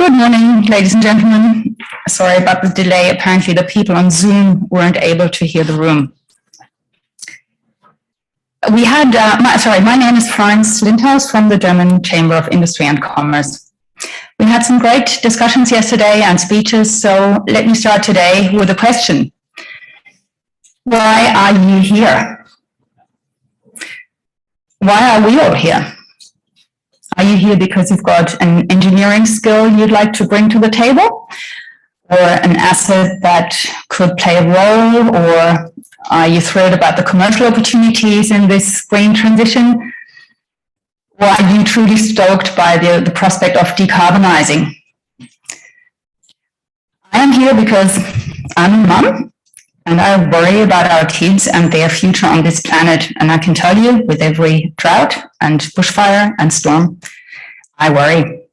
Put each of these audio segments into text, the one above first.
Good morning, ladies and gentlemen. Sorry about the delay. Apparently the people on Zoom weren't able to hear the room. My name is Franz Lindhaus from the German Chamber of Industry and Commerce. We had some great discussions yesterday and speeches, so let me start today with a question. Why are you here? Why are we all here? Are you here because you've got an engineering skill you'd like to bring to the table? Or an asset that could play a role? Or are you thrilled about the commercial opportunities in this green transition? Or are you truly stoked by the prospect of decarbonizing? I am here because I'm a mum and I worry about our kids and their future on this planet. And I can tell you, with every drought and bushfire and storm, I worry.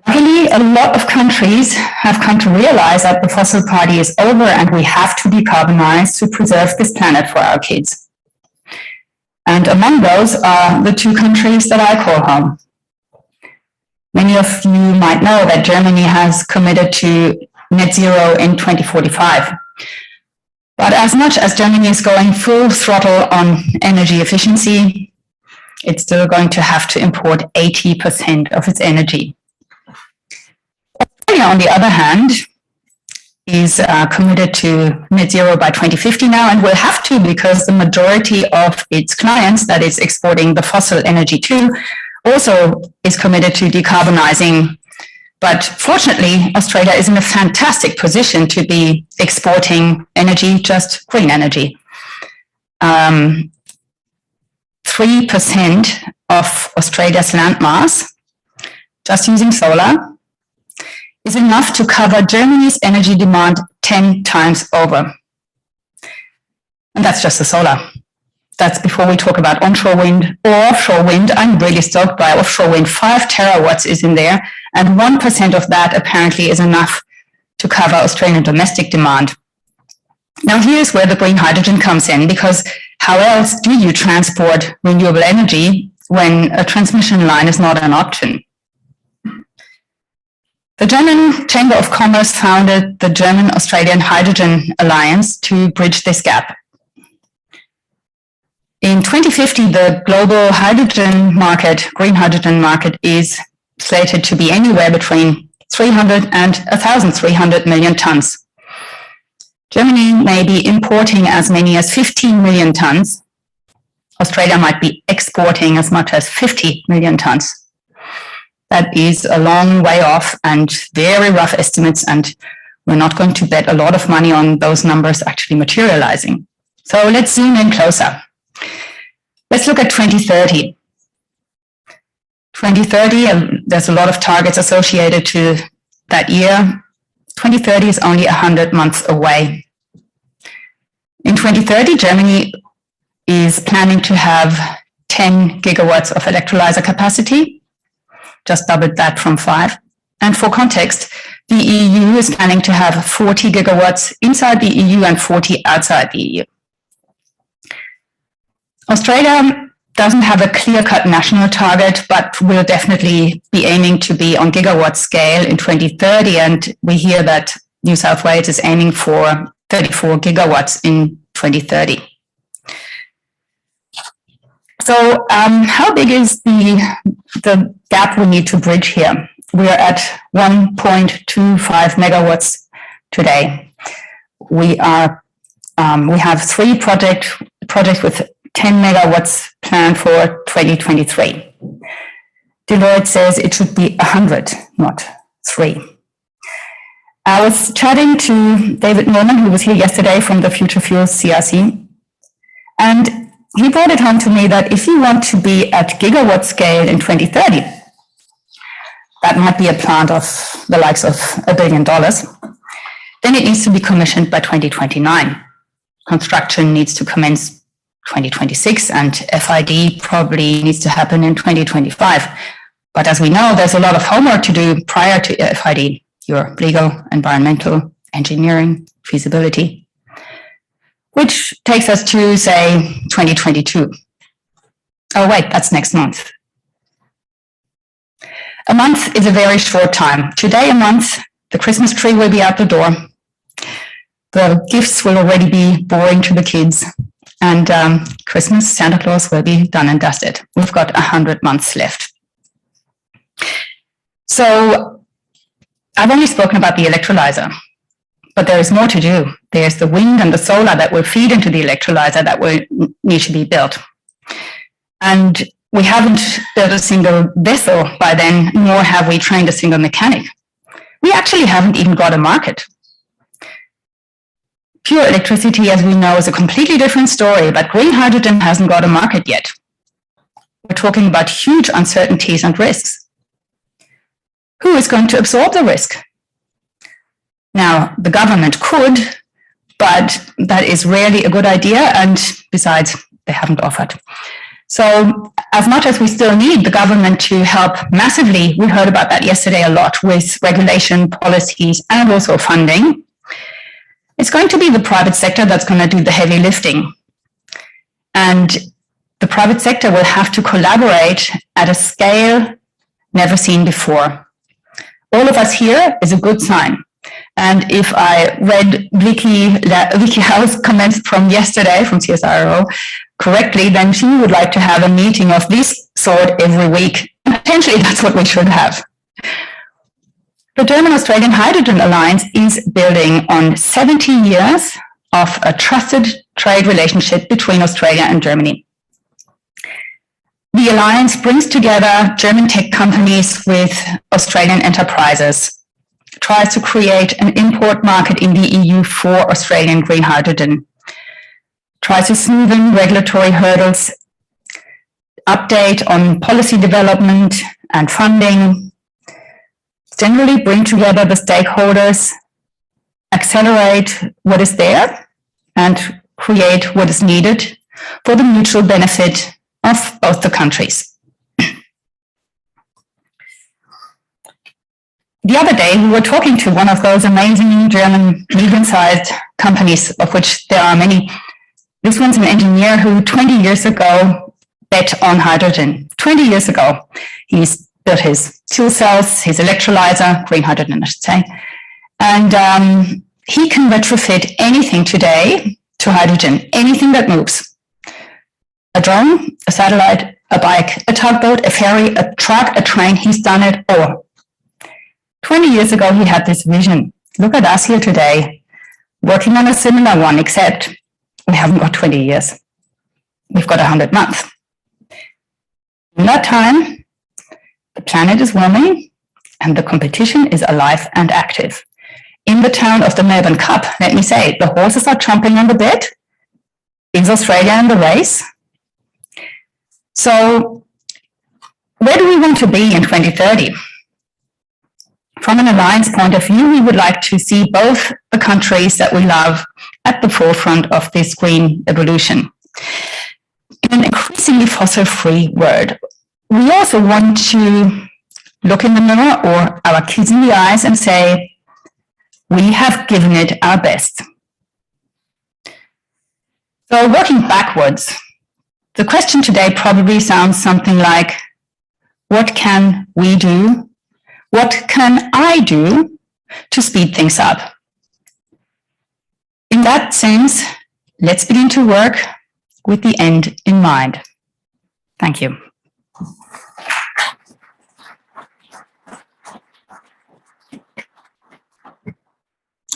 Luckily, a lot of countries have come to realize that the fossil party is over and we have to decarbonize to preserve this planet for our kids. And among those are the two countries that I call home. Many of you might know that Germany has committed to net zero in 2045. But as much as Germany is going full throttle on energy efficiency, it's still going to have to import 80% of its energy. Australia, on the other hand, is committed to net zero by 2050 now and will have to because the majority of its clients that it's exporting the fossil energy to also is committed to decarbonizing. But fortunately, Australia is in a fantastic position to be exporting energy, just green energy. 3% of Australia's landmass, just using solar, is enough to cover Germany's energy demand 10 times over. And that's just the solar. That's before we talk about onshore wind or offshore wind. I'm really stoked by offshore wind. 5 terawatts is in there, and 1% of that apparently is enough to cover Australian domestic demand. Now here's where the green hydrogen comes in, because how else do you transport renewable energy when a transmission line is not an option? The German Chamber of Commerce founded the German-Australian Hydrogen Alliance to bridge this gap. In 2050, the global hydrogen market, green hydrogen market, is slated to be anywhere between 300 and 1,300 million tons. Germany may be importing as many as 15 million tons. Australia might be exporting as much as 50 million tons. That is a long way off and very rough estimates, and we're not going to bet a lot of money on those numbers actually materializing. So let's zoom in closer. Let's look at 2030. 2030, there's a lot of targets associated to that year. 2030 is only 100 months away. In 2030, Germany is planning to have 10 gigawatts of electrolyzer capacity, just doubled that from 5. And for context, the EU is planning to have 40 gigawatts inside the EU and 40 outside the EU. Australia doesn't have a clear-cut national target, but will definitely be aiming to be on gigawatt scale in 2030. And we hear that New South Wales is aiming for 34 gigawatts in 2030. So how big is the gap we need to bridge here? We are at 1.25 megawatts today. We have 3 projects with 10 megawatts planned for 2023. Deloitte says it should be 100, not 3. I was chatting to David Norman, who was here yesterday from the Future Fuels CRC, and he brought it home to me that if you want to be at gigawatt scale in 2030, that might be a plant of the likes of $1 billion, then it needs to be commissioned by 2029. Construction needs to commence 2026, and FID probably needs to happen in 2025. But as we know, there's a lot of homework to do prior to FID, your legal, environmental, engineering, feasibility, which takes us to, say, 2022. Oh, wait, that's next month. A month is a very short time. Today, a month, the Christmas tree will be out the door. The gifts will already be boring to the kids. And Christmas, Santa Claus will be done and dusted. We've got 100 months left. So I've only spoken about the electrolyzer, but there is more to do. There's the wind and the solar that will feed into the electrolyzer that will need to be built. And we haven't built a single vessel by then, nor have we trained a single mechanic. We actually haven't even got a market. Pure electricity, as we know, is a completely different story, but green hydrogen hasn't got a market yet. We're talking about huge uncertainties and risks. Who is going to absorb the risk? Now, the government could, but that is rarely a good idea, and besides, they haven't offered. So as much as we still need the government to help massively, we heard about that yesterday a lot with regulation, policies, and also funding, it's going to be the private sector that's going to do the heavy lifting. And the private sector will have to collaborate at a scale never seen before. All of us here is a good sign. And if I read Vicky Howe's comments from yesterday from CSIRO correctly, then she would like to have a meeting of this sort every week. And potentially that's what we should have. The German-Australian Hydrogen Alliance is building on 70 years of a trusted trade relationship between Australia and Germany. The alliance brings together German tech companies with Australian enterprises, tries to create an import market in the EU for Australian green hydrogen, tries to smoothen regulatory hurdles, update on policy development and funding, generally bring together the stakeholders, accelerate what is there, and create what is needed for the mutual benefit of both the countries. The other day, we were talking to one of those amazing German medium-sized companies, of which there are many. This one's an engineer who 20 years ago bet on hydrogen. 20 years ago, he's built his fuel cells, his electrolyzer, green hydrogen, I should say, and he can retrofit anything today to hydrogen, anything that moves. A drone, a satellite, a bike, a tugboat, a ferry, a truck, a train, he's done it all. 20 years ago, he had this vision. Look at us here today, working on a similar one, except we haven't got 20 years. We've got 100 months. In that time, the planet is warming and the competition is alive and active. In the town of the Melbourne Cup, let me say, the horses are chomping on the bit. Is Australia in the race? So where do we want to be in 2030? From an alliance point of view, we would like to see both the countries that we love at the forefront of this green evolution. In an increasingly fossil-free world, we also want to look in the mirror or our kids in the eyes and say, we have given it our best. So working backwards, the question today probably sounds something like, what can we do? What can I do to speed things up? In that sense, let's begin to work with the end in mind. Thank you.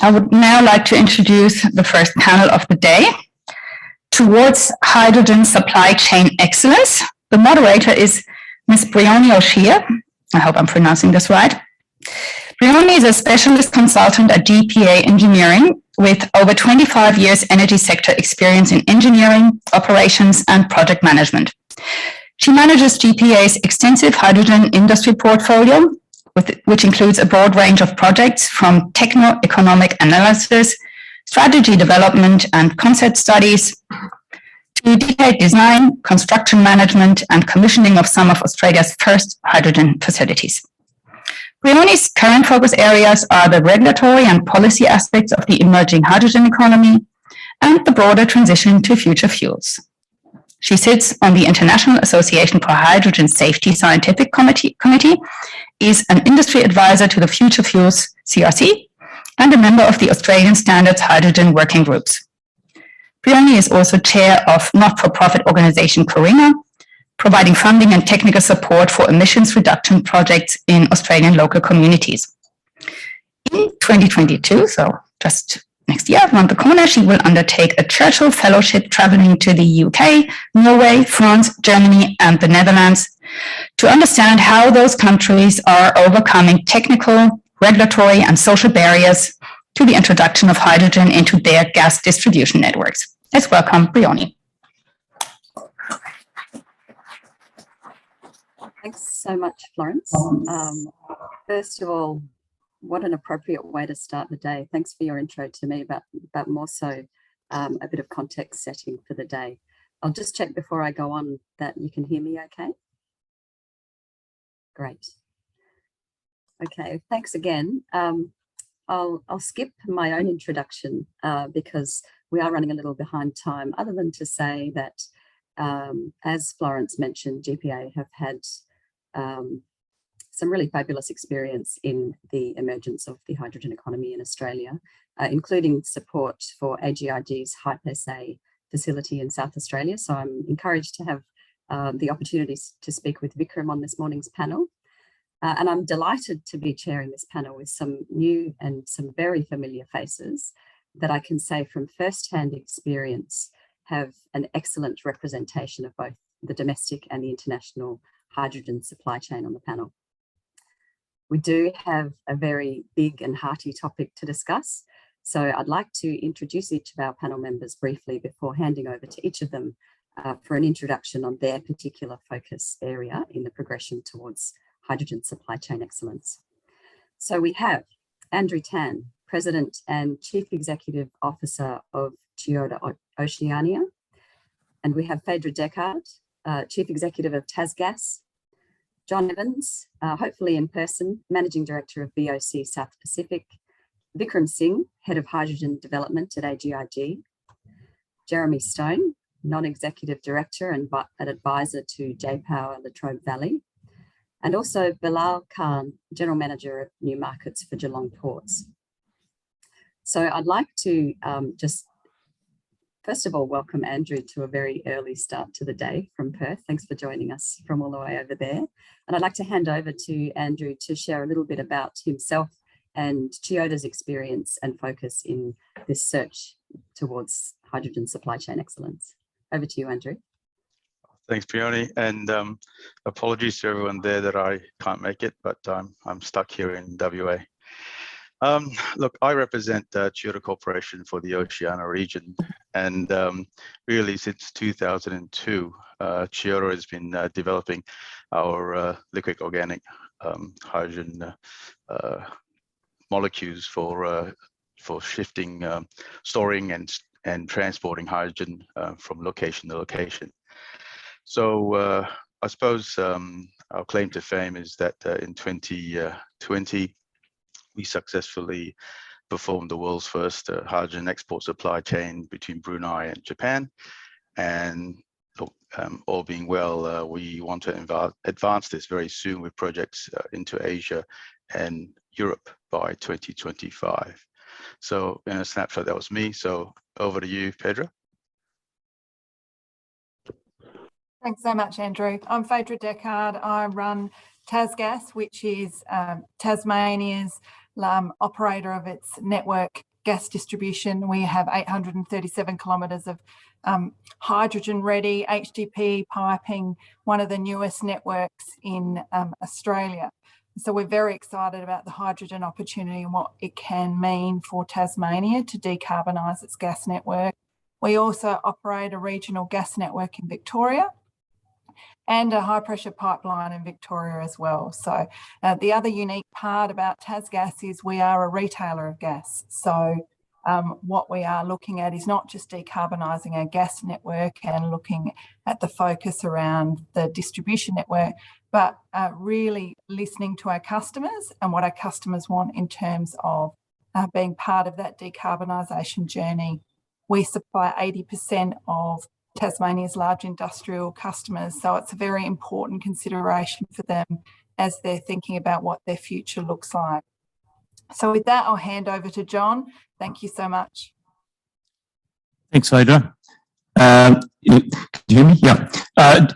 I would now like to introduce the first panel of the day, Towards Hydrogen Supply Chain Excellence. The moderator is Ms. Brioni O'Shea. I hope I'm pronouncing this right. Brioni is a specialist consultant at GPA Engineering with over 25 years energy sector experience in engineering, operations, and project management. She manages GPA's extensive hydrogen industry portfolio, which includes a broad range of projects from techno-economic analysis, strategy development and concept studies, to detailed design, construction management, and commissioning of some of Australia's first hydrogen facilities. Brioni's current focus areas are the regulatory and policy aspects of the emerging hydrogen economy and the broader transition to future fuels. She sits on the International Association for Hydrogen Safety Scientific Committee, is an industry advisor to the Future Fuels CRC, and a member of the Australian Standards Hydrogen Working Groups. Brioni is also chair of not-for-profit organisation Coringa, providing funding and technical support for emissions reduction projects in Australian local communities. In 2022, so just next year, around the corner, she will undertake a Churchill Fellowship traveling to the UK, Norway, France, Germany, and the Netherlands to understand how those countries are overcoming technical, regulatory, and social barriers to the introduction of hydrogen into their gas distribution networks. Let's welcome Brioni. Thanks so much, Florence. First of all, what an appropriate way to start the day. Thanks for your intro to me, but more so a bit of context setting for the day. I'll just check before I go on that you can hear me okay. Great. Okay, thanks again. I'll skip my own introduction because we are running a little behind time, other than to say that, as Florence mentioned, GPA have had some really fabulous experience in the emergence of the hydrogen economy in Australia, including support for AGIG's HypeSA facility in South Australia. So I'm encouraged to have the opportunities to speak with Vikram on this morning's panel. And I'm delighted to be chairing this panel with some new and some very familiar faces that I can say from first-hand experience have an excellent representation of both the domestic and the international hydrogen supply chain on the panel. We do have a very big and hearty topic to discuss, so I'd like to introduce each of our panel members briefly before handing over to each of them for an introduction on their particular focus area in the progression towards hydrogen supply chain excellence. So we have Andrew Tan, President and Chief Executive Officer of Chiyoda Oceania, and we have Phaedra Deckard, Chief Executive of TasGas, John Evans, hopefully in person, Managing Director of VOC South Pacific, Vikram Singh, Head of Hydrogen Development at AGIG, Jeremy Stone, Non-Executive Director and advisor to J-Power Latrobe Valley, and also Bilal Khan, General Manager of New Markets for Geelong Ports. So I'd like to just first of all, welcome Andrew to a very early start to the day from Perth. Thanks for joining us from all the way over there. And I'd like to hand over to Andrew to share a little bit about himself and Chiyoda's experience and focus in this search towards hydrogen supply chain excellence. Over to you, Andrew. Thanks, Brioni, and apologies to everyone there that I can't make it, but I'm stuck here in WA. Look, I represent Chiyoda Corporation for the Oceania region, and really since 2002, Chiyoda has been developing our liquid organic hydrogen molecules for shifting, storing, and transporting hydrogen from location to location. So I suppose our claim to fame is that in 2020, we successfully performed the world's first hydrogen export supply chain between Brunei and Japan. And all being well, we want to advance this very soon with projects into Asia and Europe by 2025. So in a snapshot, that was me. So over to you, Phaedra. Thanks so much, Andrew. I'm Phaedra Deckard. I run TasGas, which is Tasmania's operator of its network gas distribution. We have 837 kilometres of hydrogen-ready HDP piping, one of the newest networks in Australia. So we're very excited about the hydrogen opportunity and what it can mean for Tasmania to decarbonise its gas network. We also operate a regional gas network in Victoria and a high pressure pipeline in Victoria as well. So the other unique part about TasGas is we are a retailer of gas. So what we are looking at is not just decarbonising our gas network and looking at the focus around the distribution network, but really listening to our customers and what our customers want in terms of being part of that decarbonisation journey. We supply 80% of Tasmania's large industrial customers. So it's a very important consideration for them as they're thinking about what their future looks like. So with that, I'll hand over to John. Thank you so much. Thanks, Phaedra. Can you hear me? Yeah.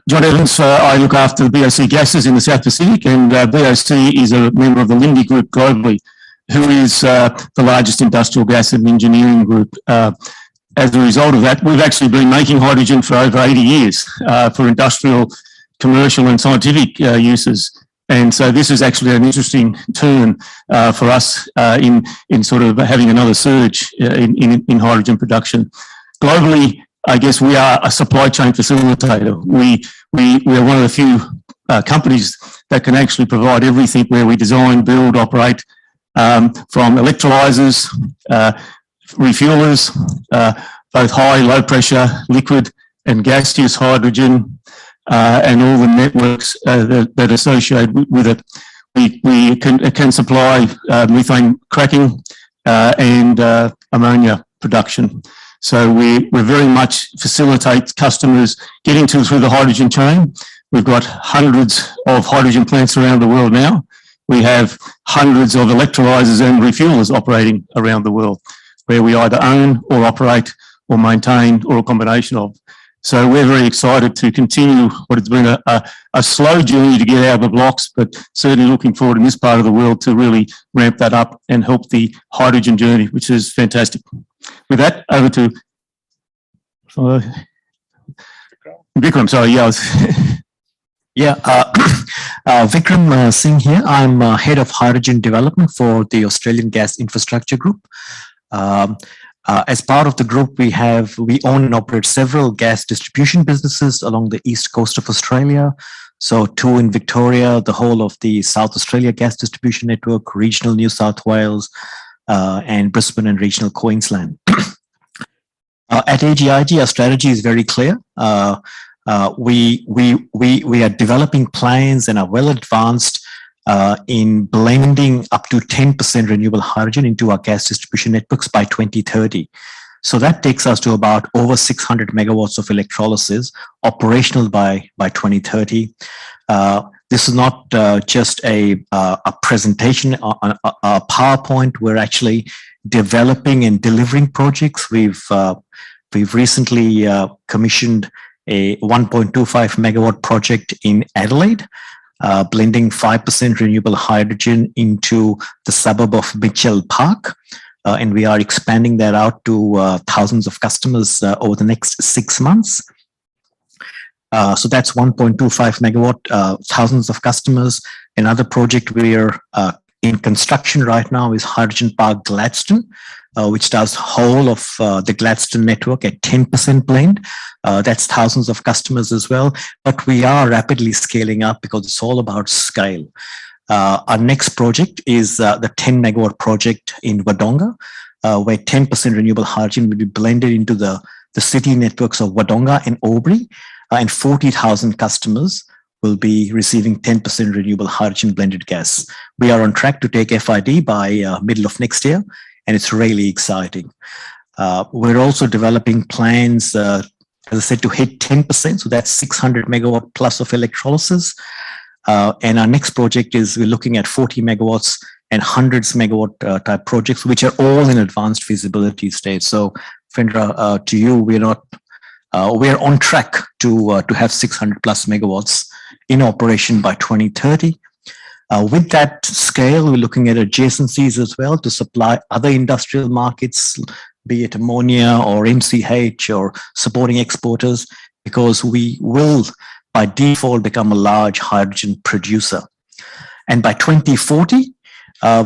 John Evans, I look after the BOC gases in the South Pacific, and BOC is a member of the Lindy Group globally, who is the largest industrial gas and engineering group. As a result of that, we've actually been making hydrogen for over 80 years for industrial, commercial and scientific uses. And so this is actually an interesting turn for us in sort of having another surge in hydrogen production. Globally, I guess we are a supply chain facilitator. We are one of the few companies that can actually provide everything where we design, build, operate, from electrolyzers, refuelers, both high, low pressure, liquid and gaseous hydrogen, and all the networks that associate with it. We can supply methane cracking and ammonia production. So we very much facilitate customers getting to through the hydrogen chain. We've got hundreds of hydrogen plants around the world now. We have hundreds of electrolyzers and refuelers operating around the world, where we either own or operate or maintain or a combination of. So we're very excited to continue what has been a slow journey to get out of the blocks, but certainly looking forward in this part of the world to really ramp that up and help the hydrogen journey, which is fantastic. With that, over to Vikram. Sorry, yeah. Vikram Singh here. I'm head of hydrogen development for the Australian Gas Infrastructure Group. As part of the group, we own and operate several gas distribution businesses along the east coast of Australia. So 2 in Victoria, the whole of the South Australia gas distribution network, regional New South Wales, and Brisbane and regional Queensland. At AGIG, our strategy is very clear. We are developing plans and are well advanced in blending up to 10% renewable hydrogen into our gas distribution networks by 2030. So that takes us to about over 600 megawatts of electrolysis operational by 2030. This is not just a presentation on a PowerPoint. We're actually developing and delivering projects. We've recently commissioned a 1.25 megawatt project in Adelaide, blending 5% renewable hydrogen into the suburb of Mitchell Park. And we are expanding that out to thousands of customers over the next 6 months. So that's 1.25 megawatt, thousands of customers. Another project we're in construction right now is Hydrogen Park Gladstone, which does whole of the Gladstone network at 10% blend. That's thousands of customers as well. But we are rapidly scaling up because it's all about scale. Our next project is the 10 megawatt project in Wodonga, where 10% renewable hydrogen will be blended into the city networks of Wodonga and Albury, and 40,000 customers will be receiving 10% renewable hydrogen blended gas. We are on track to take FID by middle of next year, and it's really exciting. We're also developing plans, as I said, to hit 10%, so that's 600 megawatt plus of electrolysis. And our next project is we're looking at 40 megawatts and hundreds megawatt type projects, which are all in advanced feasibility stage. So, Fendra, to you, we're on track to have 600 plus megawatts in operation by 2030. With that scale, we're looking at adjacencies as well to supply other industrial markets, be it ammonia or MCH or supporting exporters, because we will by default become a large hydrogen producer. And by 2040,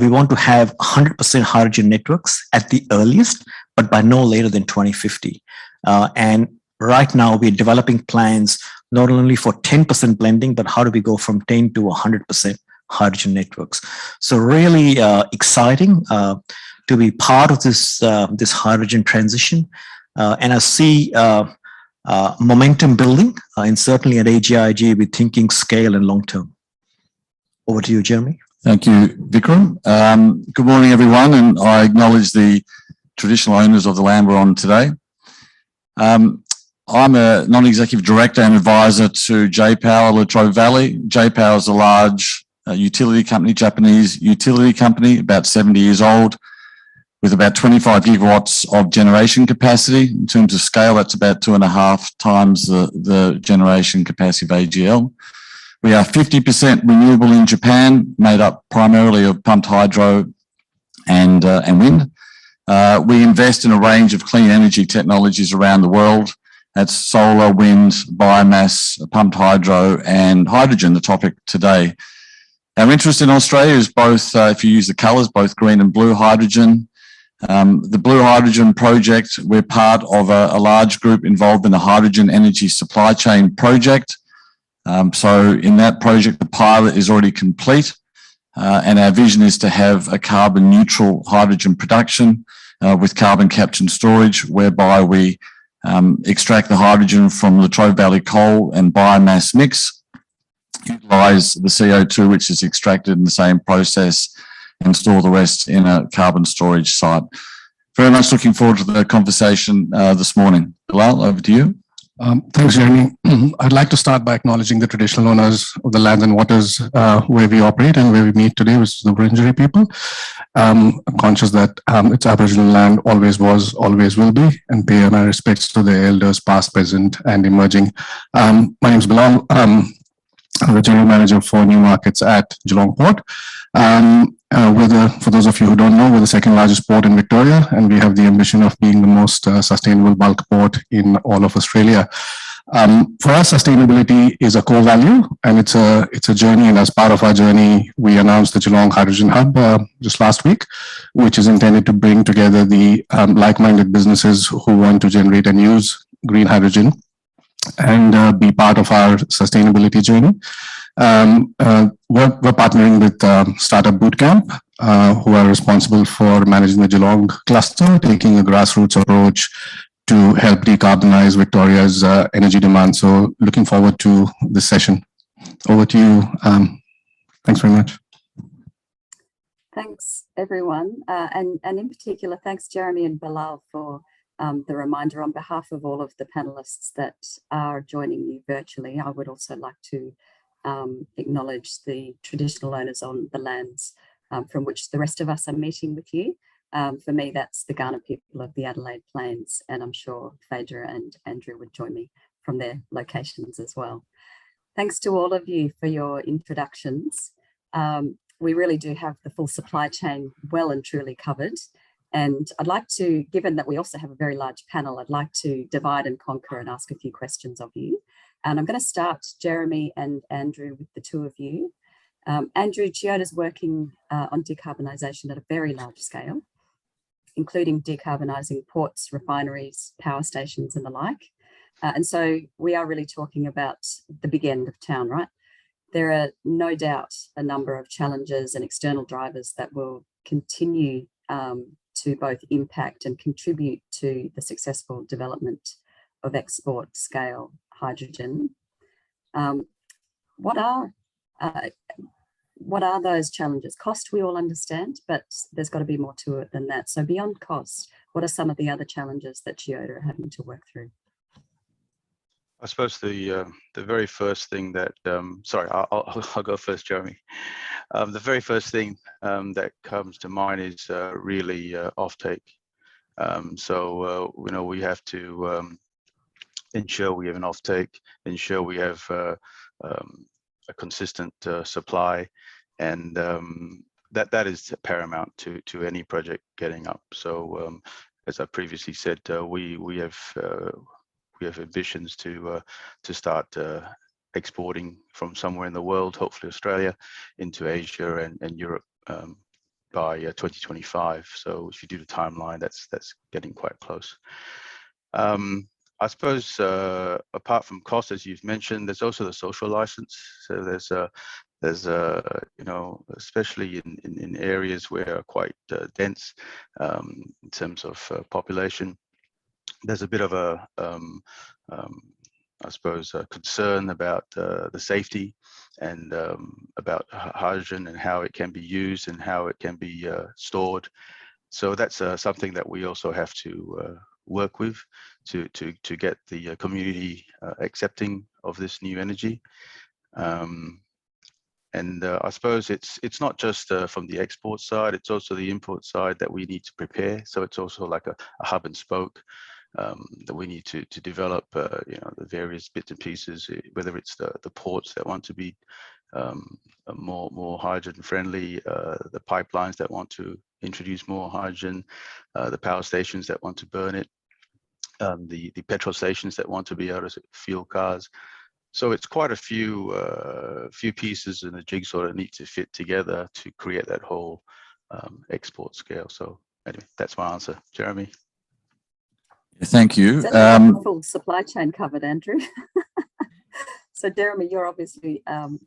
we want to have 100% hydrogen networks at the earliest, but by no later than 2050. And right now we're developing plans not only for 10% blending, but how do we go from 10 to 100% hydrogen networks. So really exciting to be part of this hydrogen transition. And I see momentum building, and certainly at AGIG, we're thinking scale and long term. Over to you, Jeremy. Thank you, Vikram. Good morning, everyone, and I acknowledge the traditional owners of the land we're on today. I'm a non-executive director and advisor to J-Power Latrobe Valley. J-Power is a large utility company, Japanese utility company, about 70 years old, with about 25 gigawatts of generation capacity. In terms of scale, that's about 2.5 times the generation capacity of AGL. We are 50% renewable in Japan, made up primarily of pumped hydro and wind. We invest in a range of clean energy technologies around the world. That's solar, wind, biomass, pumped hydro, and hydrogen, the topic today. Our interest in Australia is both, if you use the colours, both green and blue hydrogen. The blue hydrogen project, we're part of a large group involved in the hydrogen energy supply chain project. So in that project, the pilot is already complete, and our vision is to have a carbon neutral hydrogen production with carbon capture and storage, whereby we extract the hydrogen from Latrobe Valley coal and biomass mix, utilise the CO2 which is extracted in the same process, and store the rest in a carbon storage site. Very much looking forward to the conversation this morning. Bilal, over to you. Thanks, Jeremy. I'd like to start by acknowledging the traditional owners of the lands and waters where we operate and where we meet today, which is the Wurundjeri people. I'm conscious that it's Aboriginal land, always was, always will be, and pay my respects to the elders past, present, and emerging. My name is Bilal. I'm the General Manager for New Markets at Geelong Port. For those of you who don't know, we're the second largest port in Victoria, and we have the ambition of being the most sustainable bulk port in all of Australia. For us, sustainability is a core value, and it's a journey. And as part of our journey, we announced the Geelong Hydrogen Hub just last week, which is intended to bring together the like-minded businesses who want to generate and use green hydrogen and be part of our sustainability journey. We're partnering with Startup Bootcamp, who are responsible for managing the Geelong cluster, taking a grassroots approach to help decarbonize Victoria's energy demand. So looking forward to this session. Over to you. Thanks very much. Thanks, everyone. And in particular, thanks, Jeremy and Bilal, for the reminder on behalf of all of the panelists that are joining you virtually. I would also like to acknowledge the traditional owners on the lands from which the rest of us are meeting with you. For me, that's the Kaurna people of the Adelaide Plains, and I'm sure Phaedra and Andrew would join me from their locations as well. Thanks to all of you for your introductions. We really do have the full supply chain well and truly covered. And I'd like to, given that we also have a very large panel, I'd like to divide and conquer and ask a few questions of you. And I'm going to start, Jeremy and Andrew, with the two of you. Andrew, Chiyoda's working on decarbonisation at a very large scale, including decarbonising ports, refineries, power stations and the like. And so we are really talking about the big end of town, right? There are no doubt a number of challenges and external drivers that will continue to both impact and contribute to the successful development of export scale hydrogen. What are those challenges? Cost, we all understand, but there's got to be more to it than that. So beyond cost, what are some of the other challenges that Chiyoda are having to work through? I suppose the very first thing that sorry, I'll go first, Jeremy. The very first thing that comes to mind is really offtake. So you know, we have to ensure we have an offtake, ensure we have a consistent supply, and that is paramount to any project getting up. So as I previously said, we have ambitions to start exporting from somewhere in the world, hopefully Australia, into Asia and Europe by 2025. So if you do the timeline, that's getting quite close. I suppose apart from cost, as you've mentioned, there's also the social license. So there's you know, especially in areas where are quite dense in terms of population, there's a bit of a I suppose a concern about the safety and about hydrogen and how it can be used and how it can be stored. So that's something that we also have to work with to get the community accepting of this new energy. And I suppose it's not just from the export side, it's also the import side that we need to prepare. So it's also like a hub and spoke that we need to develop, you know, the various bits and pieces, whether it's the ports that want to be more hydrogen friendly, the pipelines that want to introduce more hydrogen, the power stations that want to burn it, the petrol stations that want to be able to fuel cars. So it's quite a few pieces in a jigsaw that need to fit together to create that whole export scale. So anyway, that's my answer, Jeremy. Thank you. Full supply chain covered, Andrew. So Jeremy, you're obviously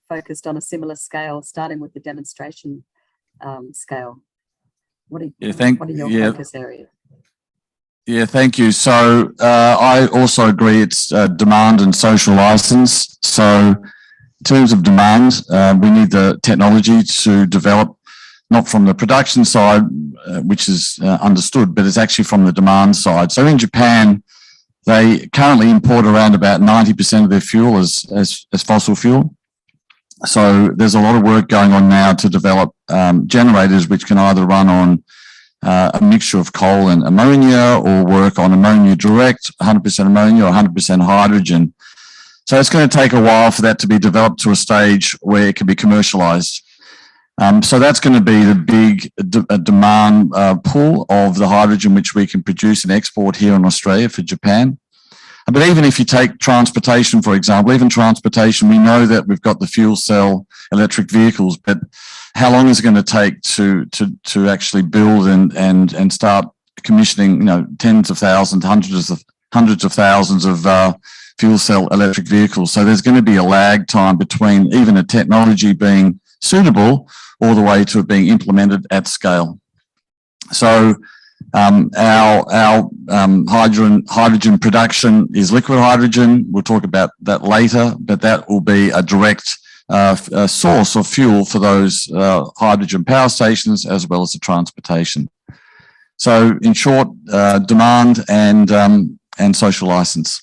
focused on a similar scale, starting with the demonstration scale. What are your focus areas? Yeah, thank you. So I also agree it's demand and social license. So in terms of demand, we need the technology to develop, not from the production side, which is understood, but it's actually from the demand side. So in Japan, they currently import around about 90% of their fuel as fossil fuel. So there's a lot of work going on now to develop generators which can either run on a mixture of coal and ammonia, or work on ammonia direct, 100% ammonia or 100% hydrogen. So it's going to take a while for that to be developed to a stage where it can be commercialized. So that's going to be the big demand pool of the hydrogen which we can produce and export here in Australia for Japan. But even if you take transportation, for example, even transportation, we know that we've got the fuel cell electric vehicles, but how long is it going to take to actually build and start commissioning, you know, tens of thousands, hundreds of thousands of fuel cell electric vehicles? So there's going to be a lag time between even a technology being suitable all the way to it being implemented at scale. So our hydrogen production is liquid hydrogen. We'll talk about that later, but that will be a direct source of fuel for those hydrogen power stations as well as the transportation. So in short, demand and social license.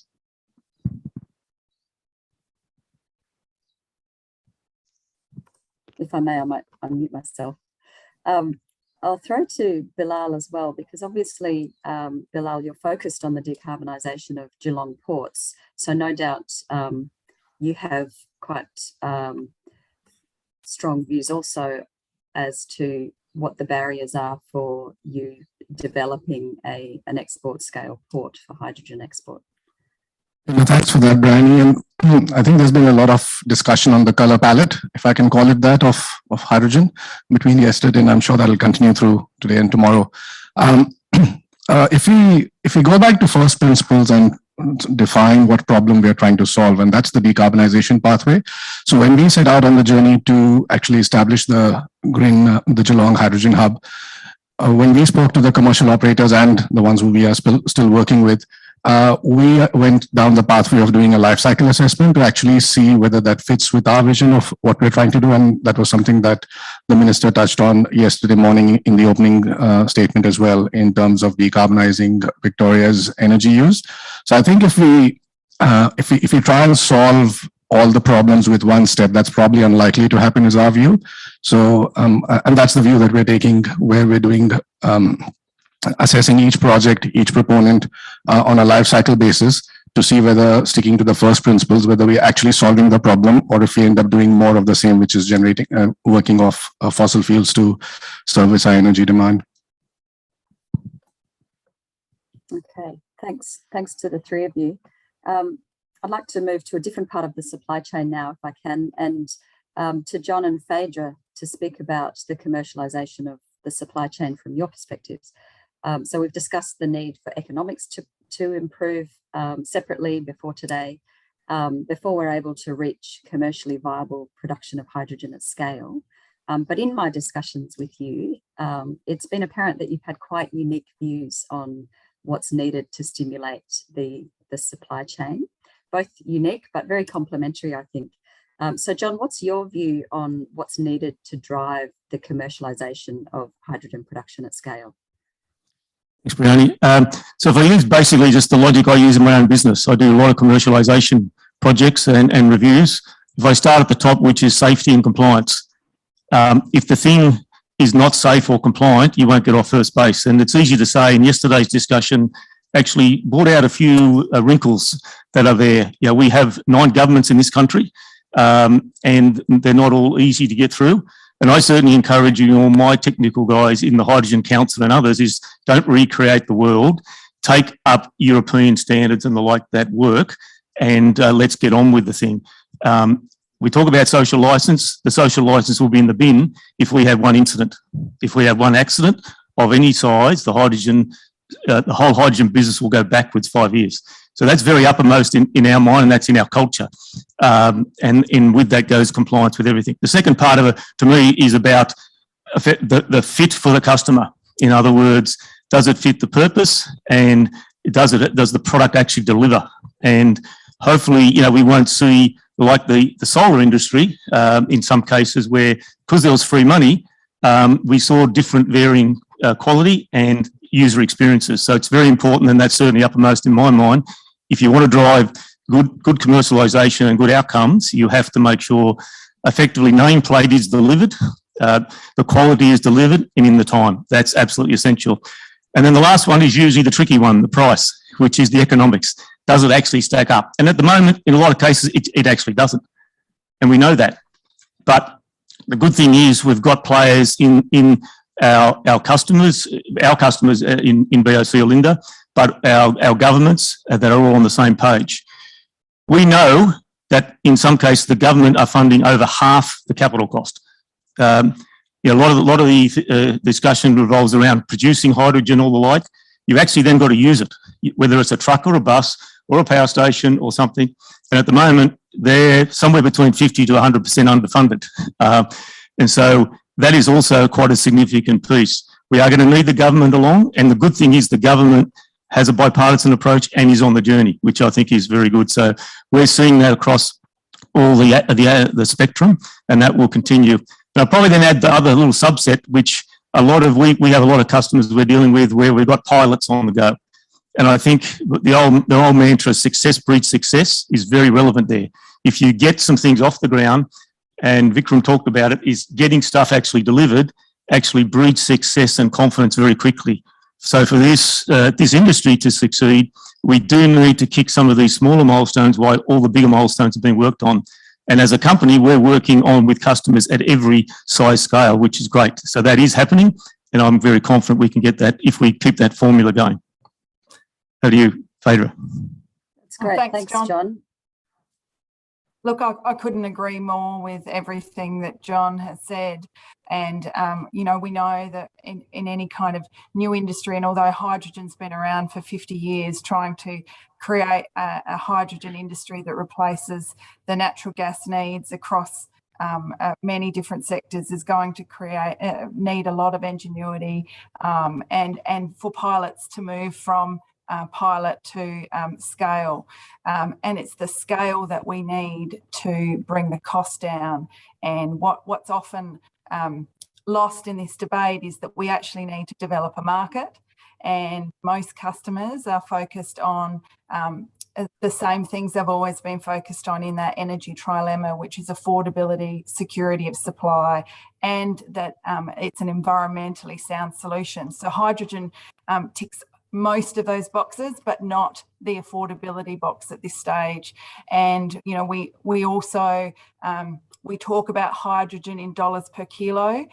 If I may, I might unmute myself. I'll throw to Bilal as well, because obviously, Bilal, you're focused on the decarbonisation of Geelong ports. So no doubt you have quite strong views also as to what the barriers are for you developing an export scale port for hydrogen export. Thanks for that, Bryony. And I think there's been a lot of discussion on the color palette, if I can call it that, of hydrogen between yesterday, and I'm sure that'll continue through today and tomorrow. If we go back to first principles and define what problem we are trying to solve, and that's the decarbonization pathway. So when we set out on the journey to actually establish the Geelong Hydrogen Hub, when we spoke to the commercial operators and the ones who we are still working with, we went down the pathway of doing a life cycle assessment to actually see whether that fits with our vision of what we're trying to do. And that was something that the minister touched on yesterday morning in the opening statement as well, in terms of decarbonizing Victoria's energy use. So I think if we try and solve all the problems with one step, that's probably unlikely to happen, is our view. So, and that's the view that we're taking, where we're doing assessing each project, each proponent on a life cycle basis to see whether, sticking to the first principles, whether we're actually solving the problem, or if we end up doing more of the same, which is generating, working off fossil fuels to service our energy demand. Okay, thanks to the three of you. I'd like to move to a different part of the supply chain now, if I can, and to John and Phaedra to speak about the commercialisation of the supply chain from your perspectives. So we've discussed the need for economics to improve separately before today, before we're able to reach commercially viable production of hydrogen at scale. But in my discussions with you, it's been apparent that you've had quite unique views on what's needed to stimulate the supply chain, both unique but very complementary, I think. So John, what's your view on what's needed to drive the commercialisation of hydrogen production at scale? Thanks, Briony. So if I use basically just the logic I use in my own business, I do a lot of commercialisation projects and reviews. If I start at the top, which is safety and compliance, if the thing is not safe or compliant, you won't get off first base. And it's easy to say, in yesterday's discussion, actually brought out a few wrinkles that are there. You know, we have 9 governments in this country, and they're not all easy to get through. And I certainly encourage you, all my technical guys in the Hydrogen Council and others, is don't recreate the world. Take up European standards and the like that work, and let's get on with the thing. We talk about social license. The social license will be in the bin if we have one incident. If we have one accident of any size, the whole hydrogen business will go backwards 5 years. So that's very uppermost in our mind, and that's in our culture. And with that goes compliance with everything. The second part of it, to me, is about the fit for the customer. In other words, does it fit the purpose, and does the product actually deliver? And hopefully, you know, we won't see like the solar industry in some cases where, because there was free money, we saw different varying quality and user experiences. So it's very important, and that's certainly uppermost in my mind. If you want to drive good commercialisation and good outcomes, you have to make sure effectively nameplate is delivered, the quality is delivered, and in the time. That's absolutely essential. And then the last one is usually the tricky one, the price, which is the economics. Does it actually stack up? And at the moment, in a lot of cases, it actually doesn't. And we know that. But the good thing is we've got players in our customers in BOC or Linda, but our governments that are all on the same page. We know that in some cases the government are funding over half the capital cost. You know, a lot of the discussion revolves around producing hydrogen or the like. You've actually then got to use it, whether it's a truck or a bus or a power station or something. And at the moment, they're somewhere between 50 to 100% underfunded. And so that is also quite a significant piece. We are going to need the government along. And the good thing is the government has a bipartisan approach and is on the journey, which I think is very good. So we're seeing that across all the spectrum, and that will continue. And I'll probably then add the other little subset, which we have a lot of customers we're dealing with where we've got pilots on the go. And I think the old mantra, success breeds success, is very relevant there. If you get some things off the ground, and Vikram talked about it, is getting stuff actually delivered, actually breeds success and confidence very quickly. So for this industry to succeed, we do need to kick some of these smaller milestones while all the bigger milestones are being worked on. And as a company, we're working on with customers at every size scale, which is great. So that is happening, and I'm very confident we can get that if we keep that formula going. How do you, Phaedra? That's great. Thanks, John. Look, I couldn't agree more with everything that John has said. And, you know, we know that in any kind of new industry, and although hydrogen's been around for 50 years, trying to create a hydrogen industry that replaces the natural gas needs across many different sectors is going to need a lot of ingenuity and for pilots to move from pilot to scale. And it's the scale that we need to bring the cost down. And what's often lost in this debate is that we actually need to develop a market, and most customers are focused on the same things they've always been focused on in that energy trilemma, which is affordability, security of supply, and that it's an environmentally sound solution. So hydrogen ticks most of those boxes, but not the affordability box at this stage. And, you know, we also, we talk about hydrogen in dollars per kilo.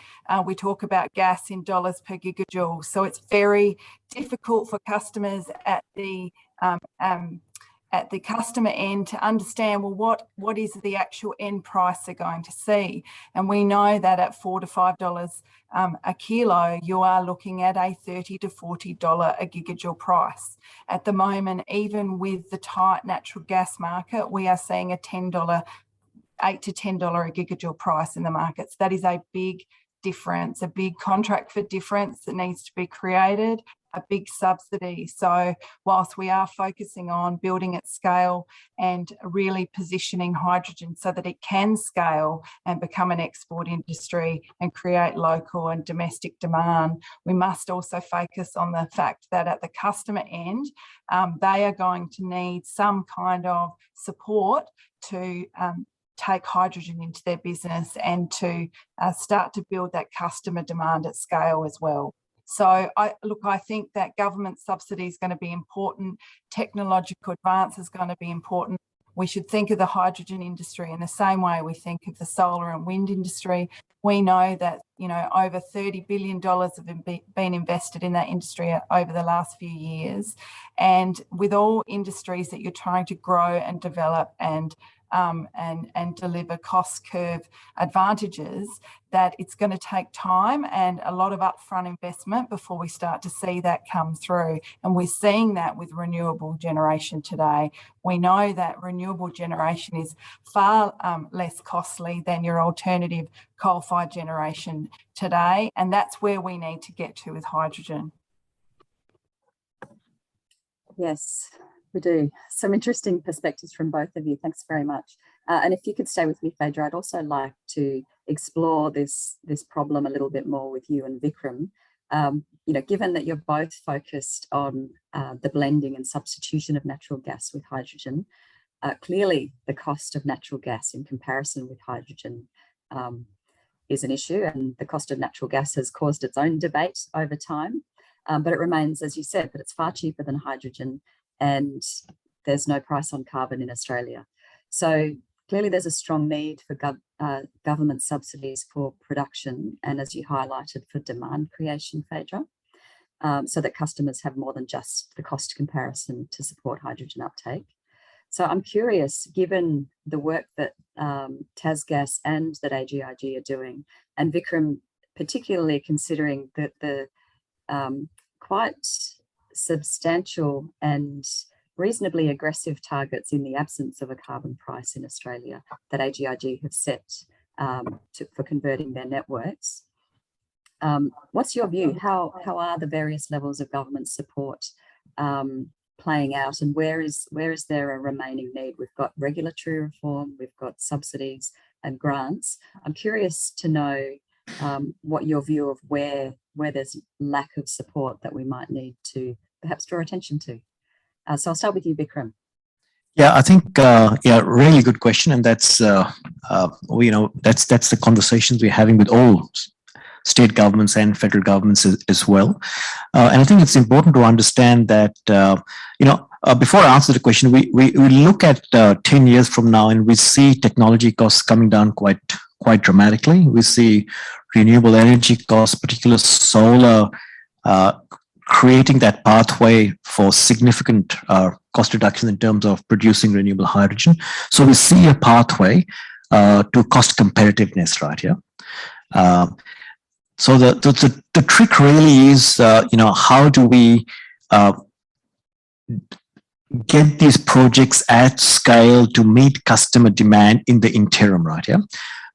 We talk about gas in dollars per gigajoule. So it's very difficult for customers at the customer end to understand, well, what is the actual end price they're going to see? And we know that at $4 to $5 a kilo, you are looking at a $30 to $40 a gigajoule price. At the moment, even with the tight natural gas market, we are seeing a $8 to $10 a gigajoule price in the markets. That is a big difference, a big contract for difference that needs to be created. a big subsidy. So whilst we are focusing on building at scale and really positioning hydrogen so that it can scale and become an export industry and create local and domestic demand, we must also focus on the fact that at the customer end, they are going to need some kind of support to take hydrogen into their business and to start to build that customer demand at scale as well. So I think that government subsidy is going to be important. Technological advance is going to be important. We should think of the hydrogen industry in the same way we think of the solar and wind industry. We know that, you know, over $30 billion have been invested in that industry over the last few years. And with all industries that you're trying to grow and develop and deliver cost curve advantages, that it's going to take time and a lot of upfront investment before we start to see that come through. And we're seeing that with renewable generation today. We know that renewable generation is far less costly than your alternative coal-fired generation today. And that's where we need to get to with hydrogen. Yes, we do. Some interesting perspectives from both of you. Thanks very much. And if you could stay with me, Phaedra, I'd also like to explore this problem a little bit more with you and Vikram. You know, given that you're both focused on the blending and substitution of natural gas with hydrogen, clearly the cost of natural gas in comparison with hydrogen is an issue, and the cost of natural gas has caused its own debate over time. But it remains, as you said, that it's far cheaper than hydrogen, and there's no price on carbon in Australia. So clearly there's a strong need for government subsidies for production, and as you highlighted, for demand creation, Phaedra, so that customers have more than just the cost comparison to support hydrogen uptake. So I'm curious, given the work that TasGas and that AGIG are doing, and Vikram, particularly considering that the quite substantial and reasonably aggressive targets in the absence of a carbon price in Australia that AGIG have set for converting their networks. What's your view? How are the various levels of government support playing out, and where is there a remaining need? We've got regulatory reform, we've got subsidies and grants. I'm curious to know what your view of where there's lack of support that we might need to perhaps draw attention to. So I'll start with you, Vikram. Yeah, I think, yeah, really good question. And that's, you know, that's the conversations we're having with all state governments and federal governments as well. And I think it's important to understand that, you know, before I answer the question, we look at 10 years from now and we see technology costs coming down quite dramatically. We see renewable energy costs, particularly solar, creating that pathway for significant cost reduction in terms of producing renewable hydrogen. So we see a pathway to cost competitiveness right here. So the trick really is, you know, how do we get these projects at scale to meet customer demand in the interim, right here?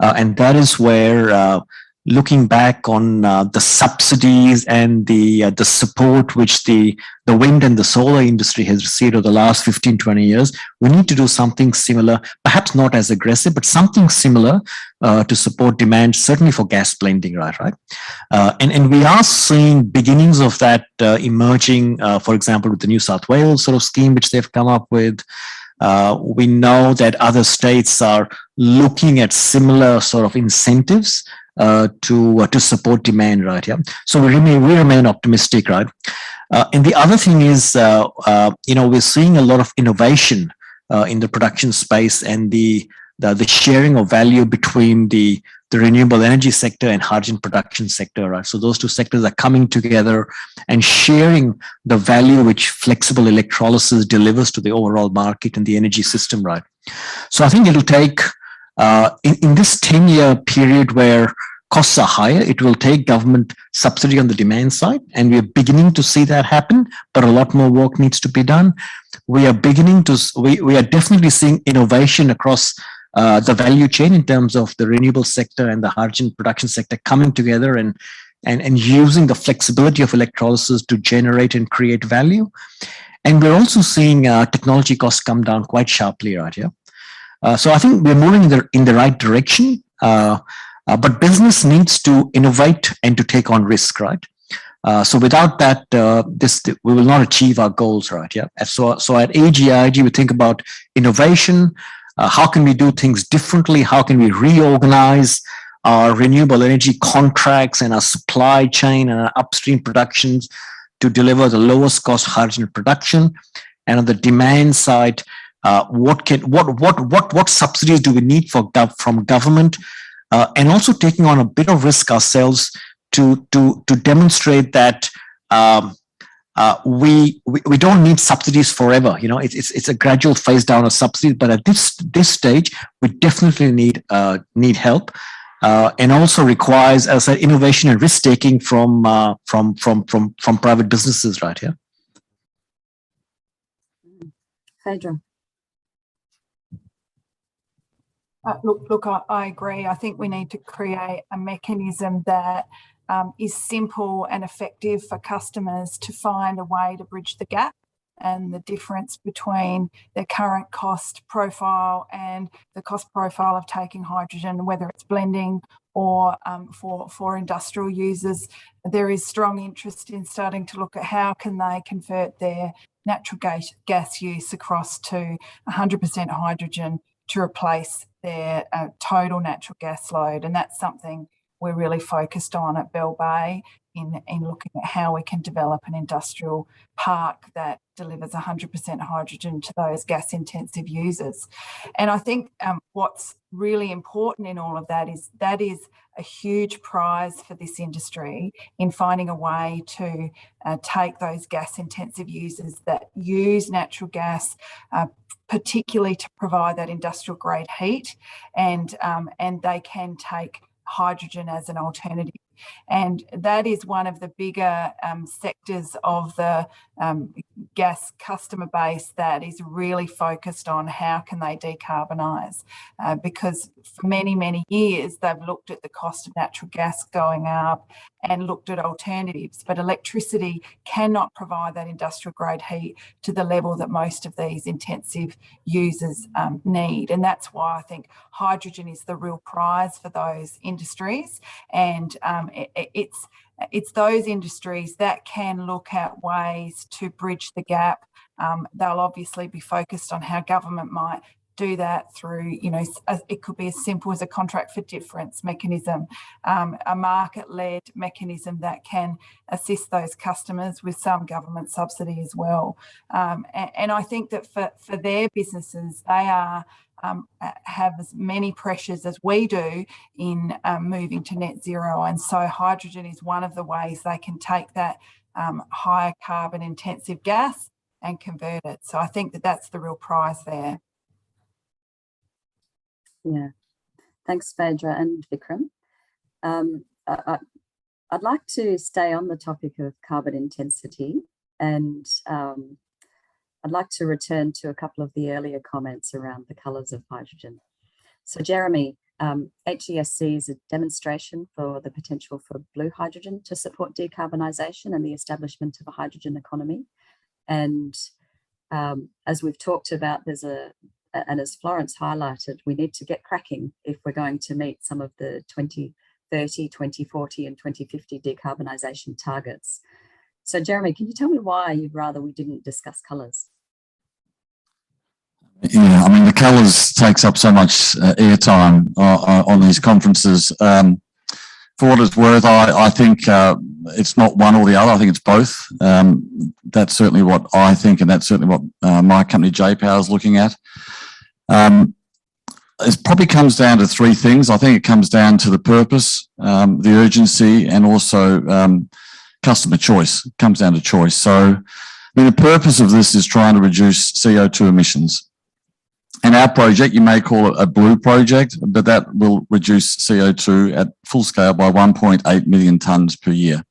And that is where looking back on the subsidies and the support which the wind and the solar industry has received over the last 15, 20 years, we need to do something similar, perhaps not as aggressive, but something similar to support demand, certainly for gas blending, right? And we are seeing beginnings of that emerging, for example, with the New South Wales sort of scheme, which they've come up with. We know that other states are looking at similar sort of incentives to support demand, right here. So we remain optimistic, right? And the other thing is, you know, we're seeing a lot of innovation in the production space and the sharing of value between the renewable energy sector and hydrogen production sector, right? So those two sectors are coming together and sharing the value which flexible electrolysis delivers to the overall market and the energy system, right? So I think it'll take, in this 10-year period where costs are higher, it will take government subsidy on the demand side, and we're beginning to see that happen, but a lot more work needs to be done. We are definitely seeing innovation across the value chain in terms of the renewable sector and the hydrogen production sector coming together and and using the flexibility of electrolysis to generate and create value. And we're also seeing technology costs come down quite sharply right here. So I think we're moving in the right direction, but business needs to innovate and to take on risk, right? So without that, we will not achieve our goals, right? Yeah. So at AGIG, we think about innovation. How can we do things differently? How can we reorganize our renewable energy contracts and our supply chain and our upstream productions to deliver the lowest cost hydrogen production? And on the demand side, what subsidies do we need from government, and also taking on a bit of risk ourselves to demonstrate that we don't need subsidies forever. You know, it's a gradual phase down of subsidies, but at this stage, we definitely need help. And also requires, as I said, innovation and risk taking from private businesses, right here. Phaedra. Look, I agree. I think we need to create a mechanism that is simple and effective for customers to find a way to bridge the gap and the difference between their current cost profile and the cost profile of taking hydrogen, whether it's blending or for industrial users. There is strong interest in starting to look at how can they convert their natural gas use across to 100% hydrogen to replace their total natural gas load. And that's something we're really focused on at Bell Bay in looking at how we can develop an industrial park that delivers 100% hydrogen to those gas intensive users. And I think what's really important in all of that is a huge prize for this industry in finding a way to take those gas intensive users that use natural gas, particularly to provide that industrial grade heat, and they can take hydrogen as an alternative. And that is one of the bigger sectors of the gas customer base that is really focused on how can they decarbonise, because for many, many years they've looked at the cost of natural gas going up and looked at alternatives, but electricity cannot provide that industrial grade heat to the level that most of these intensive users need. And that's why I think hydrogen is the real prize for those industries. And it's those industries that can look at ways to bridge the gap. They'll obviously be focused on how government might do that through, you know, it could be as simple as a contract for difference mechanism, a market-led mechanism that can assist those customers with some government subsidy as well. And I think that for their businesses, they are have as many pressures as we do in moving to net zero. And so hydrogen is one of the ways they can take that higher carbon intensive gas and convert it. So I think that that's the real prize there. Yeah, thanks, Phaedra and Vikram. I'd like to stay on the topic of carbon intensity, and I'd like to return to a couple of the earlier comments around the colours of hydrogen. So Jeremy, HESC is a demonstration for the potential for blue hydrogen to support decarbonisation and the establishment of a hydrogen economy. And as we've talked about, and as Florence highlighted, we need to get cracking if we're going to meet some of the 2030, 2040 and 2050 decarbonisation targets. So Jeremy, can you tell me why you'd rather we didn't discuss colours? Yeah, I mean, the colours takes up so much airtime on these conferences. For what it's worth, I think it's not one or the other. I think it's both. That's certainly what I think, and that's certainly what my company J-Power is looking at. It probably comes down to three things. I think it comes down to the purpose, the urgency, and also customer choice. It comes down to choice. So, I mean, the purpose of this is trying to reduce CO2 emissions. And our project, you may call it a blue project, but that will reduce CO2 at full scale by 1.8 million tonnes per year.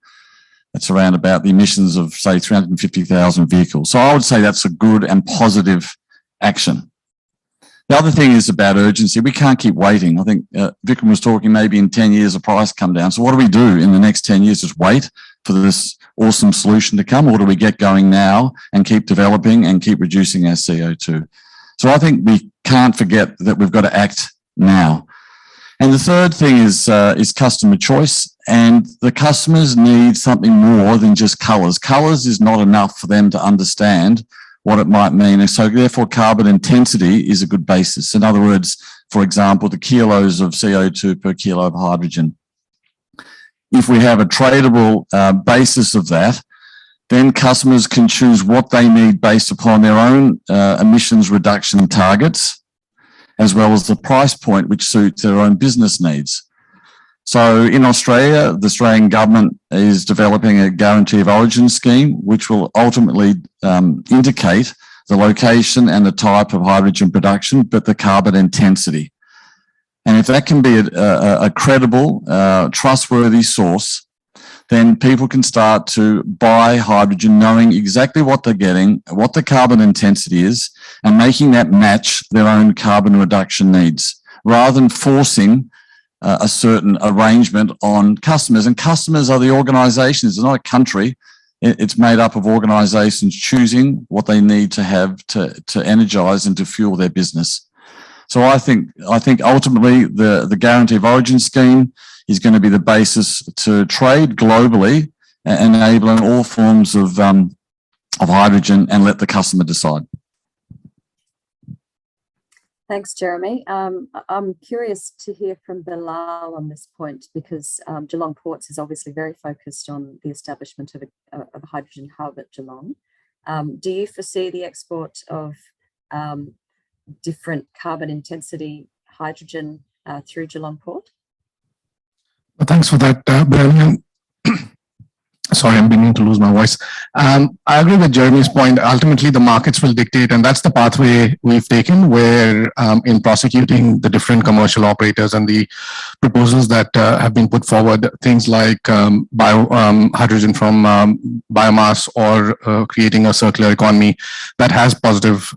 That's around about the emissions of, say, 350,000 vehicles. So I would say that's a good and positive action. The other thing is about urgency. We can't keep waiting. I think Vikram was talking maybe in 10 years the price come down. So what do we do in the next 10 years? Just wait for this awesome solution to come, or do we get going now and keep developing and keep reducing our CO2? So I think we can't forget that we've got to act now. And the third thing is customer choice, and the customers need something more than just colours. Colours is not enough for them to understand what it might mean. And so therefore carbon intensity is a good basis. In other words, for example, the kilos of CO2 per kilo of hydrogen. If we have a tradable basis of that, then customers can choose what they need based upon their own emissions reduction targets, as well as the price point which suits their own business needs. So in Australia, the Australian government is developing a guarantee of origin scheme, which will ultimately indicate the location and the type of hydrogen production, but the carbon intensity. And if that can be a credible, trustworthy source, then people can start to buy hydrogen knowing exactly what they're getting, what the carbon intensity is, and making that match their own carbon reduction needs, rather than forcing a certain arrangement on customers. And customers are the organisations, it's not a country. It's made up of organisations choosing what they need to have to energise and to fuel their business. So I think ultimately the guarantee of origin scheme is going to be the basis to trade globally, enabling all forms of hydrogen, and let the customer decide. Thanks, Jeremy. I'm curious to hear from Bilal on this point, because Geelong Ports is obviously very focused on the establishment of a hydrogen hub at Geelong. Do you foresee the export of different carbon intensity hydrogen through Geelong Port? Well, thanks for that, Brian. Sorry, I'm beginning to lose my voice. I agree with Jeremy's point. Ultimately, the markets will dictate, and that's the pathway we've taken, where in prosecuting the different commercial operators and the proposals that have been put forward, things like hydrogen from biomass, or creating a circular economy that has positive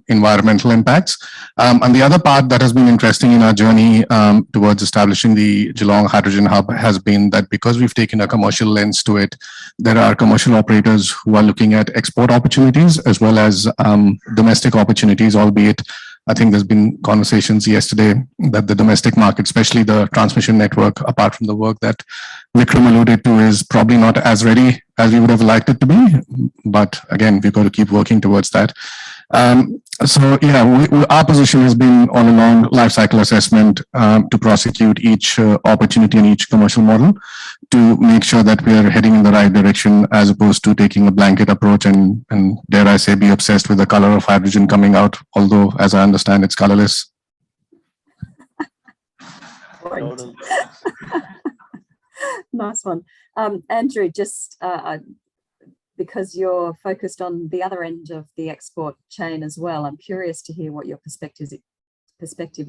environmental impacts. And the other part that has been interesting in our journey towards establishing the Geelong Hydrogen Hub has been that because we've taken a commercial lens to it, there are commercial operators who are looking at export opportunities as well as domestic opportunities, albeit I think there's been conversations yesterday that the domestic market, especially the transmission network, apart from the work that Vikram alluded to, is probably not as ready as we would have liked it to be. But again, we've got to keep working towards that. So yeah, our position has been on a long life cycle assessment to prosecute each opportunity and each commercial model to make sure that we are heading in the right direction, as opposed to taking a blanket approach and dare I say, be obsessed with the color of hydrogen coming out, although as I understand it's colorless. Nice one. Andrew, just because you're focused on the other end of the export chain as well, I'm curious to hear what your perspective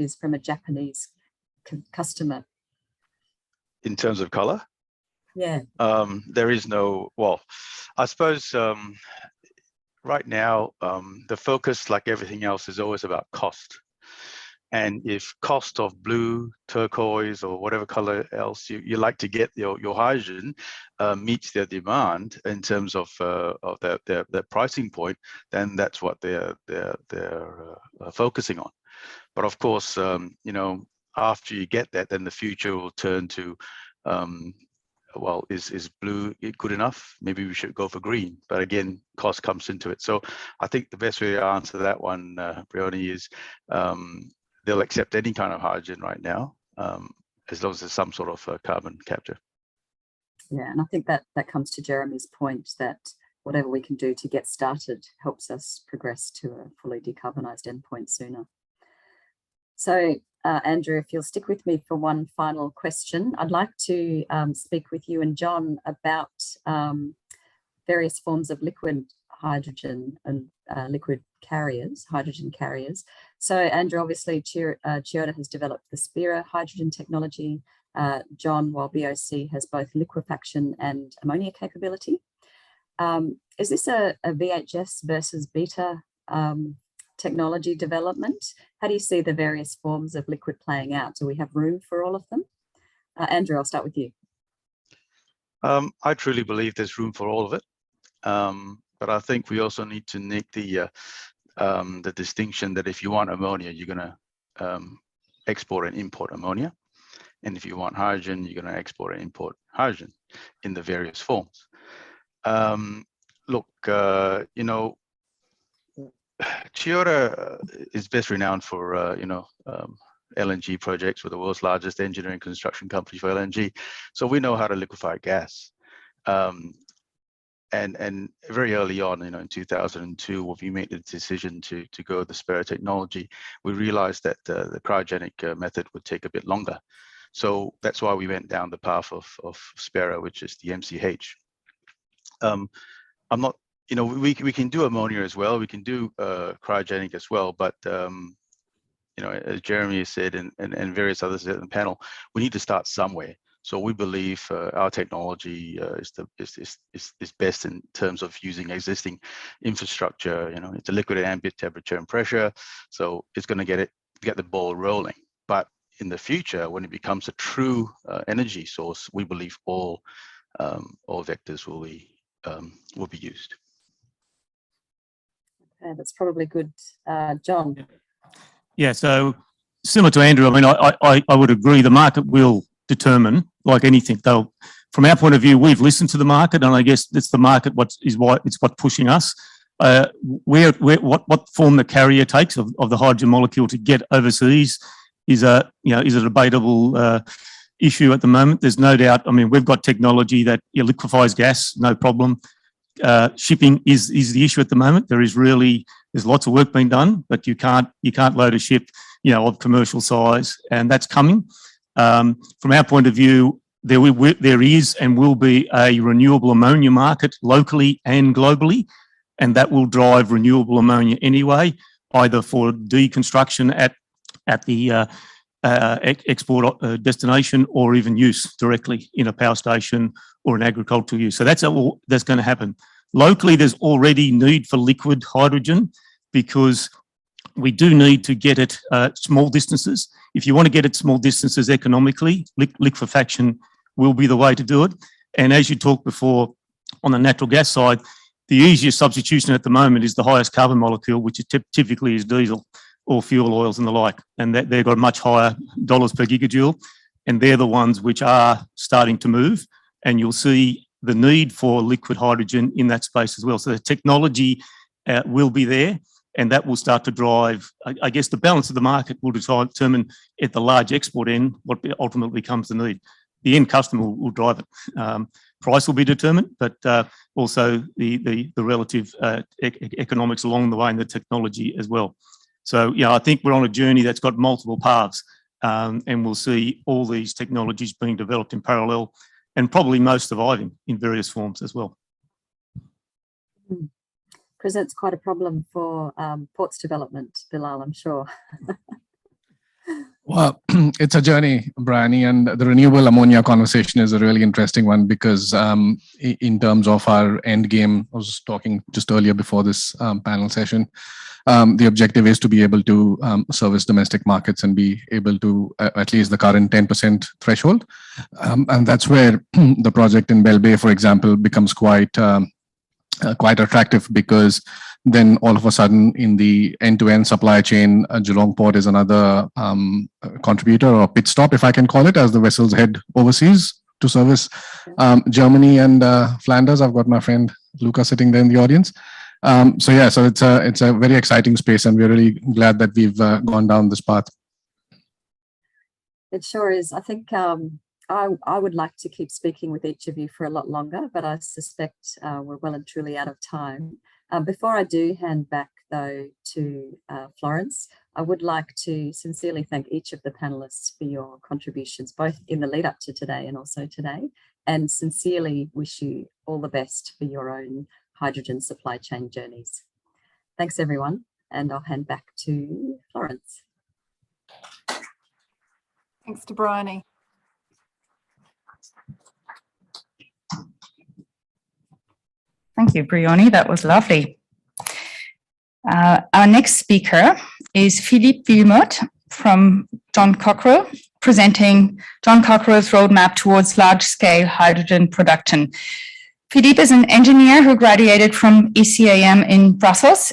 is from a Japanese customer. In terms of colour? Yeah. There is no, well, I suppose right now the focus, like everything else, is always about cost. And if cost of blue, turquoise, or whatever color else you like to get your hydrogen meets their demand in terms of their pricing point, then that's what they're focusing on. But of course, you know, after you get that, then the future will turn to, well, is blue good enough? Maybe we should go for green. But again, cost comes into it. So I think the best way to answer that one, Brioni, is they'll accept any kind of hydrogen right now, as long as there's some sort of carbon capture. Yeah, and I think that comes to Jeremy's point that whatever we can do to get started helps us progress to a fully decarbonised endpoint sooner. So, Andrew, if you'll stick with me for one final question, I'd like to speak with you and John about various forms of liquid hydrogen and liquid carriers, hydrogen carriers. So Andrew, obviously Chiyoda has developed the Spira hydrogen technology. John, while BOC has both liquefaction and ammonia capability. Is this a VHS versus beta technology development. How do you see the various forms of liquid playing out? Do we have room for all of them? Andrew, I'll start with you. I truly believe there's room for all of it, but I think we also need to make the distinction that if you want ammonia, you're going to export and import ammonia, and if you want hydrogen, you're going to export and import hydrogen in the various forms. Look, you know, Chiyoda is best renowned for LNG projects. We're the world's largest engineering construction company for LNG, so we know how to liquefy gas. And very early on, in 2002, when we made the decision to go the Spera technology, we realized that the cryogenic method would take a bit longer. So that's why we went down the path of Spera, which is the MCH. I'm not, we can do ammonia as well. We can do cryogenic as well, but as Jeremy has said, and various others in the panel, we need to start somewhere. So we believe our technology is best in terms of using existing infrastructure. It's a liquid at ambient temperature and pressure, so it's going to get the ball rolling. But in the future, when it becomes a true energy source, we believe all vectors will be used. Okay, that's probably good, John. Yeah, so similar to Andrew, I mean, I would agree the market will determine, like anything. Though, from our point of view, we've listened to the market, and I guess it's the market what's pushing us. What form the carrier takes of the hydrogen molecule to get overseas is a debatable issue at the moment. There's no doubt. I mean, we've got technology that liquefies gas, no problem. Shipping is the issue at the moment. There's lots of work being done, but you can't load a ship, of commercial size, and that's coming. From our point of view, there is and will be a renewable ammonia market locally and globally, and that will drive renewable ammonia anyway, either for deconstruction at the export destination, or even use directly in a power station or an agricultural use. So that's going to happen. Locally, there's already need for liquid hydrogen because we do need to get it small distances. If you want to get it small distances economically, liquefaction will be the way to do it. And as you talked before on the natural gas side, the easiest substitution at the moment is the highest carbon molecule, which is typically is diesel or fuel oils and the like. And they've got much higher dollars per gigajoule. And they're the ones which are starting to move. And you'll see the need for liquid hydrogen in that space as well. So the technology will be there, and that will start to drive, I guess, the balance of the market will determine at the large export end what ultimately becomes the need. The end customer will drive it. Price will be determined, but also the relative economics along the way and the technology as well. So, I think we're on a journey that's got multiple paths, and we'll see all these technologies being developed in parallel, and probably most surviving in various forms as well. Presents quite a problem for ports development, Bilal, I'm sure. Well, it's a journey, Bryony, and the renewable ammonia conversation is a really interesting one because in terms of our end game, I was talking just earlier before this panel session, the objective is to be able to service domestic markets and be able to at least the current 10% threshold. And that's where the project in Bell Bay, for example, becomes quite attractive, because then all of a sudden in the end-to-end supply chain, Geelong Port is another contributor or pit stop, if I can call it, as the vessels head overseas to service Germany and Flanders. I've got my friend Luca sitting there in the audience. So it's a very exciting space, and we're really glad that we've gone down this path. It sure is. I think I would like to keep speaking with each of you for a lot longer, but I suspect we're well and truly out of time. Before I do hand back, though, to Florence, I would like to sincerely thank each of the panelists for your contributions, both in the lead up to today and also today, and sincerely wish you all the best for your own hydrogen supply chain journeys. Thanks, everyone, and I'll hand back to Florence. Thanks to Bryony. Thank you, Bryony. That was lovely. Our next speaker is Philippe Villemot from John Cockerell, presenting John Cockerell's roadmap towards large-scale hydrogen production. Philippe is an engineer who graduated from ECAM in Brussels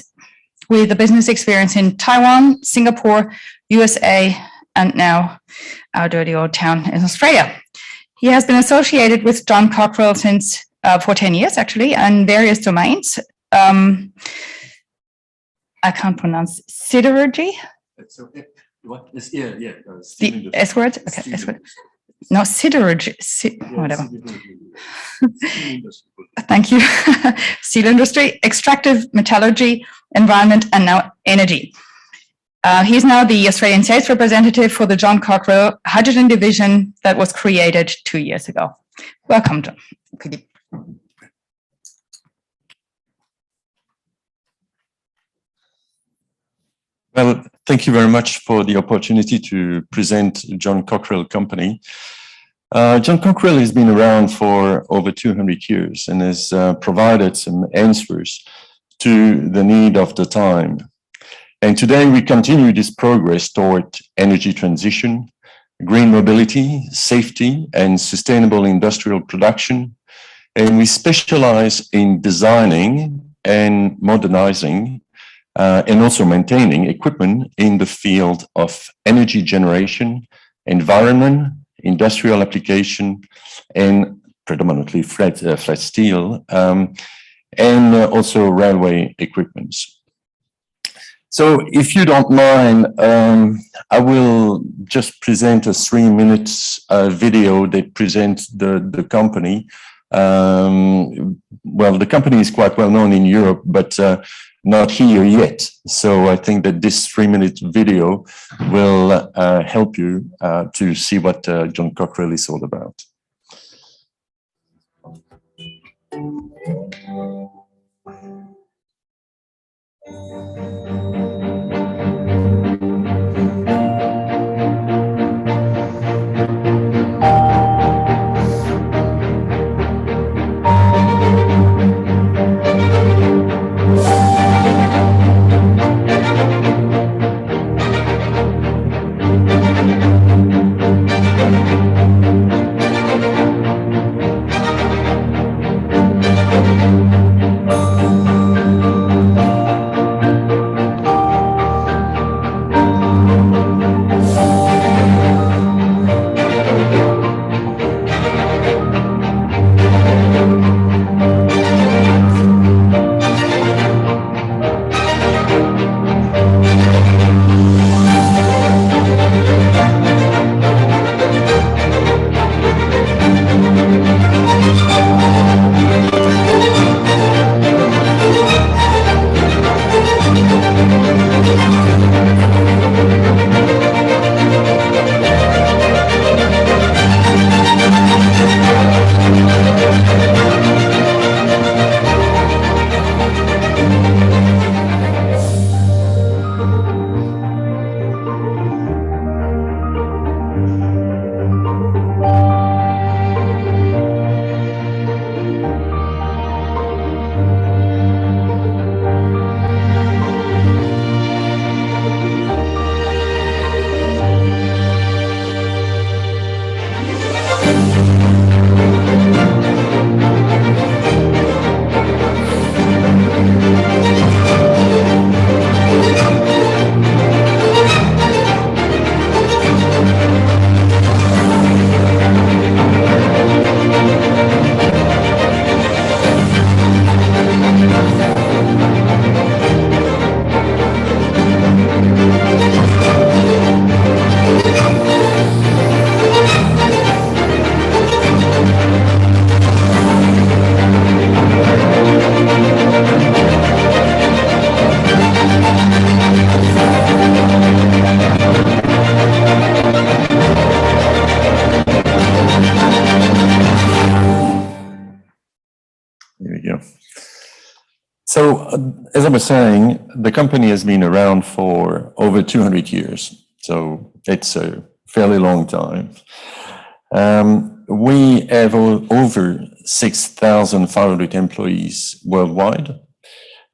with a business experience in Taiwan, Singapore, USA, and now our dirty old town in Australia. He has been associated with John Cockerell since for 10 years, actually, in various domains. I can't pronounce siderurgy. What is the S word? Okay, S word. No, siderurgy, whatever. Thank you. Steel industry, extractive metallurgy, environment, and now energy. He's now the Australian sales representative for the John Cockerell Hydrogen Division that was created 2 years ago. Welcome, John. Well, thank you very much for the opportunity to present John Cockerell Company. John Cockerell has been around for over 200 years and has provided some answers to the need of the time. And today we continue this progress toward energy transition, green mobility, safety, and sustainable industrial production. And we specialize in designing and modernizing and also maintaining equipment in the field of energy generation, environment, industrial application, and predominantly flat steel, and also railway equipments. So if you don't mind, I will just present a 3 minutes video that presents the company. Well, the company is quite well known in Europe, but not here yet. So I think that this 3-minute video will help you to see what John Cockerell is all about. So, as I was saying, the company has been around for over 200 years. So, it's a fairly long time. We have over 6,500 employees worldwide.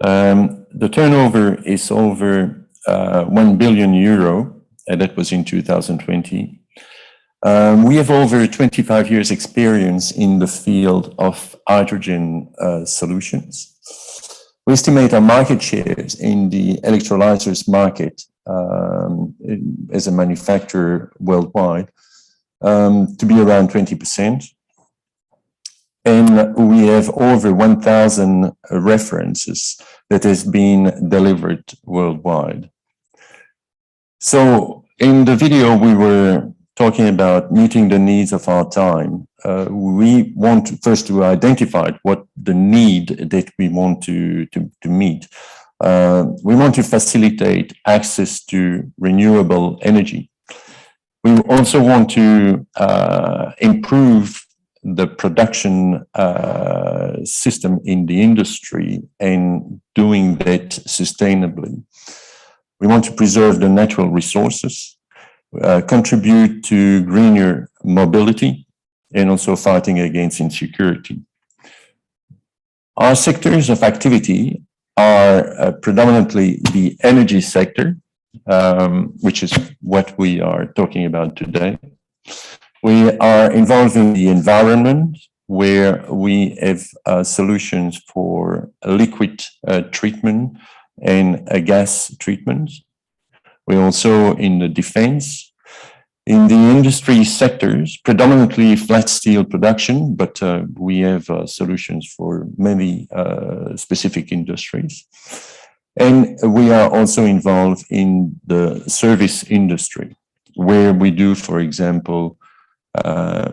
The turnover is over 1 billion euro, and that was in 2020. We have over 25 years experience in the field of hydrogen solutions. We estimate our market shares in the electrolyzers market as a manufacturer worldwide to be around 20%. And we have over 1,000 references that has been delivered worldwide. So in the video, we were talking about meeting the needs of our time. We want first to identify what the need that we want to meet. We want to facilitate access to renewable energy. We also want to improve the production system in the industry and doing that sustainably. We want to preserve the natural resources, contribute to greener mobility, and also fighting against insecurity. Our sectors of activity are predominantly the energy sector, which is what we are talking about today. We are involved in the environment, where we have solutions for liquid treatment and gas treatment. We're also in the defense, in the industry sectors, predominantly flat steel production, but we have solutions for many specific industries. And we are also involved in the service industry, where we do, for example,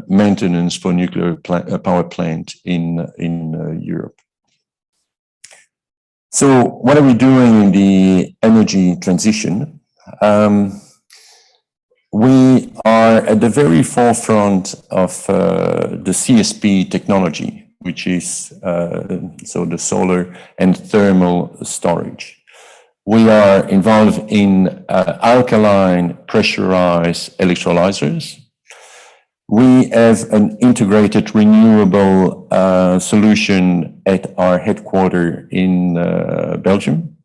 maintenance for nuclear power plant in Europe. So what are we doing in the energy transition? We are at the very forefront of the CSP technology, which is so the solar and thermal storage. We are involved in alkaline pressurized electrolyzers. We have an integrated renewable solution at our headquarters in Belgium.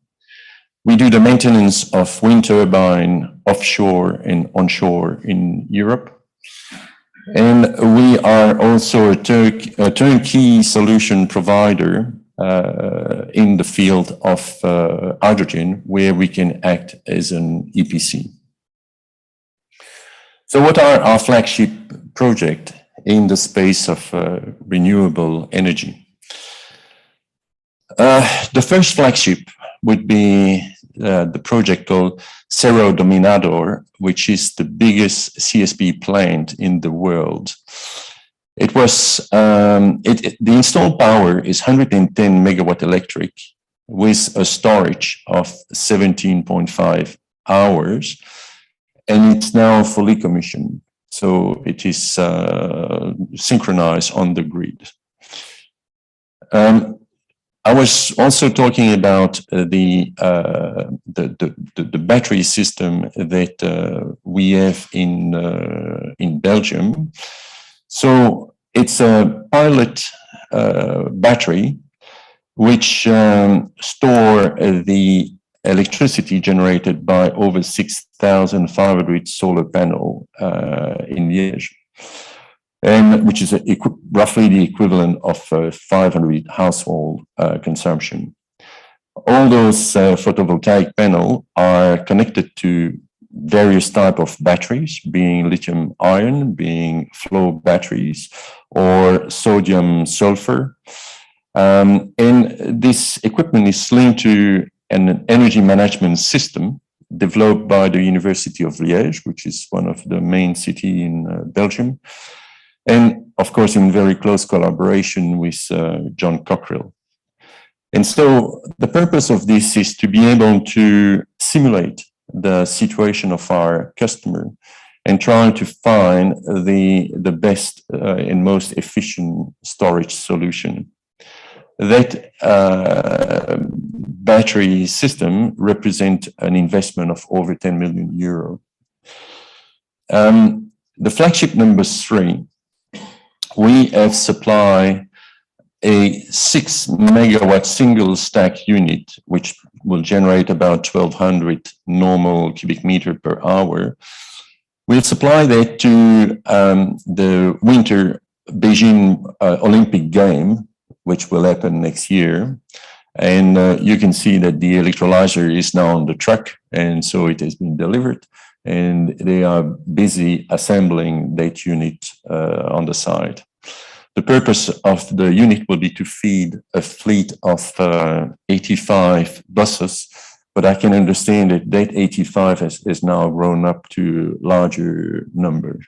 We do the maintenance of wind turbine offshore and onshore in Europe. And we are also a turnkey solution provider in the field of hydrogen, where we can act as an EPC. So what are our flagship projects in the space of renewable energy? The first flagship would be the project called Cerro Dominador, which is the biggest CSP plant in the world. It was the installed power is 110 megawatt electric with a storage of 17.5 hours, and it's now fully commissioned. So it is synchronized on the grid. I was also talking about the battery system that we have in Belgium. So it's a pilot battery which store the electricity generated by over 6,500 solar panels in Liège, and which is roughly the equivalent of 500 household consumption. All those photovoltaic panels are connected to various types of batteries, being lithium ion, being flow batteries, or sodium sulfur. And this equipment is linked to an energy management system developed by the University of Liège, which is one of the main cities in Belgium, and of course in very close collaboration with John Cockrell. And so the purpose of this is to be able to simulate the situation of our customer and trying to find the best and most efficient storage solution. That battery system represents an investment of over 10 million euro. The flagship number 3, we have supplied a 6 megawatt single stack unit, which will generate about 1200 normal cubic meter per hour. We'll supply that to the Winter Beijing Olympic game, which will happen next year. And you can see that the electrolyzer is now on the truck, and so it has been delivered. And they are busy assembling that unit on the site. The purpose of the unit will be to feed a fleet of 85 buses, but I can understand that that 85 has now grown up to larger numbers.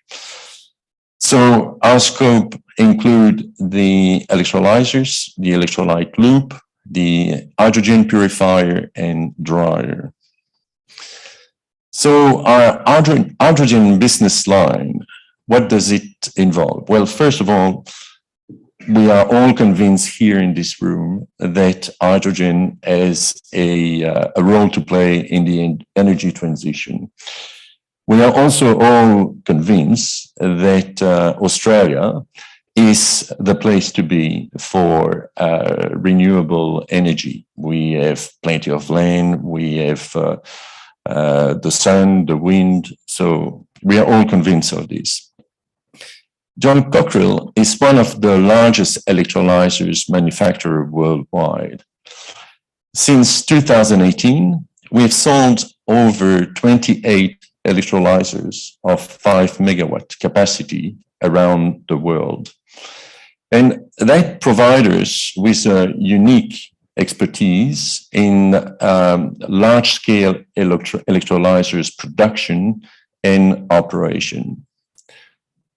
So our scope include the electrolyzers, the electrolyte loop, the hydrogen purifier, and dryer. So our hydrogen business line, what does it involve? Well, first of all, we are all convinced here in this room that hydrogen has a role to play in the energy transition. We are also all convinced that Australia is the place to be for renewable energy. We have plenty of land, we have the sun, the wind, so we are all convinced of this. John Cockerell is one of the largest electrolyzers manufacturer worldwide. Since 2018, we've sold over 28 electrolyzers of 5 megawatt capacity around the world. And that provides us with a unique expertise in large-scale electrolyzers production and operation.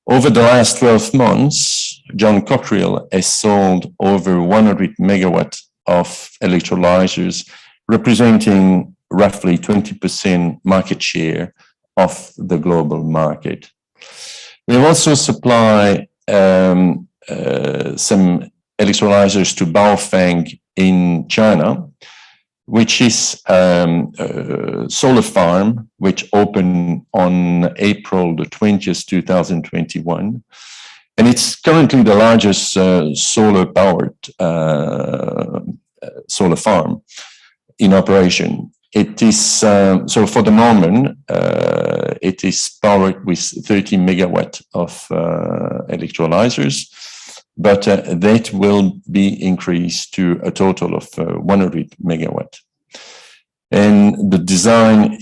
Over the last 12 months, John Cockerell has sold over 100 megawatts of electrolyzers, representing roughly 20% market share of the global market. We also supply some electrolyzers to Baofeng in China, which is a solar farm which opened on April the 20th, 2021. And it's currently the largest solar-powered solar farm in operation. It is, so for the moment, it is powered with 30 megawatt of electrolyzers, but that will be increased to a total of 100 megawatt. And the design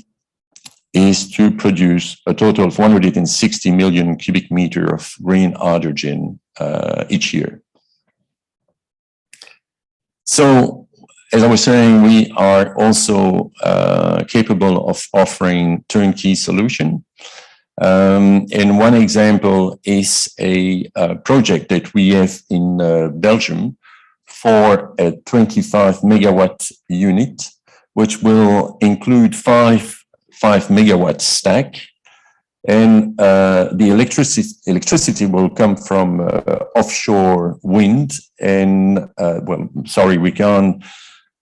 is to produce a total of 160 million cubic meter of green hydrogen each year. So, as I was saying, we are also capable of offering turnkey solution. And one example is a project that we have in Belgium for a 25 megawatt unit, which will include five megawatt stack. And the electricity will come from offshore wind. And, well, sorry, we can't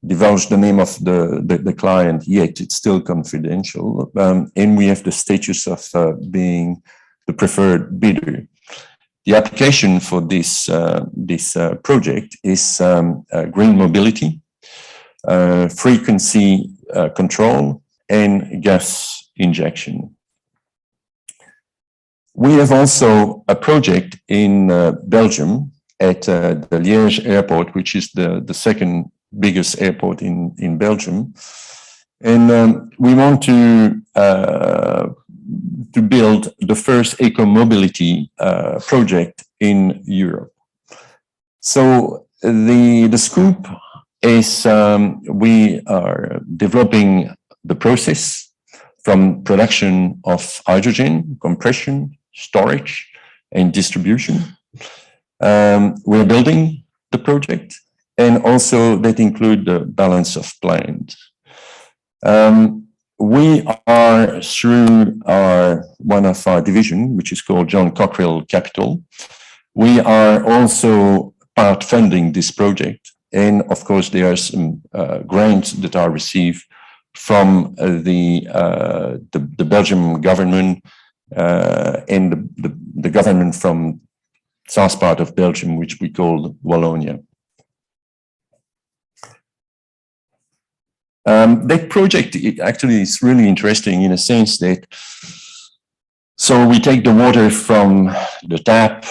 divulge the name of the client yet. It's still confidential. And we have the status of being the preferred bidder. The application for this project is green mobility, frequency control, and gas injection. We have also a project in Belgium at the Liège airport, which is the second biggest airport in Belgium. And we want to build the first eco-mobility project in Europe. So the scoop is we are developing the process from production of hydrogen, compression, storage, and distribution. We're building the project, and also that include the balance of plant. We are through one of our division, which is called John Cockerell Capital. We are also part funding this project. And of course, there are some grants that are received from the Belgian government and the government from south part of Belgium, which we call Wallonia. That project actually is really interesting in a sense that, so we take the water from the tap,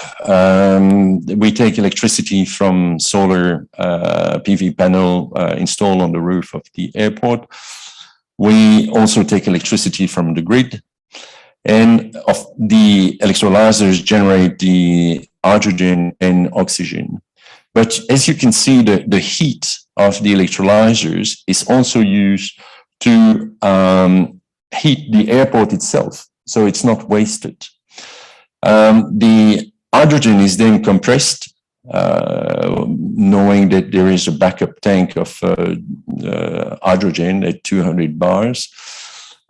we take electricity from solar PV panel installed on the roof of the airport. We also take electricity from the grid, and of the electrolyzers generate the hydrogen and oxygen. But as you can see, the heat of the electrolyzers is also used to heat the airport itself, so it's not wasted. The hydrogen is then compressed, knowing that there is a backup tank of hydrogen at 200 bars.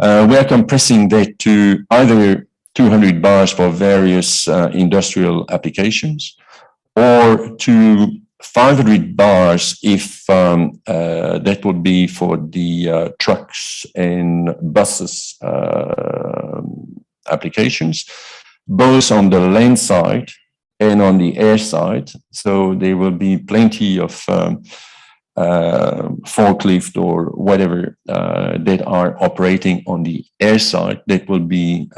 We are compressing that to either 200 bars for various industrial applications, or to 500 bars if that would be for the trucks and buses applications, both on the land side and on the air side. So there will be plenty of forklift or whatever that are operating on the air side that will be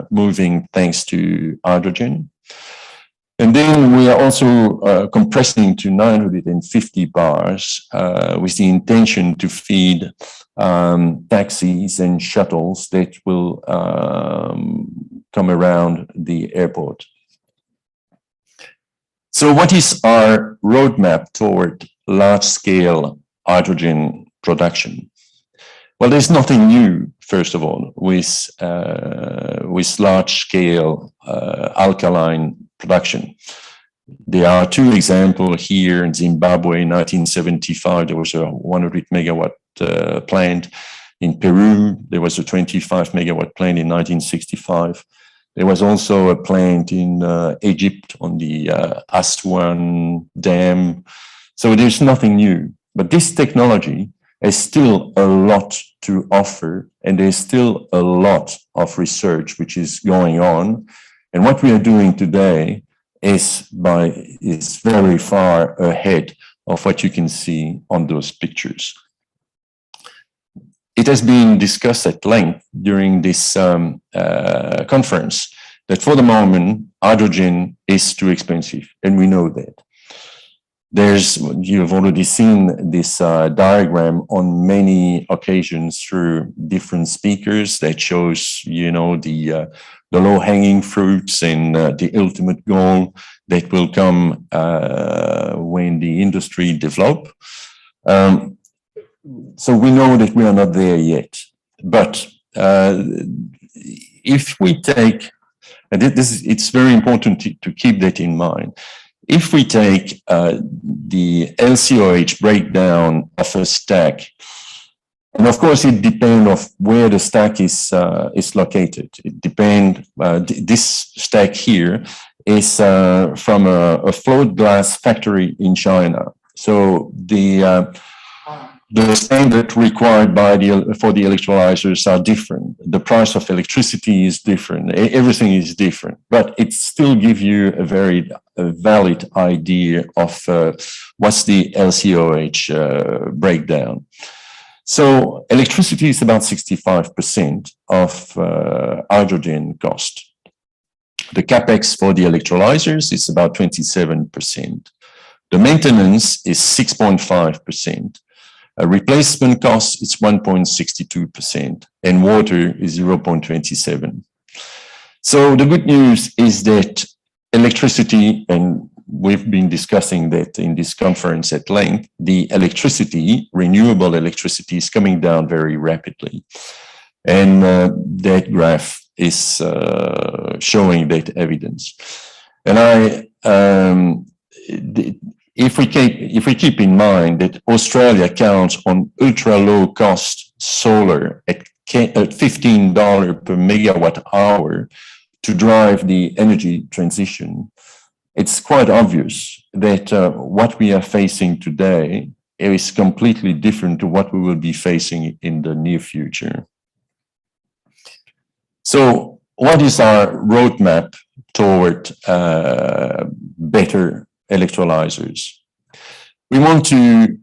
moving thanks to hydrogen. And then we are also compressing to 950 bars with the intention to feed taxis and shuttles that will come around the airport. So what is our roadmap toward large-scale hydrogen production? Well, there's nothing new, first of all, with large-scale alkaline production. There are two examples here in Zimbabwe. In 1975, there was a 100 megawatt plant. In Peru, there was a 25 megawatt plant in 1965. There was also a plant in Egypt on the Aswan Dam. So there's nothing new, but this technology has still a lot to offer, and there's still a lot of research which is going on. And what we are doing today is very far ahead of what you can see on those pictures. It has been discussed at length during this conference that for the moment, hydrogen is too expensive, and we know that. You've already seen this diagram on many occasions through different speakers that shows, the low-hanging fruits and the ultimate goal that will come when the industry develop. So we know that we are not there yet, but if we take, and it's very important to keep that in mind. If we take the LCOH breakdown of a stack, and of course it depends on where the stack is located. It depends. This stack here is from a float glass factory in China. So the standard required for the electrolyzers are different. The price of electricity is different. Everything is different, but it still gives you a very valid idea of what's the LCOH breakdown. So electricity is about 65% of hydrogen cost. The capex for the electrolyzers is about 27%. The maintenance is 6.5%. A replacement cost is 1.62%, and water is 0.27. So the good news is that electricity, and we've been discussing that in this conference at length, the electricity, renewable electricity, is coming down very rapidly. And that graph is showing that evidence. And if we keep in mind that Australia counts on ultra low cost solar at $15 per megawatt hour to drive the energy transition, it's quite obvious that what we are facing today is completely different to what we will be facing in the near future. So what is our roadmap toward better electrolyzers? We want to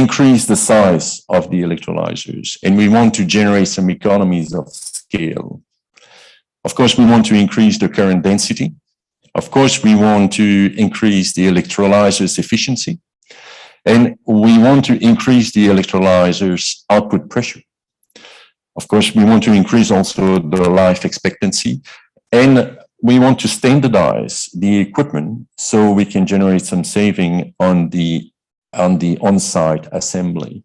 increase the size of the electrolyzers, and we want to generate some economies of scale. Of course, we want to increase the current density. Of course, we want to increase the electrolyzers efficiency, and we want to increase the electrolyzers output pressure. Of course, we want to increase also the life expectancy, and we want to standardize the equipment so we can generate some saving on the on-site assembly.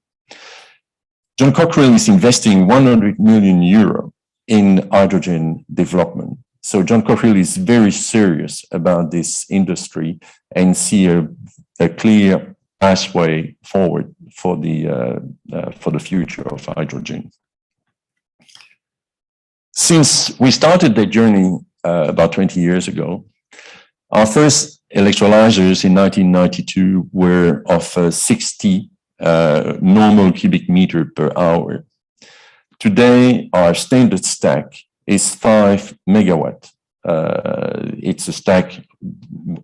John Cockrell is investing 100 million euro in hydrogen development. So John Cockrell is very serious about this industry and see a clear pathway forward for the future of hydrogen. Since we started the journey about 20 years ago, our first electrolyzers in 1992 were of 60 normal cubic meter per hour. Today, our standard stack is 5 megawatt. It's a stack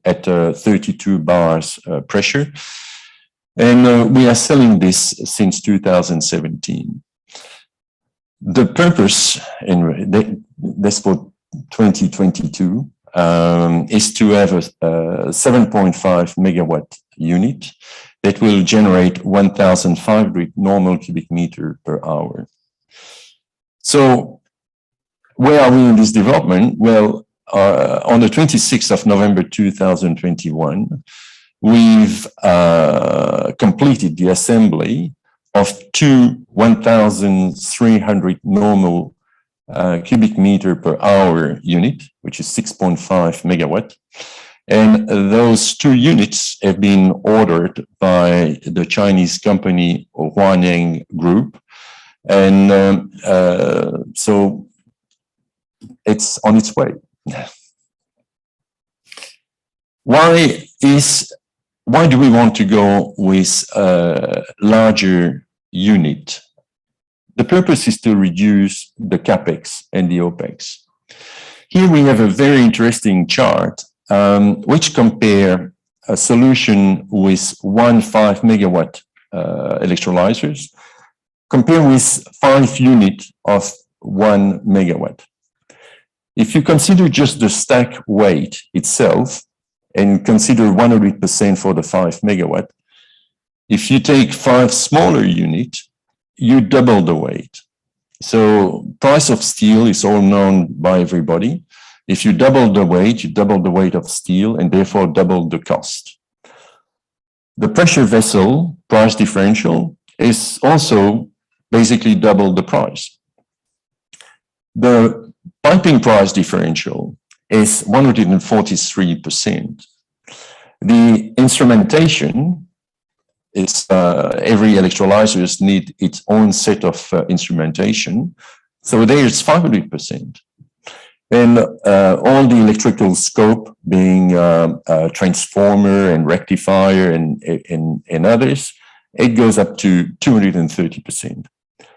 at 32 bars pressure. And we are selling this since 2017. The purpose, and that's for 2022, is to have a 7.5 megawatt unit that will generate 1,500 normal cubic meter per hour. So where are we in this development? Well, on the 26th of November 2021, we've completed the assembly of two 1,300 normal cubic meter per hour unit, which is 6.5 megawatt. And those two units have been ordered by the Chinese company Huanyang Group. And so it's on its way. Why do we want to go with a larger unit? The purpose is to reduce the CapEx and the OpEx. Here we have a very interesting chart which compare a solution with 5 megawatt electrolyzers compare with 5 units of 1 megawatt. If you consider just the stack weight itself and consider 100% for the 5 megawatt, if you take 5 smaller units, you double the weight. So price of steel is all known by everybody. If you double the weight, you double the weight of steel and therefore double the cost. The pressure vessel price differential is also basically double the price. The piping price differential is 143%. The instrumentation, it's every electrolyzers need its own set of instrumentation. So there it's 500%. And all the electrical scope being transformer and rectifier and others, it goes up to 230%.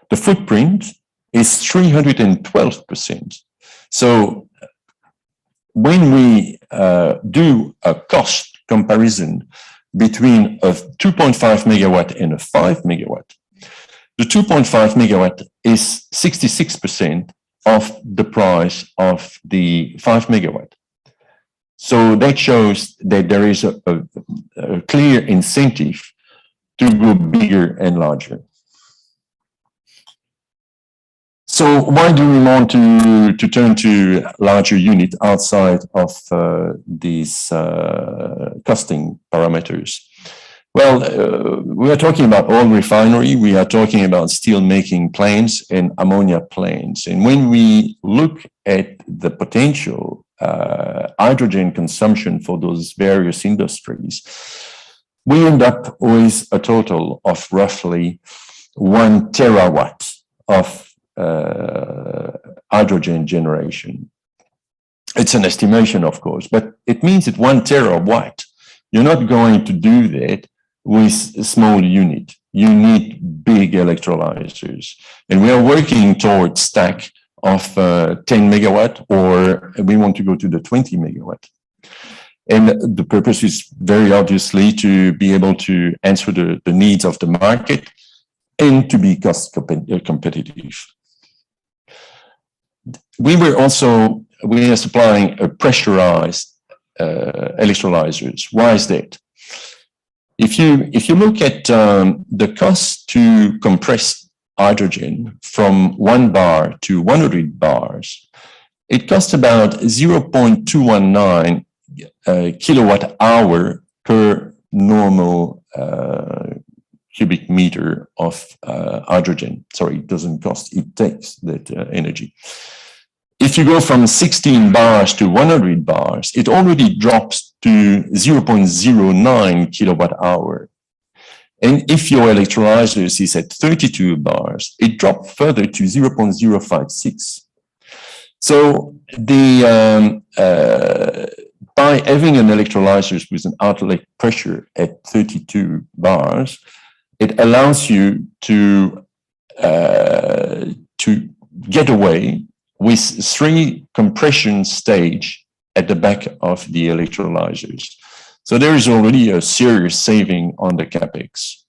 The footprint is 312%. So when we do a cost comparison between a 2.5 megawatt and a 5 megawatt, the 2.5 megawatt is 66% of the price of the 5 megawatt. So that shows that there is a clear incentive to go bigger and larger. So why do we want to turn to larger unit outside of these costing parameters? Well, we are talking about oil refinery, we are talking about steel making plants and ammonia plants. And when we look at the potential hydrogen consumption for those various industries, we end up with a total of roughly 1 terawatt of hydrogen generation. It's an estimation, of course, but it means that 1 terawatt, you're not going to do that with a small unit. You need big electrolyzers. And we are working towards stack of 10 megawatt, or we want to go to the 20 megawatt. And the purpose is very obviously to be able to answer the needs of the market and to be cost competitive. We are supplying a pressurized electrolyzers. Why is that? If you look at the cost to compress hydrogen from 1 bar to 100 bars, it costs about 0.219 kilowatt hour per normal cubic meter of hydrogen. Sorry, it doesn't cost, it takes that energy. If you go from 16 bars to 100 bars, it already drops to 0.09 kilowatt hour. And if your electrolyzers is at 32 bars, it drops further to 0.056. So by having an electrolyzer with an outlet pressure at 32 bars, it allows you to get away with 3 compression stages at the back of the electrolyzers. So there is already a serious saving on the capex.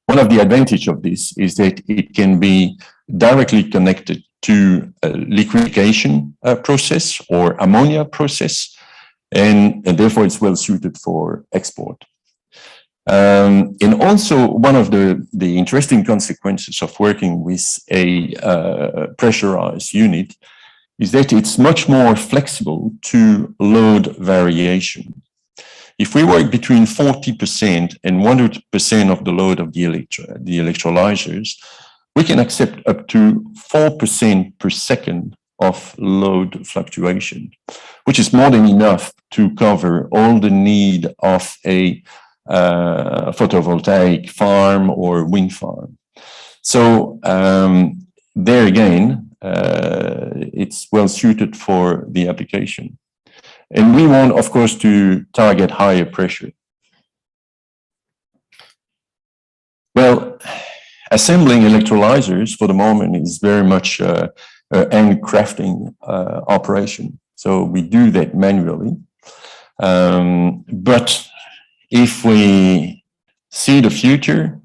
One of the advantages of this is that it can be directly connected to a liquefaction process or ammonia process, and therefore it's well suited for export. And also one of the interesting consequences of working with a pressurized unit is that it's much more flexible to load variation. If we work between 40% and 100% of the load of the electrolyzers, we can accept up to 4% per second of load fluctuation, which is more than enough to cover all the need of a photovoltaic farm or wind farm. So there again, it's well suited for the application. And we want, of course, to target higher pressure. Well, assembling electrolyzers for the moment is very much an handcrafting operation. So we do that manually. But if we see the future,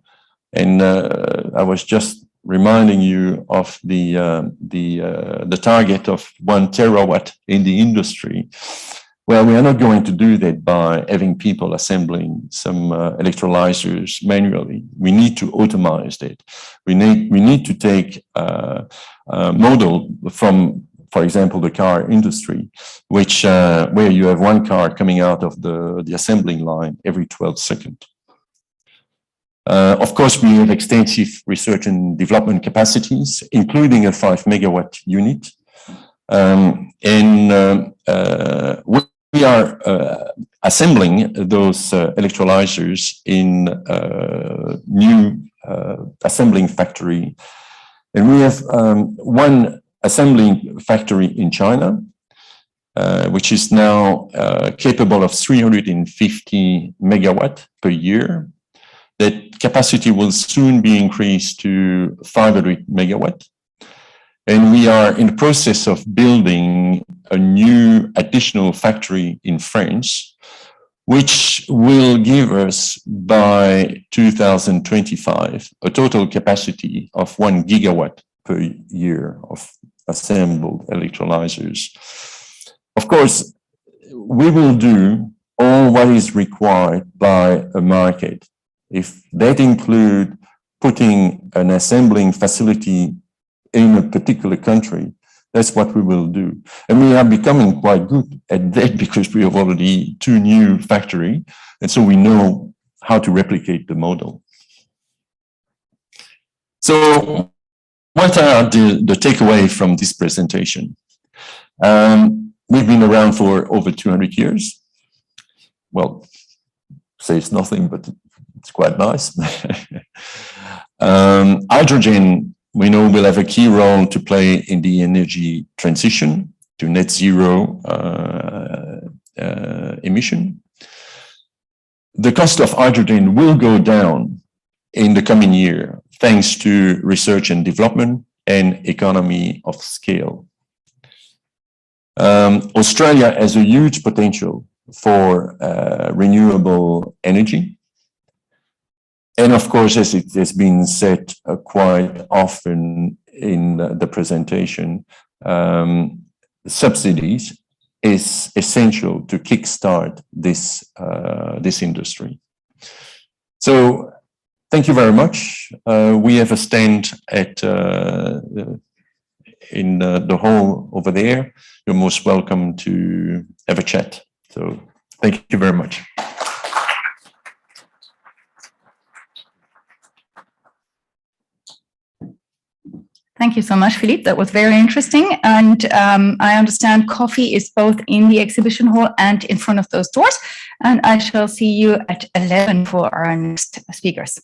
and I was just reminding you of the target of 1 terawatt in the industry. Well, we are not going to do that by having people assembling some electrolyzers manually. We need to automate that. We need to take a model from, for example, the car industry, which where you have 1 car coming out of the assembling line every 12 seconds. Of course, we have extensive research and development capacities, including a 5 megawatt unit. We are assembling those electrolyzers in a new assembling factory. And we have 1 assembling factory in China, which is now capable of 350 megawatt per year. That capacity will soon be increased to 500 megawatt. And we are in the process of building a new additional factory in France, which will give us by 2025 a total capacity of 1 gigawatt per year of assembled electrolyzers. Of course, we will do all what is required by a market. If that includes putting an assembling facility in a particular country, that's what we will do. And we are becoming quite good at that because we have already 2 new factories. And so we know how to replicate the model. So what are the takeaway from this presentation? We've been around for over 200 years. Well, says nothing, but it's quite nice. Hydrogen, we know, will have a key role to play in the energy transition to net zero emission. The cost of hydrogen will go down in the coming year, thanks to research and development and economy of scale. Australia has a huge potential for renewable energy. And of course, as it has been said quite often in the presentation, subsidies is essential to kickstart this industry. So thank you very much. We have a stand at in the hall over there. You're most welcome to have a chat. So thank you very much. Thank you so much, Philippe. That was very interesting. And I understand coffee is both in the exhibition hall and in front of those doors. And I shall see you at 11 for our next speakers.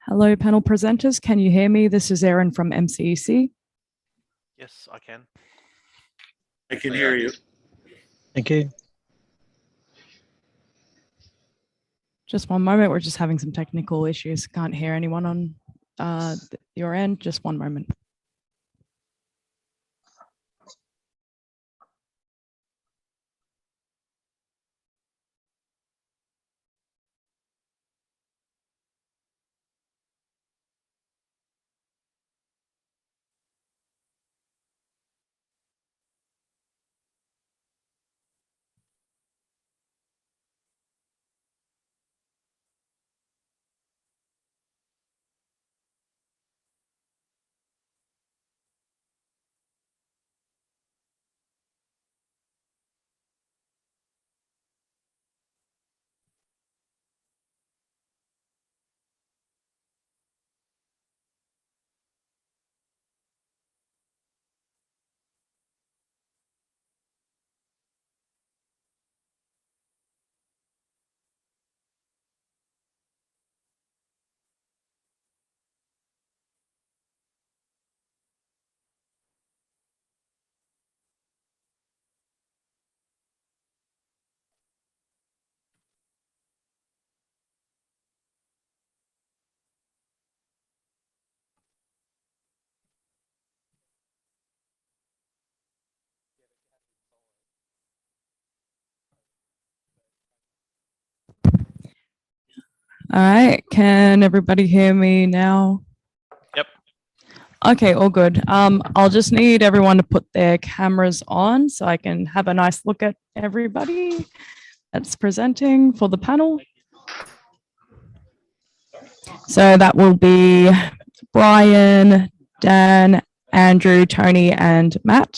Hello, panel presenters. Can you hear me? This is Erin from MCEC. Yes, I can. I can hear you. Thank you. Just one moment. We're just having some technical issues. Can't hear anyone on your end. Just one moment. All right. Can everybody hear me now? Yep. Okay, all good. I'll just need everyone to put their cameras on so I can have a nice look at everybody that's presenting for the panel. So that will be Brian, Dan, Andrew, Tony, and Matt.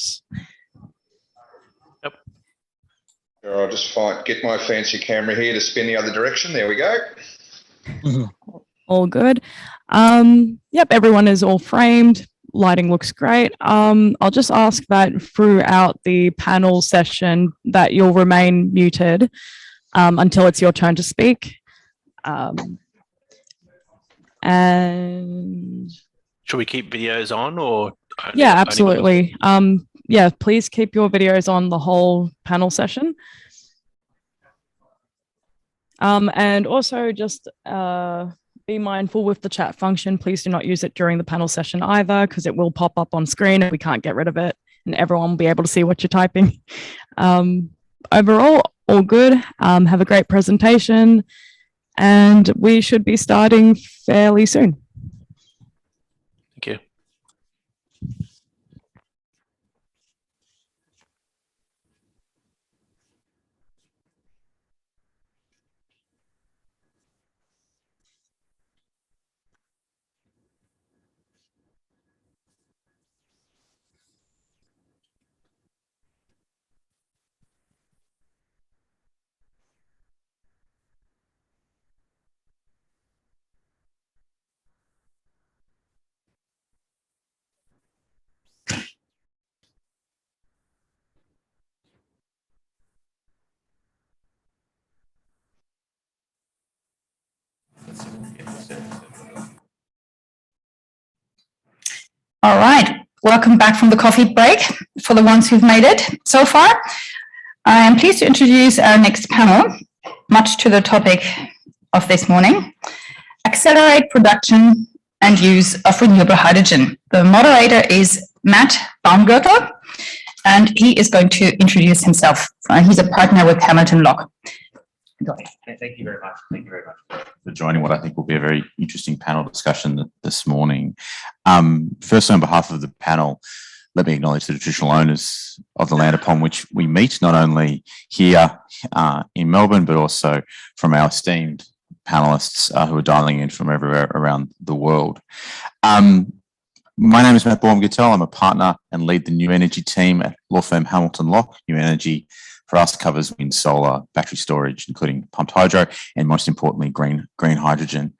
Yep. I'll just get my fancy camera here to spin the other direction. There we go. All good. Yep, everyone is all framed. Lighting looks great. I'll just ask that throughout the panel session that you'll remain muted until it's your turn to speak. And should we keep videos on or? Yeah, absolutely. Yeah, please keep your videos on the whole panel session. And also just be mindful with the chat function. Please do not use it during the panel session either, because it will pop up on screen and we can't get rid of it and everyone will be able to see what you're typing. Overall, all good. Have a great presentation and we should be starting fairly soon. Thank you. All right, welcome back from the coffee break for the ones who've made it so far. I am pleased to introduce our next panel, much to the topic of this morning, accelerate production and use of renewable hydrogen. The moderator is Matt Baumgärtler, and he is going to introduce himself. He's a partner with Hamilton Locke. Thank you very much. Thank you very much for joining what I think will be a very interesting panel discussion this morning. First, on behalf of the panel, let me acknowledge the traditional owners of the land upon which we meet, not only here in Melbourne, but also from our esteemed panelists who are dialing in from everywhere around the world. My name is Matt Baumgärtler. I'm a partner and lead the new energy team at law firm Hamilton Locke. New energy for us covers wind, solar, battery storage, including pumped hydro, and most importantly, green hydrogen.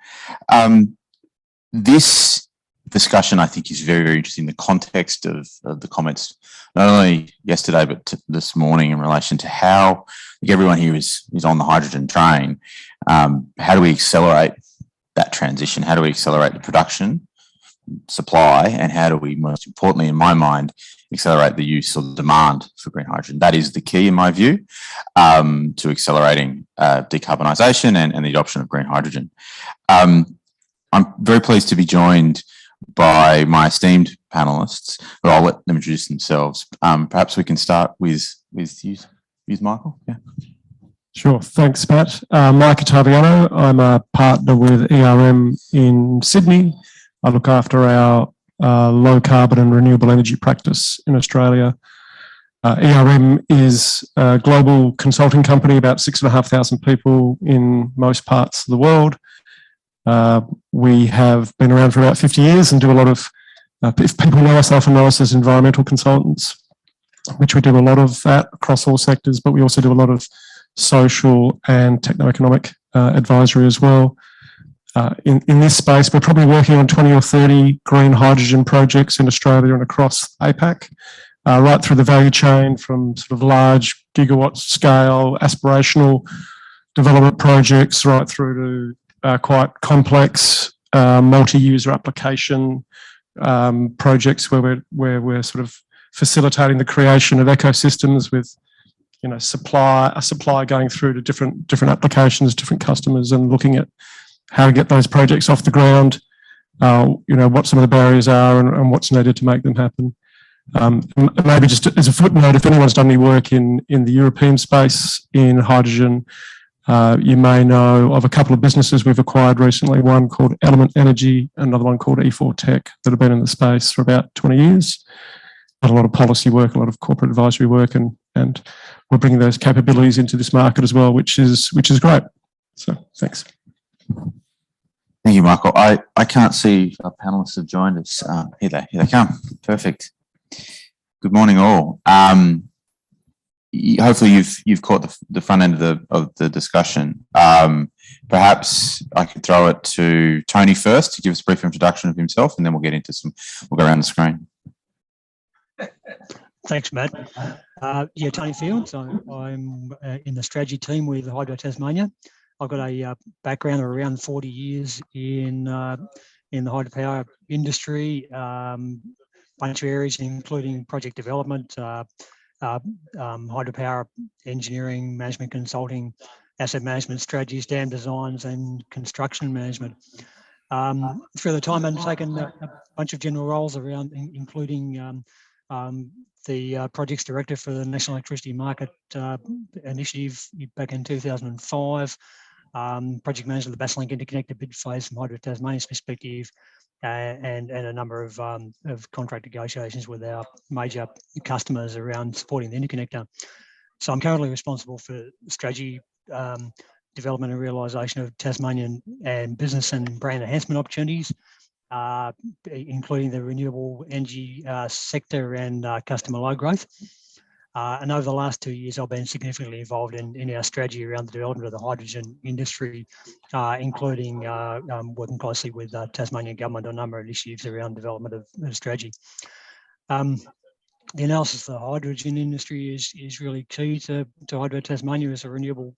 This discussion, I think, is very, very interesting in the context of the comments, not only yesterday, but this morning in relation to how everyone here is on the hydrogen train. How do we accelerate that transition? How do we accelerate the production, supply, and how do we, most importantly, in my mind, accelerate the use or the demand for green hydrogen? That is the key, in my view, to accelerating decarbonisation and the adoption of green hydrogen. I'm very pleased to be joined by my esteemed panelists, but I'll let them introduce themselves. Perhaps we can start with you, Michael. Yeah. Sure. Thanks, Matt. Mike Ottaviano. I'm a partner with ERM in Sydney. I look after our low carbon and renewable energy practice in Australia. ERM is a global consulting company, about 6,500 people in most parts of the world. We have been around for about 50 years and do a lot of, if people know us, often know us as environmental consultants, which we do a lot of that across all sectors, but we also do a lot of social and techno-economic advisory as well. In this space, we're probably working on 20 or 30 green hydrogen projects in Australia and across APAC, right through the value chain from sort of large gigawatt scale aspirational development projects right through to quite complex multi-user application projects where we're sort of facilitating the creation of ecosystems with supply going through to different applications, different customers, and looking at how to get those projects off the ground, what some of the barriers are and what's needed to make them happen. Maybe just as a footnote, if anyone's done any work in the European space in hydrogen, you may know of a couple of businesses we've acquired recently, one called Element Energy, another one called E4 Tech, that have been in the space for about 20 years. Done a lot of policy work, a lot of corporate advisory work, and we're bringing those capabilities into this market as well, which is great. So thanks. Thank you, Michael. I can't see if our panelists have joined us. Here they come. Perfect. Good morning, all. Hopefully you've caught the front end of the discussion. Perhaps I could throw it to Tony first to give us a brief introduction of himself, and then we'll go around the screen. Thanks, Matt. Tony Fields. I'm in the strategy team with Hydro Tasmania. I've got a background of around 40 years in the hydropower industry, bunch of areas including project development, hydropower engineering, management consulting, asset management strategies, dam designs, and construction management. Through the time, I've taken a bunch of general roles around, including the projects director for the National Electricity Market Initiative back in 2005, project manager of the Basslink Interconnector bid phase from Hydro Tasmania's perspective, and a number of contract negotiations with our major customers around supporting the interconnector. So I'm currently responsible for strategy development and realisation of Tasmanian and business and brand enhancement opportunities, including the renewable energy sector and customer load growth. And over the last 2 years, I've been significantly involved in our strategy around the development of the hydrogen industry, including working closely with Tasmanian government on a number of initiatives around development of strategy. The analysis of the hydrogen industry is really key to Hydro Tasmania as a renewable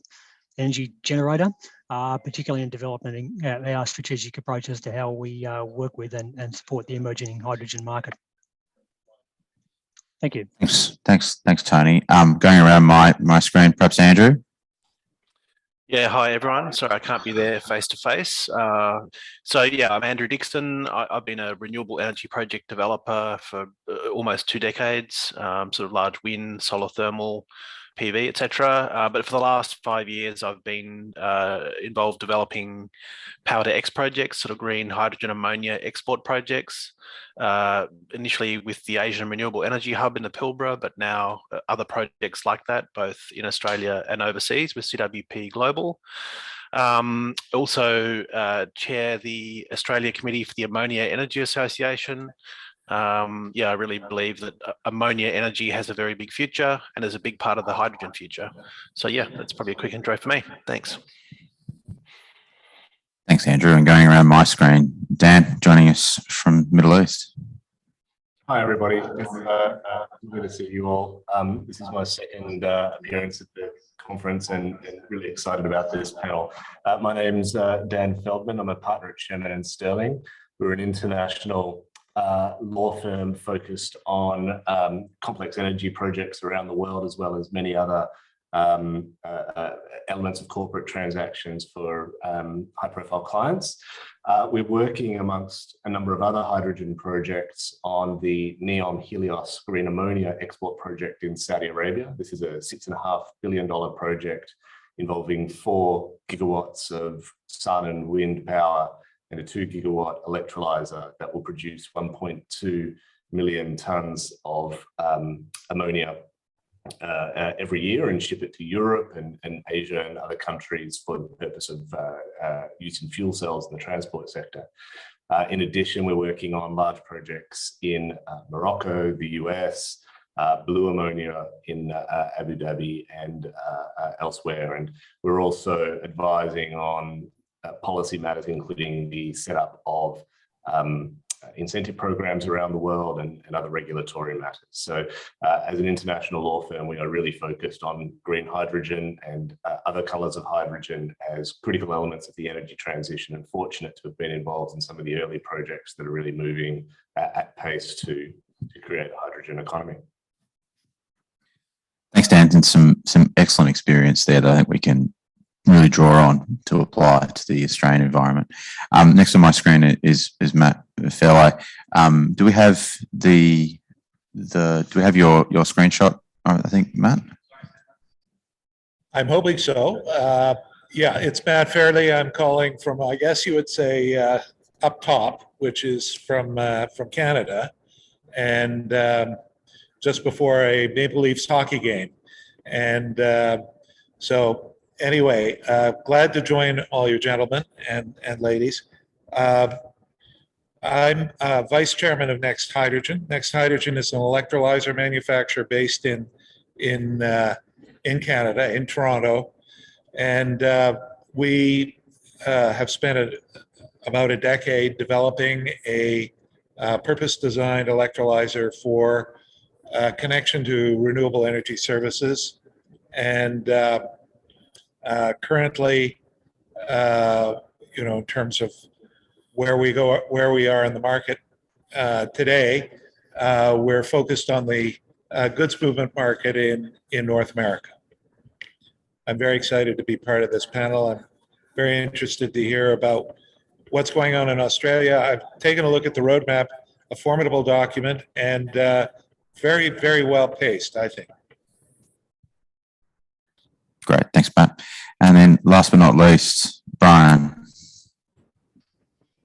energy generator, particularly in developing our strategic approaches to how we work with and support the emerging hydrogen market. Thank you. Thanks, Tony. Going around my screen, perhaps Andrew. Yeah, hi everyone. Sorry, I can't be there face to face. So yeah, I'm Andrew Dixon. I've been a renewable energy project developer for almost 2 decades, sort of large wind, solar thermal, PV, etc. But for the last 5 years, I've been involved developing power to X projects, sort of green hydrogen ammonia export projects. Initially with the Asian Renewable Energy Hub in the Pilbara, but now other projects like that, both in Australia and overseas with CWP Global. Also chair the Australia Committee for the Ammonia Energy Association. I really believe that ammonia energy has a very big future and is a big part of the hydrogen future. So yeah, that's probably a quick intro for me. Thanks. Thanks, Andrew. And going around my screen, Dan, joining us from Middle East. Hi, everybody. It's good to see you all. This is my second appearance at the conference and really excited about this panel. My name's Dan Feldman. I'm a partner at Sherman & Sterling. We're an international law firm focused on complex energy projects around the world, as well as many other elements of corporate transactions for high-profile clients. We're working amongst a number of other hydrogen projects on the Neom Helios green ammonia export project in Saudi Arabia. This is a $6.5 billion project involving 4 gigawatts of sun and wind power and a 2 gigawatt electrolyzer that will produce 1.2 million tons of ammonia every year and ship it to Europe and Asia and other countries for the purpose of use in fuel cells in the transport sector. In addition, we're working on large projects in Morocco, the US, blue ammonia in Abu Dhabi and elsewhere. And we're also advising on policy matters, including the setup of incentive programs around the world and other regulatory matters. So as an international law firm, we are really focused on green hydrogen and other colors of hydrogen as critical elements of the energy transition, and fortunate to have been involved in some of the early projects that are really moving at pace to create a hydrogen economy. Thanks, Dan, and some excellent experience there that I think we can really draw on to apply to the Australian environment. Next on my screen is Matt Fairley. Do we have your screenshot? I think, Matt. I'm hoping so. Yeah, it's Matt Fairley. I'm calling from, I guess you would say, up top, which is from Canada, and just before a Maple Leafs hockey game, and so. Anyway, glad to join all you gentlemen and ladies. I'm vice chairman of Next Hydrogen. Next Hydrogen is an electrolyzer manufacturer based in Canada, in Toronto, and we have spent about a decade developing a purpose-designed electrolyzer for connection to renewable energy services, and currently, in terms of where we are in the market today, we're focused on the goods movement market in North America. I'm very excited to be part of this panel. I'm very interested to hear about what's going on in Australia. I've taken a look at the roadmap, a formidable document, and very, very well paced, I think. Great, thanks, Matt. And then last but not least, Brian.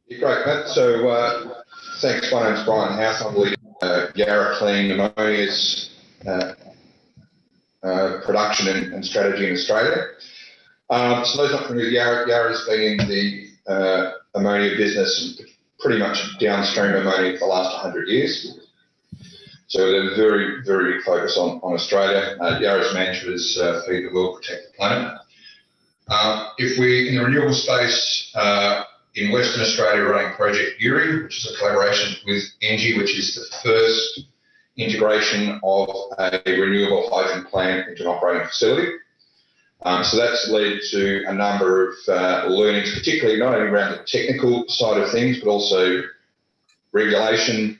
Yeah, great, Matt. So thanks. My name's Brian House. I'm leading Yarra Clean Ammonia's production and strategy in Australia. So those not familiar, Yarra's been in the ammonia business, pretty much downstream ammonia for the last 100 years. So they're very, very big focus on Australia. Yarra's mantra is feed the world, protect the planet. If we're in the renewable space, in Western Australia, we're running Project Yuri, which is a collaboration with Engie, which is the first integration of a renewable hydrogen plant into an operating facility. So that's led to a number of learnings, particularly not only around the technical side of things, but also regulation,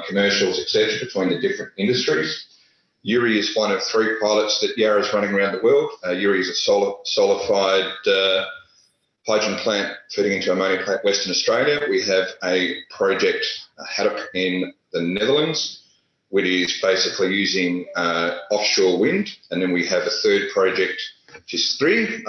commercials, etc., between the different industries. Yuri is one of 3 pilots that Yarra is running around the world. Yuri is a solidified hydrogen plant feeding into ammonia plant Western Australia. We have a project, Haddock, in the Netherlands, which is basically using offshore wind. And then we have a third project, which is 3.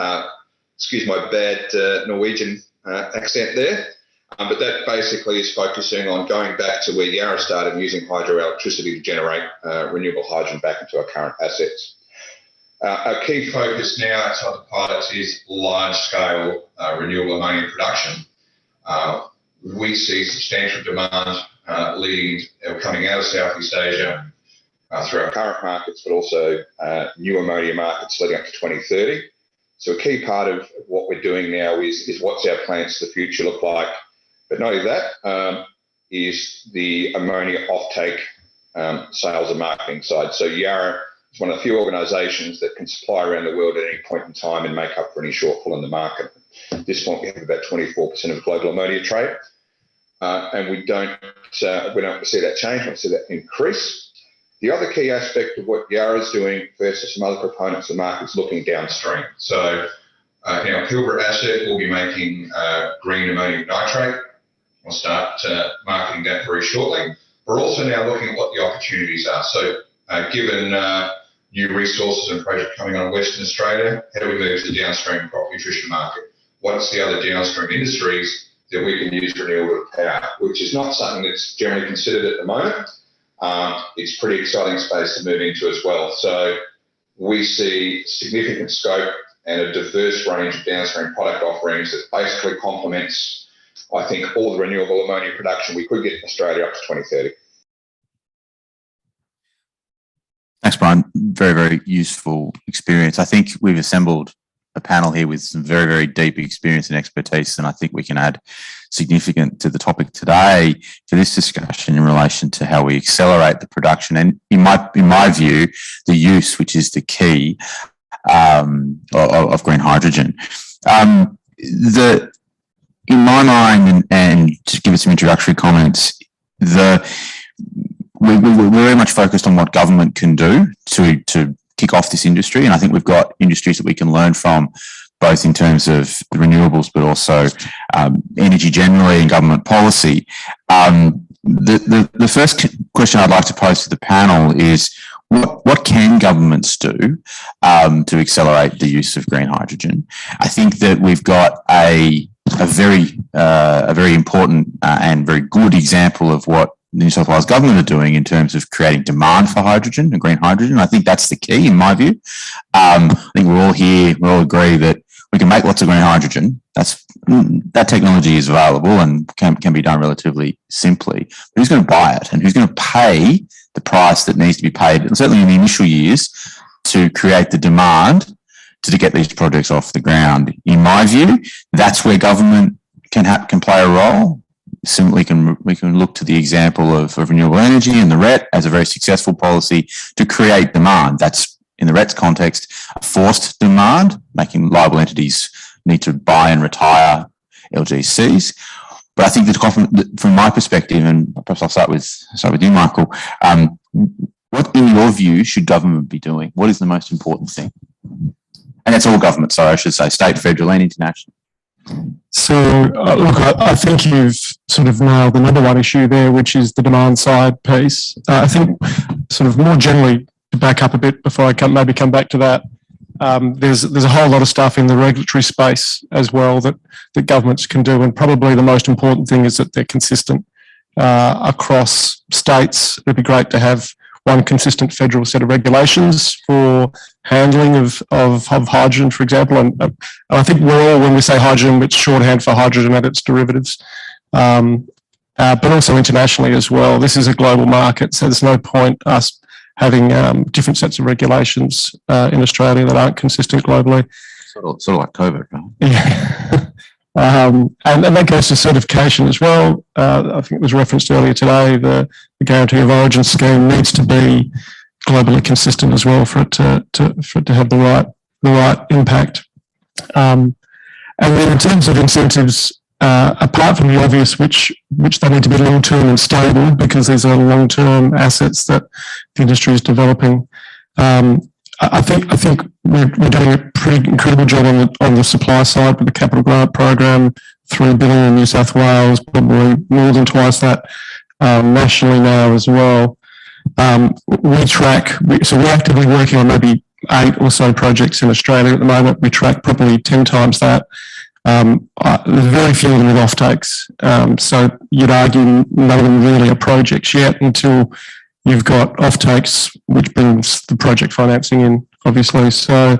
Excuse my bad Norwegian accent there. But that basically is focusing on going back to where Yarra started, using hydroelectricity to generate renewable hydrogen back into our current assets. Our key focus now outside the pilots is large-scale renewable ammonia production. We see substantial demand coming out of Southeast Asia through our current markets, but also new ammonia markets leading up to 2030. So a key part of what we're doing now is what's our plans for the future look like. But not only that, is the ammonia offtake sales and marketing side. So Yarra It's one of the few organisations that can supply around the world at any point in time and make up for any shortfall in the market. At this point, we have about 24% of global ammonia trade, and we don't see that change. We see that increase. The other key aspect of what Yara is doing versus some other proponents of the market is looking downstream. So in our Pilbara asset, we'll be making green ammonium nitrate. We'll start marketing that very shortly. We're also now looking at what the opportunities are. So given new resources and projects coming on in Western Australia, how do we move to the downstream crop nutrition market? What's the other downstream industries that we can use renewable power, which is not something that's generally considered at the moment. It's a pretty exciting space to move into as well. So we see significant scope and a diverse range of downstream product offerings that basically complements, I think, all the renewable ammonia production we could get in Australia up to 2030. Thanks, Brian. Very, very useful experience. I think we've assembled a panel here with some very, very deep experience and expertise, and I think we can add significant to the topic today for this discussion in relation to how we accelerate the production and, in my view, the use, which is the key of green hydrogen. In my mind, and to give it some introductory comments, we're very much focused on what government can do to kick off this industry. And I think we've got industries that we can learn from, both in terms of renewables, but also energy generally and government policy. The first question I'd like to pose to the panel is, what can governments do to accelerate the use of green hydrogen? I think that we've got a very important and very good example of what the New South Wales government are doing in terms of creating demand for hydrogen and green hydrogen. I think that's the key, in my view. I think we're all here, we all agree that we can make lots of green hydrogen. That technology is available and can be done relatively simply. But who's going to buy it, and who's going to pay the price that needs to be paid, and certainly in the initial years, to create the demand to get these projects off the ground? In my view, that's where government can play a role. Simply, we can look to the example of renewable energy and the RET as a very successful policy to create demand. That's, in the RET's context, a forced demand, making liable entities need to buy and retire LGCs. But I think that from my perspective, and perhaps I'll start with you, Michael, what, in your view, should government be doing? What is the most important thing? And it's all government, sorry, I should say, state, federal and international. So, look, I think you've sort of nailed the number one issue there, which is the demand side piece. I think sort of more generally, to back up a bit before I come back to that, there's a whole lot of stuff in the regulatory space as well that governments can do, and probably the most important thing is that they're consistent across states. It'd be great to have one consistent federal set of regulations for handling of hydrogen, for example. And I think we're all, when we say hydrogen, it's shorthand for hydrogen and its derivatives, but also internationally as well. This is a global market, so there's no point us having different sets of regulations in Australia that aren't consistent globally. Sort of like COVID, right? Yeah. And that goes to certification as well. I think it was referenced earlier today, the Guarantee of Origin scheme needs to be globally consistent as well for it to have the right impact. And then in terms of incentives, apart from the obvious, which they need to be long-term and stable, because these are long-term assets that the industry is developing, I think we're doing a pretty incredible job on the supply side with the capital grant program, $3 billion in New South Wales, probably more than twice that nationally now as well. We're actively working on maybe 8 or so projects in Australia at the moment. We track probably 10 times that. There's very few of them with offtakes. So you'd argue none of them really are projects yet until you've got offtakes, which brings the project financing in, obviously. So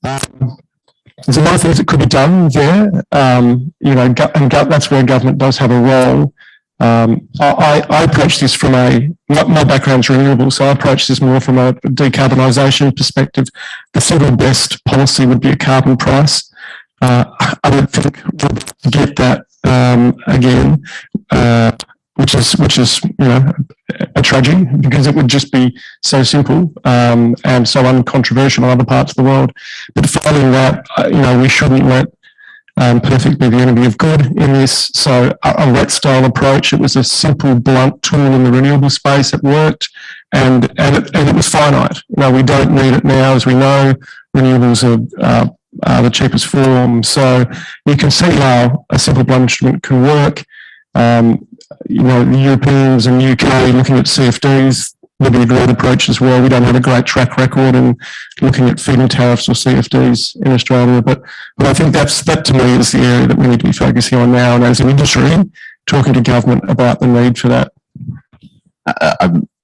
there's a lot of things that could be done there, and that's where government does have a role. I approach this from my background's renewable, so I approach this more from a decarbonisation perspective. The single best policy would be a carbon price. I don't think we'll get that again, which is a tragedy because it would just be so simple and so uncontroversial in other parts of the world. But failing that, we shouldn't let perfect be the enemy of good in this. So a RET style approach, it was a simple, blunt tool in the renewable space. It worked and it was finite. We don't need it now. As we know, renewables are the cheapest form. So you can see how a simple blunt instrument can work. The Europeans and UK looking at CFDs would be a great approach as well. We don't have a great track record in looking at feed-in tariffs or CFDs in Australia, but I think that to me is the area that we need to be focusing on now, and as an industry, talking to government about the need for that.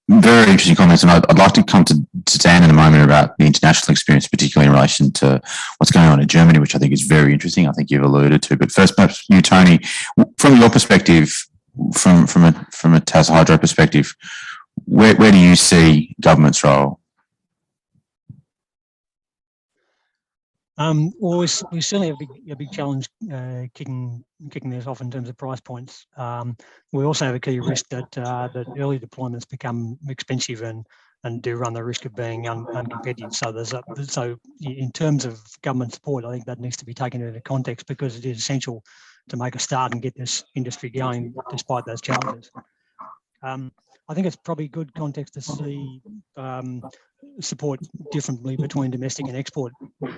Very interesting comments, and I'd like to come to Dan in a moment about the international experience, particularly in relation to what's going on in Germany, which I think is very interesting. I think you've alluded to, but first, perhaps you, Tony, from your perspective, from a Tas Hydro perspective, where do you see government's role? Well, we certainly have a big challenge kicking this off in terms of price points. We also have a key risk that early deployments become expensive and do run the risk of being uncompetitive. So in terms of government support, I think that needs to be taken into context because it is essential to make a start and get this industry going despite those challenges. I think it's probably good context to see support differently between domestic and export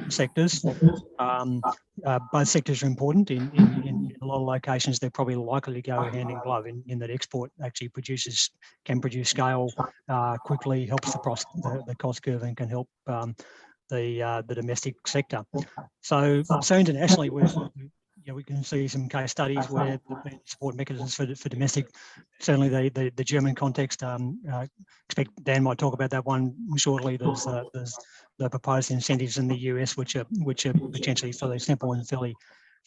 sectors. Both sectors are important. In a lot of locations, they're probably likely to go hand in glove in that export actually can produce scale quickly, helps the cost curve and can help the domestic sector. So internationally, we can see some case studies where there have been support mechanisms for domestic. Certainly, the German context. Expect Dan might talk about that one shortly. There's the proposed incentives in the US, which are potentially fairly simple and fairly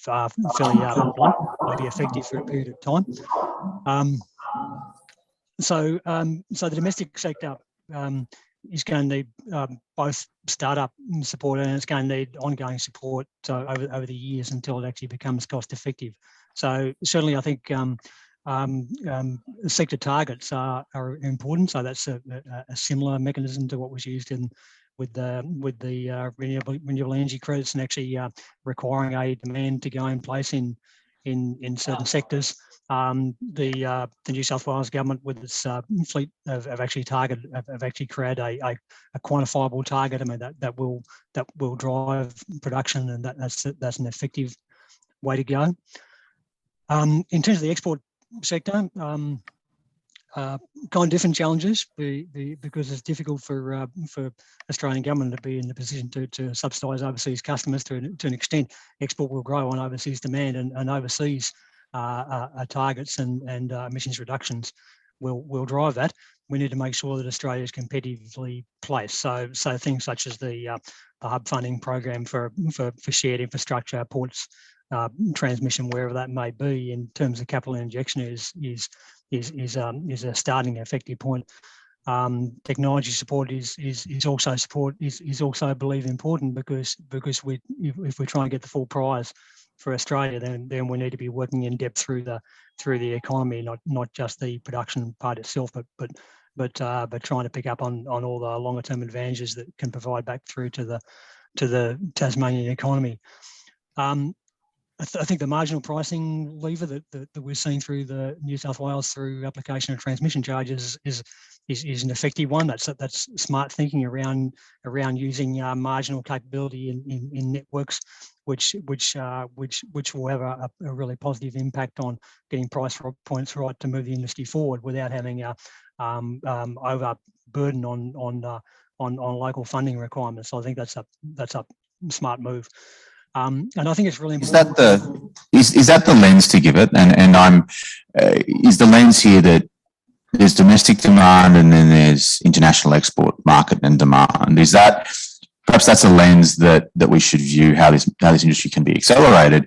blunt, may be effective for a period of time. So the domestic sector is going to need both startup support and it's going to need ongoing support over the years until it actually becomes cost effective. So certainly I think sector targets are important. So that's a similar mechanism to what was used with the renewable energy credits and actually requiring a demand to go in place in certain sectors. The New South Wales government with its fleet have actually created a quantifiable target. I mean that will drive production, and that's an effective way to go. In terms of the export sector, kind of different challenges because it's difficult for Australian government to be in the position to subsidise overseas customers to an extent. Export will grow on overseas demand and overseas targets and emissions reductions will drive that. We need to make sure that Australia is competitively placed. So things such as the hub funding program for shared infrastructure, ports, transmission, wherever that may be, in terms of capital injection is a starting effective point. Technology support is also I believe important because if we try and get the full prize for Australia, then we need to be working in depth through the economy, not just the production part itself, but trying to pick up on all the longer term advantages that can provide back through to the Tasmanian economy. I think the marginal pricing lever that we're seeing through the New South Wales through application of transmission charges is an effective one. That's smart thinking around using marginal capability in networks, which will have a really positive impact on getting price points right to move the industry forward without having a overburden on local funding requirements. So I think that's a smart move. And I think it's really important. Is that the lens to give it? And is the lens here that there's domestic demand and then there's international export market and demand? Is that perhaps that's a lens that we should view how this industry can be accelerated?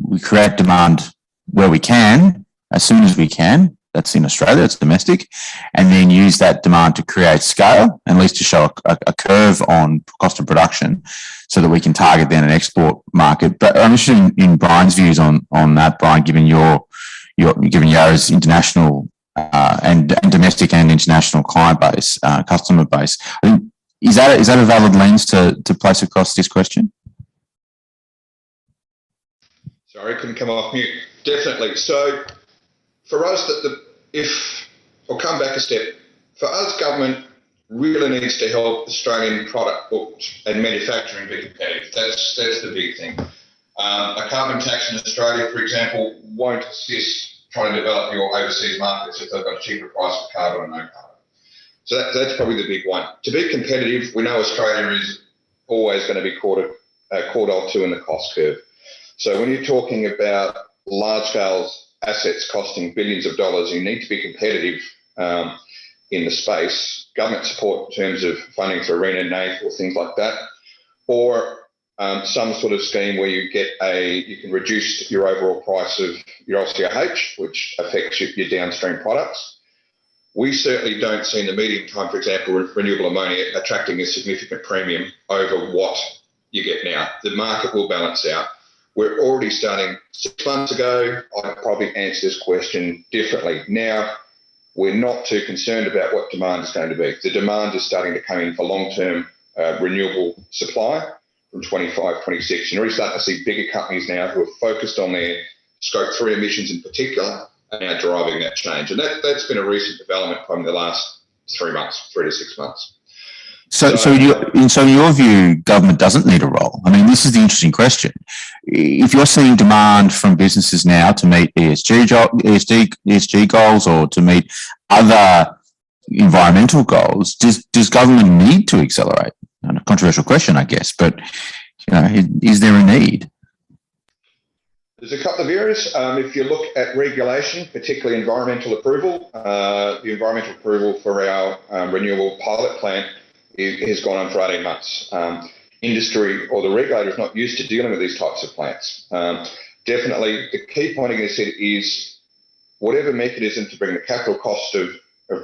We create demand where we can, as soon as we can. That's in Australia, it's domestic, and then use that demand to create scale, and at least to show a curve on cost of production so that we can target then an export market. But I'm interested in Brian's views on that, Brian, given Yarra's international and domestic and international client base, customer base. I mean, is that a valid lens to place across this question? Sorry, couldn't come off mute. Definitely. So for us, I'll come back a step. For us, government really needs to help Australian product books and manufacturing be competitive. That's the big thing. A carbon tax in Australia, for example, won't assist trying to develop your overseas markets if they've got a cheaper price for carbon or no carbon. So that's probably the big one. To be competitive, we know Australia is always going to be quartile 2 in the cost curve. So when you're talking about large-scale assets costing billions of dollars, you need to be competitive in the space. Government support in terms of funding for ARENA, NAIF or things like that, or some sort of scheme where you can reduce your overall price of your LCOH, which affects your downstream products. We certainly don't see in the medium time, for example, renewable ammonia attracting a significant premium over what you get now. The market will balance out. We're already starting 6 months ago. I'd probably answer this question differently. Now, we're not too concerned about what demand is going to be. The demand is starting to come in for long-term renewable supply from 25, 26. You're already starting to see bigger companies now who are focused on their Scope 3 emissions in particular and now driving that change. And that's been a recent development from the last 3 months, 3 to 6 months. So in your view, government doesn't need a role. I mean, this is the interesting question. If you're seeing demand from businesses now to meet ESG goals or to meet other environmental goals, does government need to accelerate? A controversial question, I guess, but is there a need? There's a couple of areas. If you look at regulation, particularly environmental approval, the environmental approval for our renewable pilot plant has gone on for 18 months. Industry or the regulator is not used to dealing with these types of plants. Definitely, the key point against it is whatever mechanism to bring the capital cost of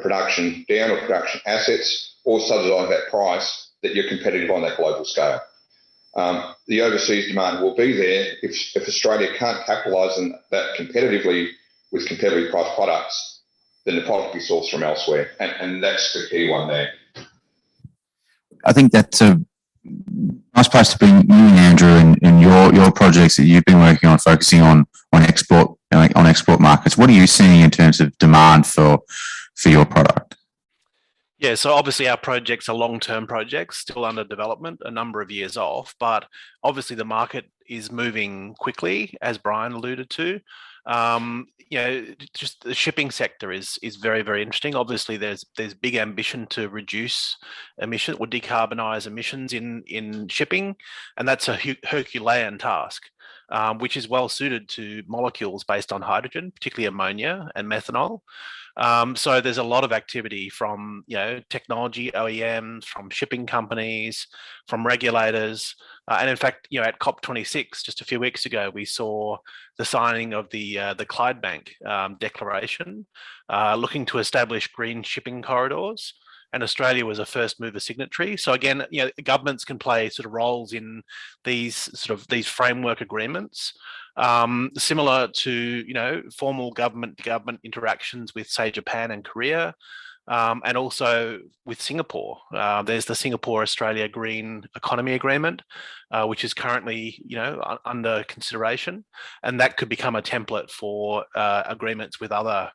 production down or production assets or subsidise that price, that you're competitive on that global scale. The overseas demand will be there. If Australia can't capitalise on that competitively with competitively priced products, then the product will be sourced from elsewhere. And that's the key one there. I think that's a nice place to bring you and Andrew and your projects that you've been working on, focusing on export markets. What are you seeing in terms of demand for your product? Yeah, so obviously our projects are long-term projects, still under development, a number of years off, but obviously the market is moving quickly, as Brian alluded to. Just the shipping sector is very, very interesting. Obviously, there's big ambition to reduce emissions or decarbonize emissions in shipping, and that's a Herculean task, which is well suited to molecules based on hydrogen, particularly ammonia and methanol. So there's a lot of activity from technology OEMs, from shipping companies, from regulators, and in fact, at COP26 just a few weeks ago, we saw the signing of the Clydebank Declaration, looking to establish green shipping corridors. And Australia was a first mover signatory. So again, governments can play sort of roles in these framework agreements. Similar to formal government interactions with, say, Japan and Korea, and also with Singapore. There's the Singapore-Australia Green Economy Agreement, which is currently under consideration, and that could become a template for agreements with other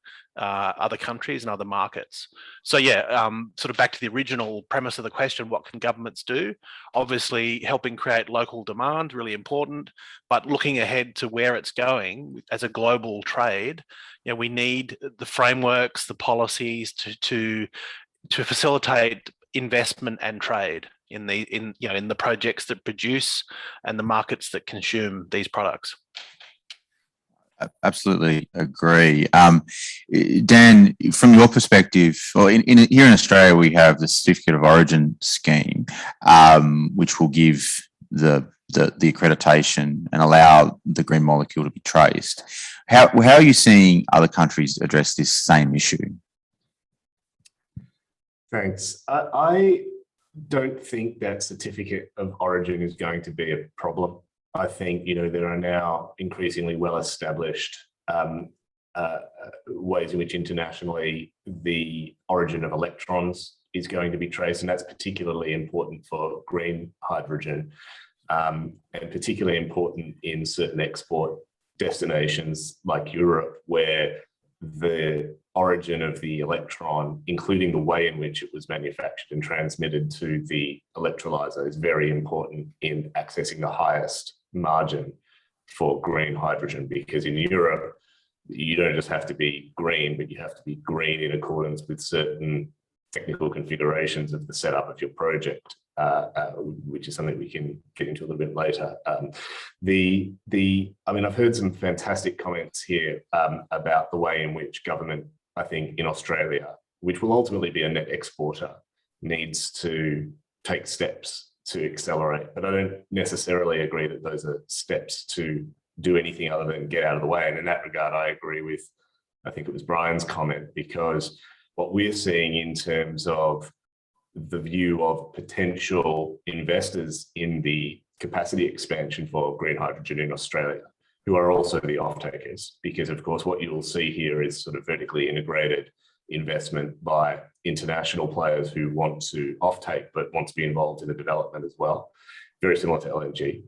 countries and other markets. So sort of back to the original premise of the question, what can governments do? Obviously, helping create local demand, really important, but looking ahead to where it's going as a global trade, we need the frameworks, the policies to facilitate investment and trade in the projects that produce and the markets that consume these products. Absolutely agree. Dan, from your perspective, well, here in Australia, we have the Certificate of Origin scheme, which will give the accreditation and allow the green molecule to be traced. How are you seeing other countries address this same issue? Thanks. I don't think that Certificate of Origin is going to be a problem. I think, there are now increasingly well-established ways in which internationally the origin of electrons is going to be traced, and that's particularly important for green hydrogen, and particularly important in certain export destinations like Europe, where the origin of the electron, including the way in which it was manufactured and transmitted to the electrolyzer, is very important in accessing the highest margin for green hydrogen, because in Europe, you don't just have to be green, but you have to be green in accordance with certain technical configurations of the setup of your project, which is something we can get into a little bit later. I mean, I've heard some fantastic comments here about the way in which government, I think, in Australia, which will ultimately be a net exporter, needs to take steps to accelerate. But I don't necessarily agree that those are steps to do anything other than get out of the way. And in that regard, I agree with, I think it was Brian's comment, because what we're seeing in terms of the view of potential investors in the capacity expansion for green hydrogen in Australia, who are also the off-takers, because of course what you'll see here is sort of vertically integrated investment by international players who want to offtake but want to be involved in the development as well, very similar to LNG.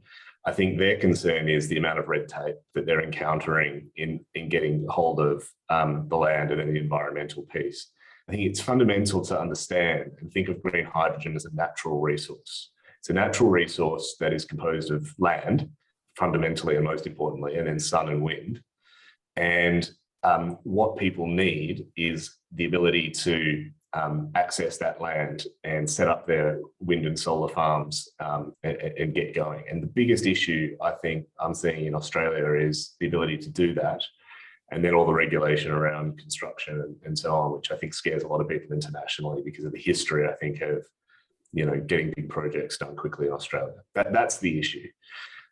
I think their concern is the amount of red tape that they're encountering in getting hold of the land and then the environmental piece. I think it's fundamental to understand and think of green hydrogen as a natural resource. It's a natural resource that is composed of land, fundamentally and most importantly, and then sun and wind. And what people need is the ability to access that land and set up their wind and solar farms and get going. And the biggest issue I think I'm seeing in Australia is the ability to do that. And then all the regulation around construction and so on, which I think scares a lot of people internationally because of the history, I think, of, you know, getting big projects done quickly in Australia. That's the issue.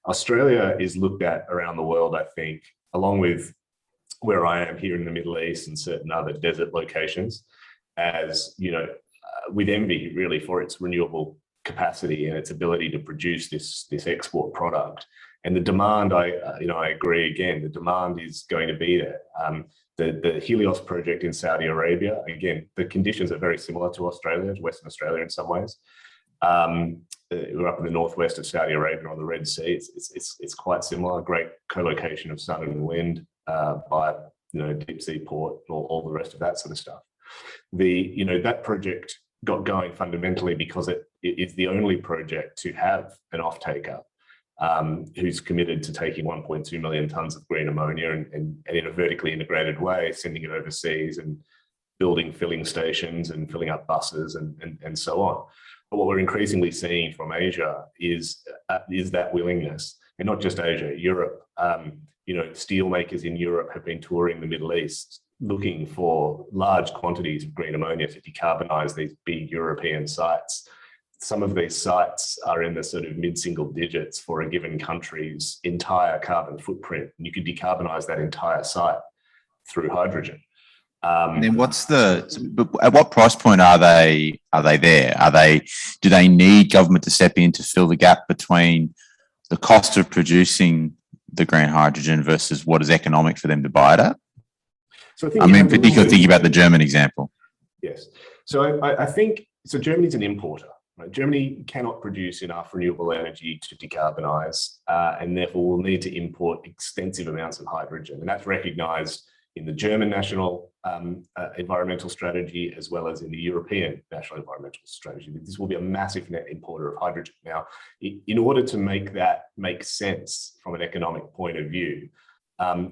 Australia is looked at around the world, I think, along with where I am here in the Middle East and certain other desert locations, as, you know, with envy really for its renewable capacity and its ability to produce this export product. And the demand, I agree again, the demand is going to be there. The Helios project in Saudi Arabia, again, the conditions are very similar to Australia, to Western Australia in some ways. We're up in the northwest of Saudi Arabia on the Red Sea. It's quite similar, great co-location of sun and wind by, you know, deep sea port, all the rest of that sort of stuff. That project got going fundamentally because it is the only project to have an off-taker who's committed to taking 1.2 million tonnes of green ammonia and in a vertically integrated way, sending it overseas and building filling stations and filling up buses and so on. But what we're increasingly seeing from Asia is that willingness, and not just Asia, Europe. Steel makers in Europe have been touring the Middle East looking for large quantities of green ammonia to decarbonize these big European sites. Some of these sites are in the sort of mid-single digits for a given country's entire carbon footprint. And you could decarbonize that entire site through hydrogen. And then at what price point are they there? Do they need government to step in to fill the gap between the cost of producing the green hydrogen versus what is economic for them to buy it at? So particularly thinking about the German example. Yes. So I think, so Germany's an importer. Right? Germany cannot produce enough renewable energy to decarbonize, and therefore will need to import extensive amounts of hydrogen. And that's recognized in the German national environmental strategy, as well as in the European national environmental strategy. This will be a massive net importer of hydrogen. Now, in order to make that make sense from an economic point of view,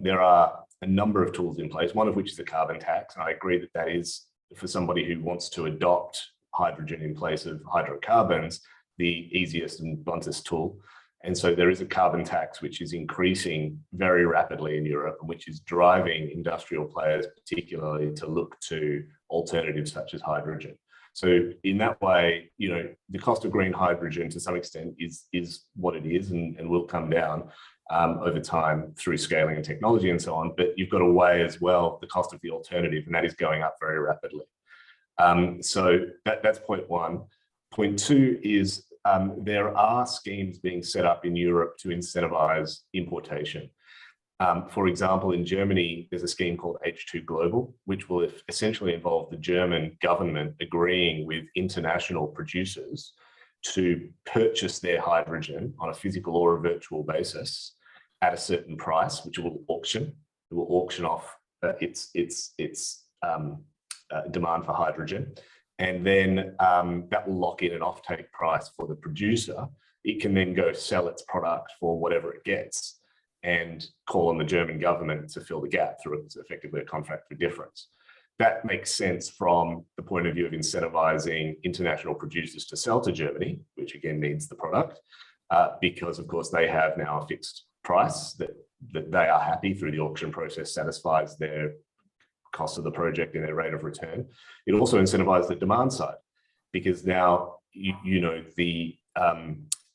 there are a number of tools in place, one of which is a carbon tax. And I agree that that is, for somebody who wants to adopt hydrogen in place of hydrocarbons, the easiest and bluntest tool. And so there is a carbon tax which is increasing very rapidly in Europe, and which is driving industrial players particularly to look to alternatives such as hydrogen. So in that way, the cost of green hydrogen to some extent is what it is and will come down over time through scaling and technology and so on. But you've got to weigh as well the cost of the alternative, and that is going up very rapidly. So that's point one. Point two is there are schemes being set up in Europe to incentivize importation. For example, in Germany, there's a scheme called H2 Global, which will essentially involve the German government agreeing with international producers to purchase their hydrogen on a physical or a virtual basis at a certain price, which it will auction. It will auction off its demand for hydrogen. And then that will lock in an offtake price for the producer. It can then go sell its product for whatever it gets and call on the German government to fill the gap through effectively a contract for difference. That makes sense from the point of view of incentivizing international producers to sell to Germany, which again needs the product, because of course they have now a fixed price that they are happy through the auction process satisfies their cost of the project and their rate of return. It also incentivizes the demand side, because now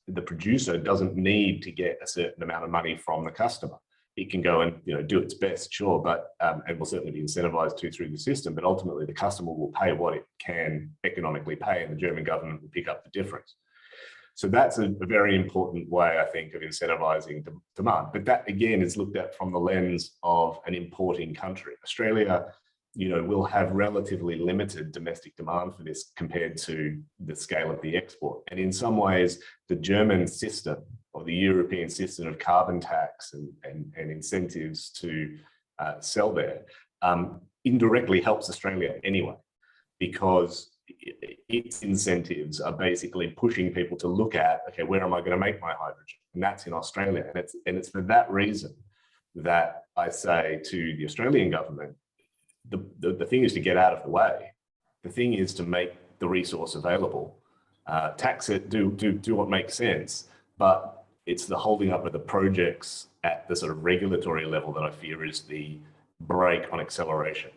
the producer doesn't need to get a certain amount of money from the customer. It can go and do its best, sure, but and will certainly be incentivized to through the system. But ultimately, the customer will pay what it can economically pay, and the German government will pick up the difference. So that's a very important way, I think, of incentivizing demand. But that again is looked at from the lens of an importing country. Australia, will have relatively limited domestic demand for this compared to the scale of the export. And in some ways, the German system or the European system of carbon tax and incentives to sell there indirectly helps Australia anyway, because its incentives are basically pushing people to look at, okay, where am I going to make my hydrogen? And that's in Australia. And it's for that reason that I say to the Australian government, the thing is to get out of the way. The thing is to make the resource available, tax it, do what makes sense, but it's the holding up of the projects at the sort of regulatory level that I fear is the brake on acceleration.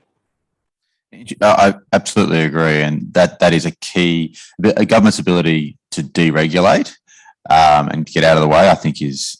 I absolutely agree, and that is a key. A government's ability to deregulate and get out of the way, I think, is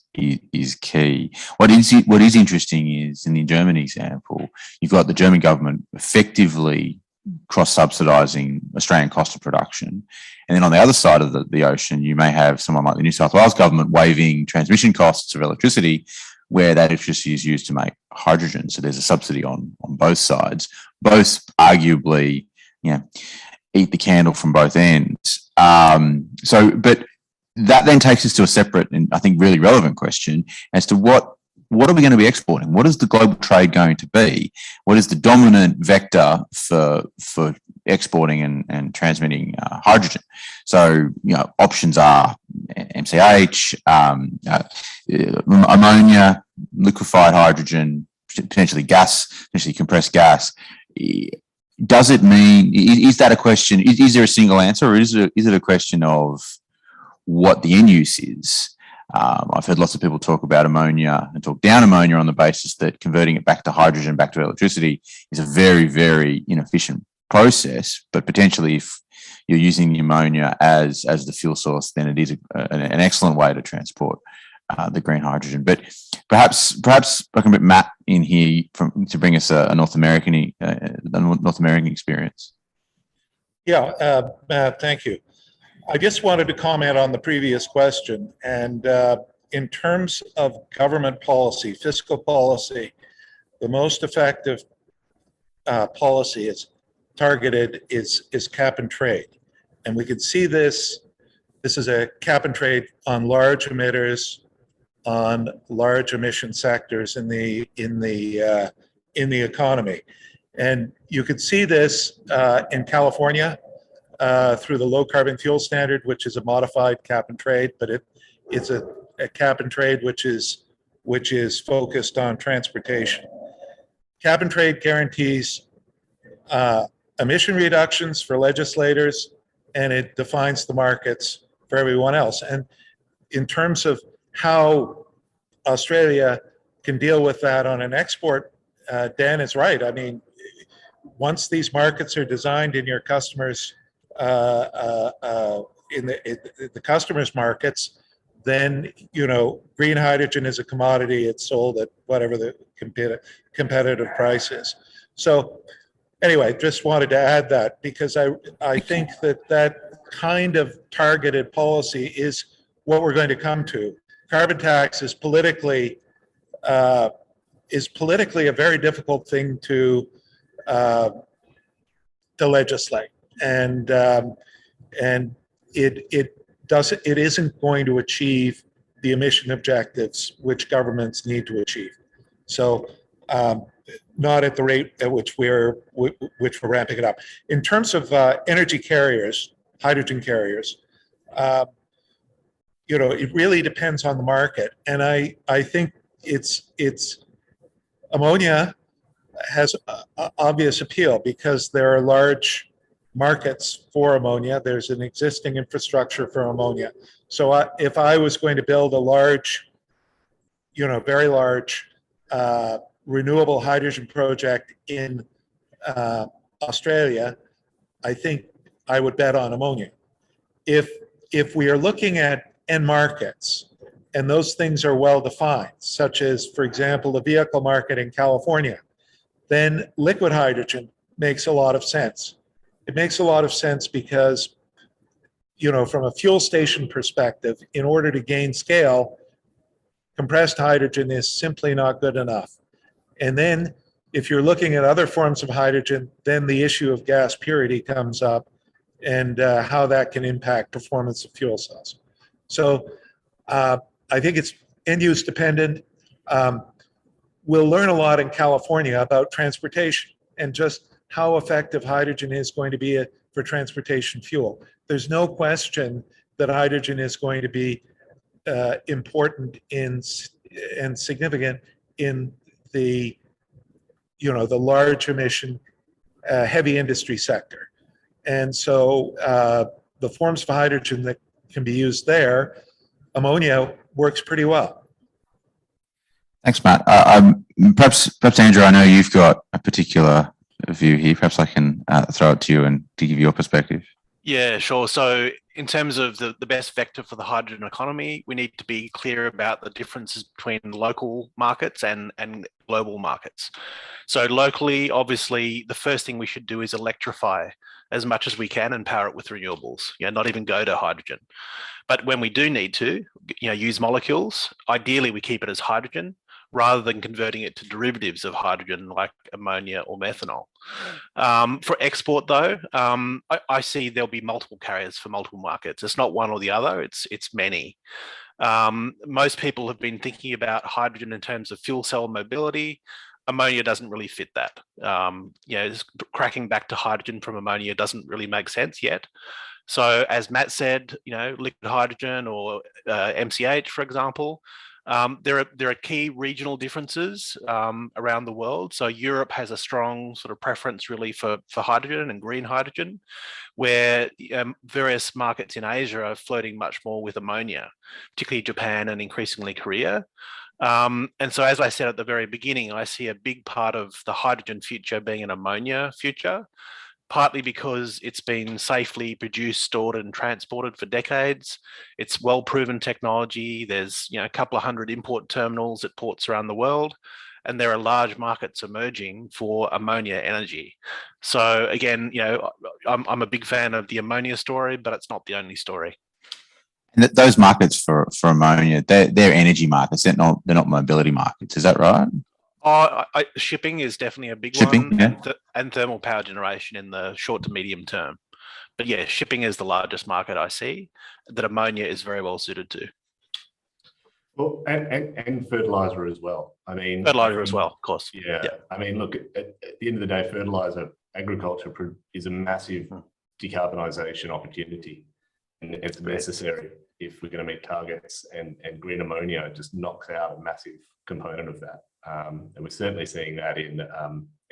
key. What is interesting is in the German example, you've got the German government effectively cross-subsidising Australian cost of production, and then on the other side of the ocean, you may have someone like the New South Wales government waiving transmission costs of electricity, where that electricity is used to make hydrogen. So there's a subsidy on both sides. Both arguably, eat the candle from both ends. But that then takes us to a separate and I think really relevant question as to what are we going to be exporting? What is the global trade going to be? What is the dominant vector for exporting and transmitting hydrogen? So, options are MCH, ammonia, liquefied hydrogen, potentially gas, potentially compressed gas. Does it mean, is that a question, is there a single answer, or is it a question of what the end use is? I've heard lots of people talk about ammonia and talk down ammonia on the basis that converting it back to hydrogen, back to electricity is a very, very inefficient process. But potentially, if you're using the ammonia as the fuel source, then it is an excellent way to transport the green hydrogen. But perhaps I can put Matt in here to bring us a North American experience. Yeah, thank you. I just wanted to comment on the previous question. And in terms of government policy, fiscal policy, the most effective policy is targeted is cap and trade. And we can see this is a cap and trade on large emitters, on large emission sectors in the economy. And you could see this in California, through the low carbon fuel standard, which is a modified cap and trade, but it's a cap and trade which is focused on transportation. Cap and trade guarantees emission reductions for legislators, and it defines the markets for everyone else. And in terms of how Australia can deal with that on an export, Dan is right. I mean, once these markets are designed in your customers' in the customers' markets, then green hydrogen is a commodity. It's sold at whatever the competitive price is. So anyway, just wanted to add that, because I think that kind of targeted policy is what we're going to come to. Carbon tax is politically is politically a very difficult thing to legislate, and it isn't going to achieve the emission objectives which governments need to achieve. So not at the rate at which we're ramping it up. In terms of energy carriers, hydrogen carriers, it really depends on the market, and I think it's ammonia has obvious appeal because there are large markets for ammonia. There's an existing infrastructure for ammonia. So if I was going to build a large, very large renewable hydrogen project in Australia, I think I would bet on ammonia. If we are looking at end markets and those things are well defined, such as, for example, the vehicle market in California, then liquid hydrogen makes a lot of sense. It makes a lot of sense because, from a fuel station perspective, in order to gain scale, compressed hydrogen is simply not good enough. And then if you're looking at other forms of hydrogen, then the issue of gas purity comes up and how that can impact performance of fuel cells. So I think it's end-use dependent. We'll learn a lot in California about transportation and just how effective hydrogen is going to be for transportation fuel. There's no question that hydrogen is going to be important and significant in the large emission heavy industry sector. And so the forms of hydrogen that can be used there, ammonia works pretty well. Thanks, Matt. Perhaps Andrew, I know you've got a particular view here. Perhaps I can throw it to you and to give your perspective. Yeah, sure. So in terms of the best vector for the hydrogen economy, we need to be clear about the differences between local markets and global markets. So locally, obviously, the first thing we should do is electrify as much as we can and power it with renewables, not even go to hydrogen. But when we do need to, use molecules, ideally we keep it as hydrogen rather than converting it to derivatives of hydrogen like ammonia or methanol. For export though, I see there'll be multiple carriers for multiple markets. It's not one or the other, it's many. Most people have been thinking about hydrogen in terms of fuel cell mobility. Ammonia doesn't really fit that. Cracking back to hydrogen from ammonia doesn't really make sense yet. So as Matt said, liquid hydrogen or MCH, for example, there are key regional differences around the world. So Europe has a strong sort of preference really for hydrogen and green hydrogen, where various markets in Asia are flirting much more with ammonia, particularly Japan and increasingly Korea. And so, as I said at the very beginning, I see a big part of the hydrogen future being an ammonia future, partly because it's been safely produced, stored and transported for decades. It's well-proven technology. There's a couple of hundred import terminals at ports around the world, and there are large markets emerging for ammonia energy. So again, I'm a big fan of the ammonia story, but it's not the only story. And those markets for ammonia, they're energy markets. They're not mobility markets. Is that right? Shipping is definitely a big Shipping, one, yeah. and thermal power generation in the short to medium term. But yeah, shipping is the largest market I see that ammonia is very well suited to. Well, and fertilizer as well. Fertilizer as well, of course. Yeah. I mean, look, at the end of the day, fertilizer agriculture is a massive decarbonisation opportunity, and it's necessary if we're going to meet targets. And green ammonia just knocks out a massive component of that. And we're certainly seeing that in,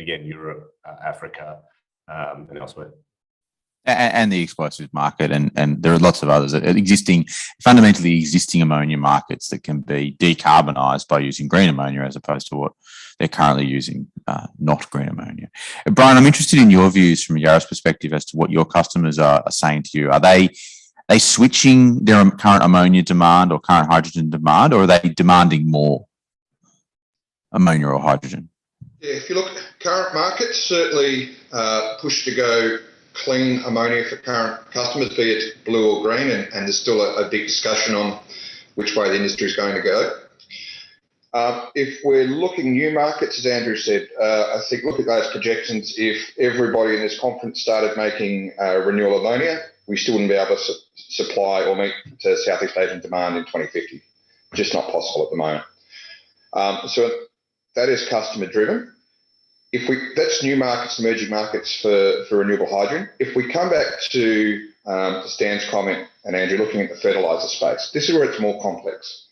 again, Europe, Africa, and elsewhere. And the explosives market, and there are lots of others fundamentally existing ammonia markets that can be decarbonised by using green ammonia as opposed to what they're currently using, not green ammonia. Brian, I'm interested in your views from Yarra's perspective as to what your customers are saying to you. Are they switching their current ammonia demand or current hydrogen demand, or are they demanding more ammonia or hydrogen? Yeah, if you look at current markets, certainly push to go clean ammonia for current customers, be it blue or green, and there's still a big discussion on which way the industry is going to go. If we're looking new markets, as Andrew said, I think look at those projections. If everybody in this conference started making renewable ammonia, we still wouldn't be able to supply or meet to Southeast Asian demand in 2050. Just not possible at the moment. So that is customer driven. That's new markets, emerging markets for renewable hydrogen. If we come back to Stan's comment, and Andrew, looking at the fertiliser space, this is where it's more complex.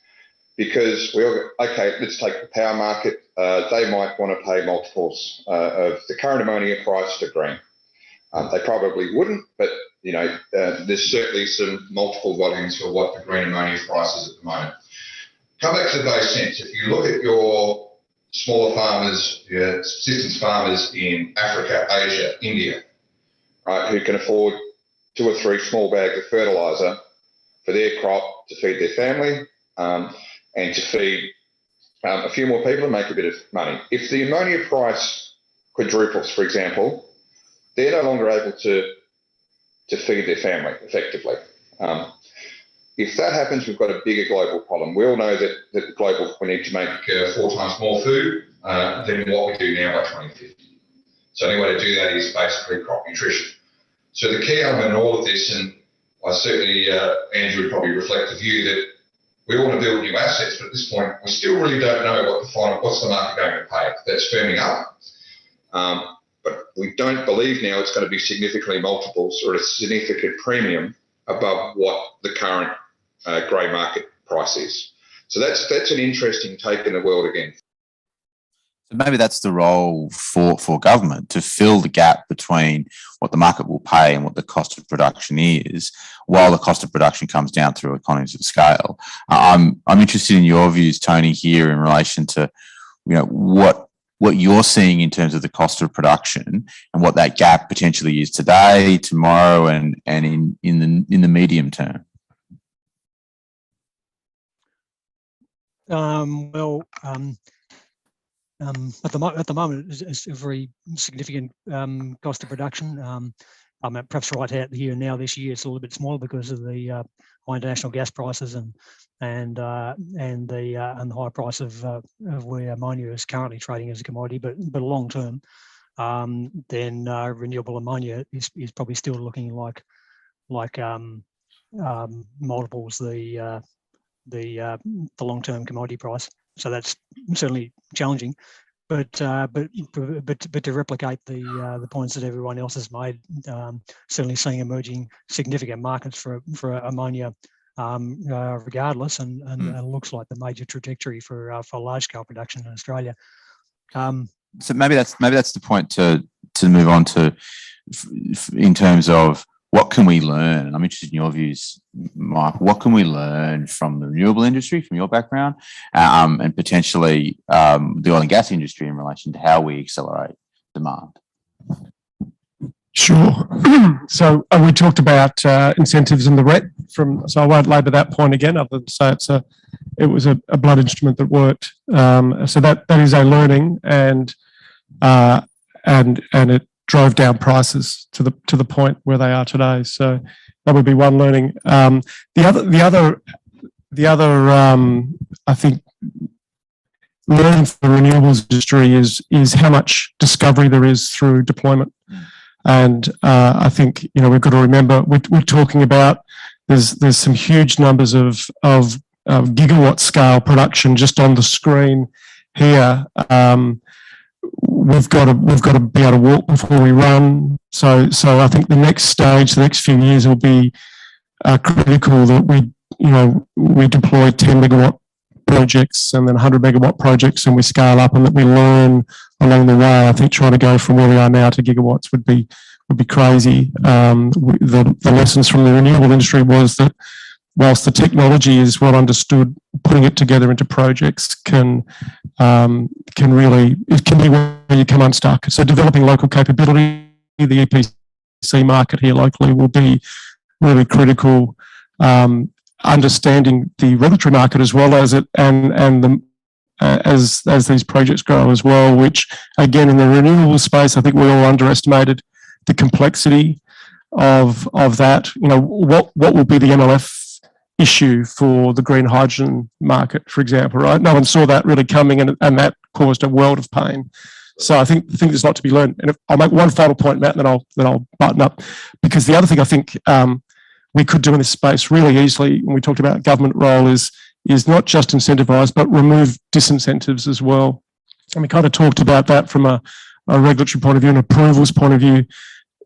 Because okay, let's take the power market. They might want to pay multiples of the current ammonia price to green. They probably wouldn't, but there's certainly some multiple volumes for what the green ammonia price is at the moment. Come back to the base sense. If you look at your smaller farmers, your subsistence farmers in Africa, Asia, India, right, who can afford 2 or 3 small bags of fertiliser for their crop to feed their family, and to feed a few more people and make a bit of money. If the ammonia price quadruples, for example, they're no longer able to feed their family effectively. If that happens, we've got a bigger global problem. We all know that we need to make 4 times more food than what we do now by 2050. So the only way to do that is basically crop nutrition. So the key element in all of this, and I certainly, Andrew would probably reflect the view that we want to build new assets, but at this point, we still really don't know what's the market going to pay. That's firming up. But we don't believe now it's going to be significantly multiples or a significant premium above what the current grey market price is. So that's an interesting take in the world again. So maybe that's the role for government, to fill the gap between what the market will pay and what the cost of production is, while the cost of production comes down through economies of scale. I'm interested in your views, Tony, here in relation to what you're seeing in terms of the cost of production and what that gap potentially is today, tomorrow, and in the medium term. At the moment, it's a very significant cost of production. Perhaps right out here and now this year, it's a little bit smaller because of the high international gas prices and the high price of where ammonia is currently trading as a commodity. But long term, then renewable ammonia is probably still looking like multiples the long-term commodity price. So that's certainly challenging, but to replicate the points that everyone else has made, certainly seeing emerging significant markets for ammonia, regardless, and looks like the major trajectory for large-scale production in Australia. So maybe that's the point to move on to, in terms of what can we learn? And I'm interested in your views, Mike. What can we learn from the renewable industry, from your background, and potentially the oil and gas industry in relation to how we accelerate demand? Sure. So we talked about incentives and the RET so I won't labour that point again, other than to say it was a blood instrument that worked. So that is a learning, and it drove down prices to the point where they are today. So that would be one learning. The other I think learning for the renewables industry is how much discovery there is through deployment. And I think we've got to remember we're talking about there's some huge numbers of gigawatt scale production just on the screen here. We've got to be able to walk before we run. So I think the next stage, the next few years, will be critical that we deploy 10 megawatt projects and then 100 megawatt projects, and we scale up, and that we learn along the way. I think trying to go from where we are now to gigawatts would be crazy. The lessons from the renewable industry was that whilst the technology is well understood, putting it together into projects can be where you come unstuck. So developing local capability, the EPC market here locally will be really critical. Understanding the regulatory market as well as it, as these projects grow as well, which again in the renewable space, I think we all underestimated the complexity of that. What will be the MLF issue for the green hydrogen market, for example, right? No one saw that really coming, and that caused a world of pain. So I think there's a lot to be learned. And I'll make one final point, Matt, and then I'll button up, because the other thing I think we could do in this space really easily, when we talked about government role, is not just incentivize, but remove disincentives as well. And we kind of talked about that from a regulatory point of view and approvals point of view.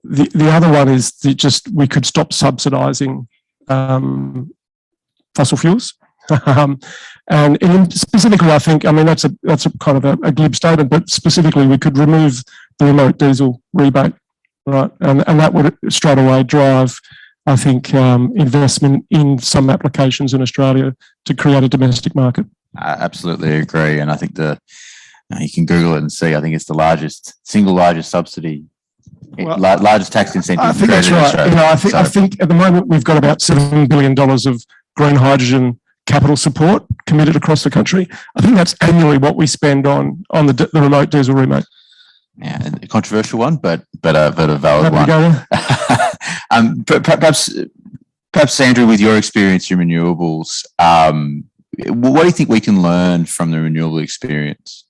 The other one is that we could stop subsidising fossil fuels. And specifically, I think, I mean, that's a kind of a glib statement, but specifically we could remove the remote diesel rebate, right? And that would straight away drive, I think, investment in some applications in Australia to create a domestic market. I absolutely agree. And I think you can Google it and see, I think it's the single largest subsidy, largest tax incentive. I think that's right. I think at the moment we've got about $7 billion of green hydrogen capital support committed across the country. I think that's annually what we spend on the remote diesel rebate. Yeah, a controversial one, but a valid one. Perhaps Andrew, with your experience in renewables, what do you think we can learn from the renewable experience?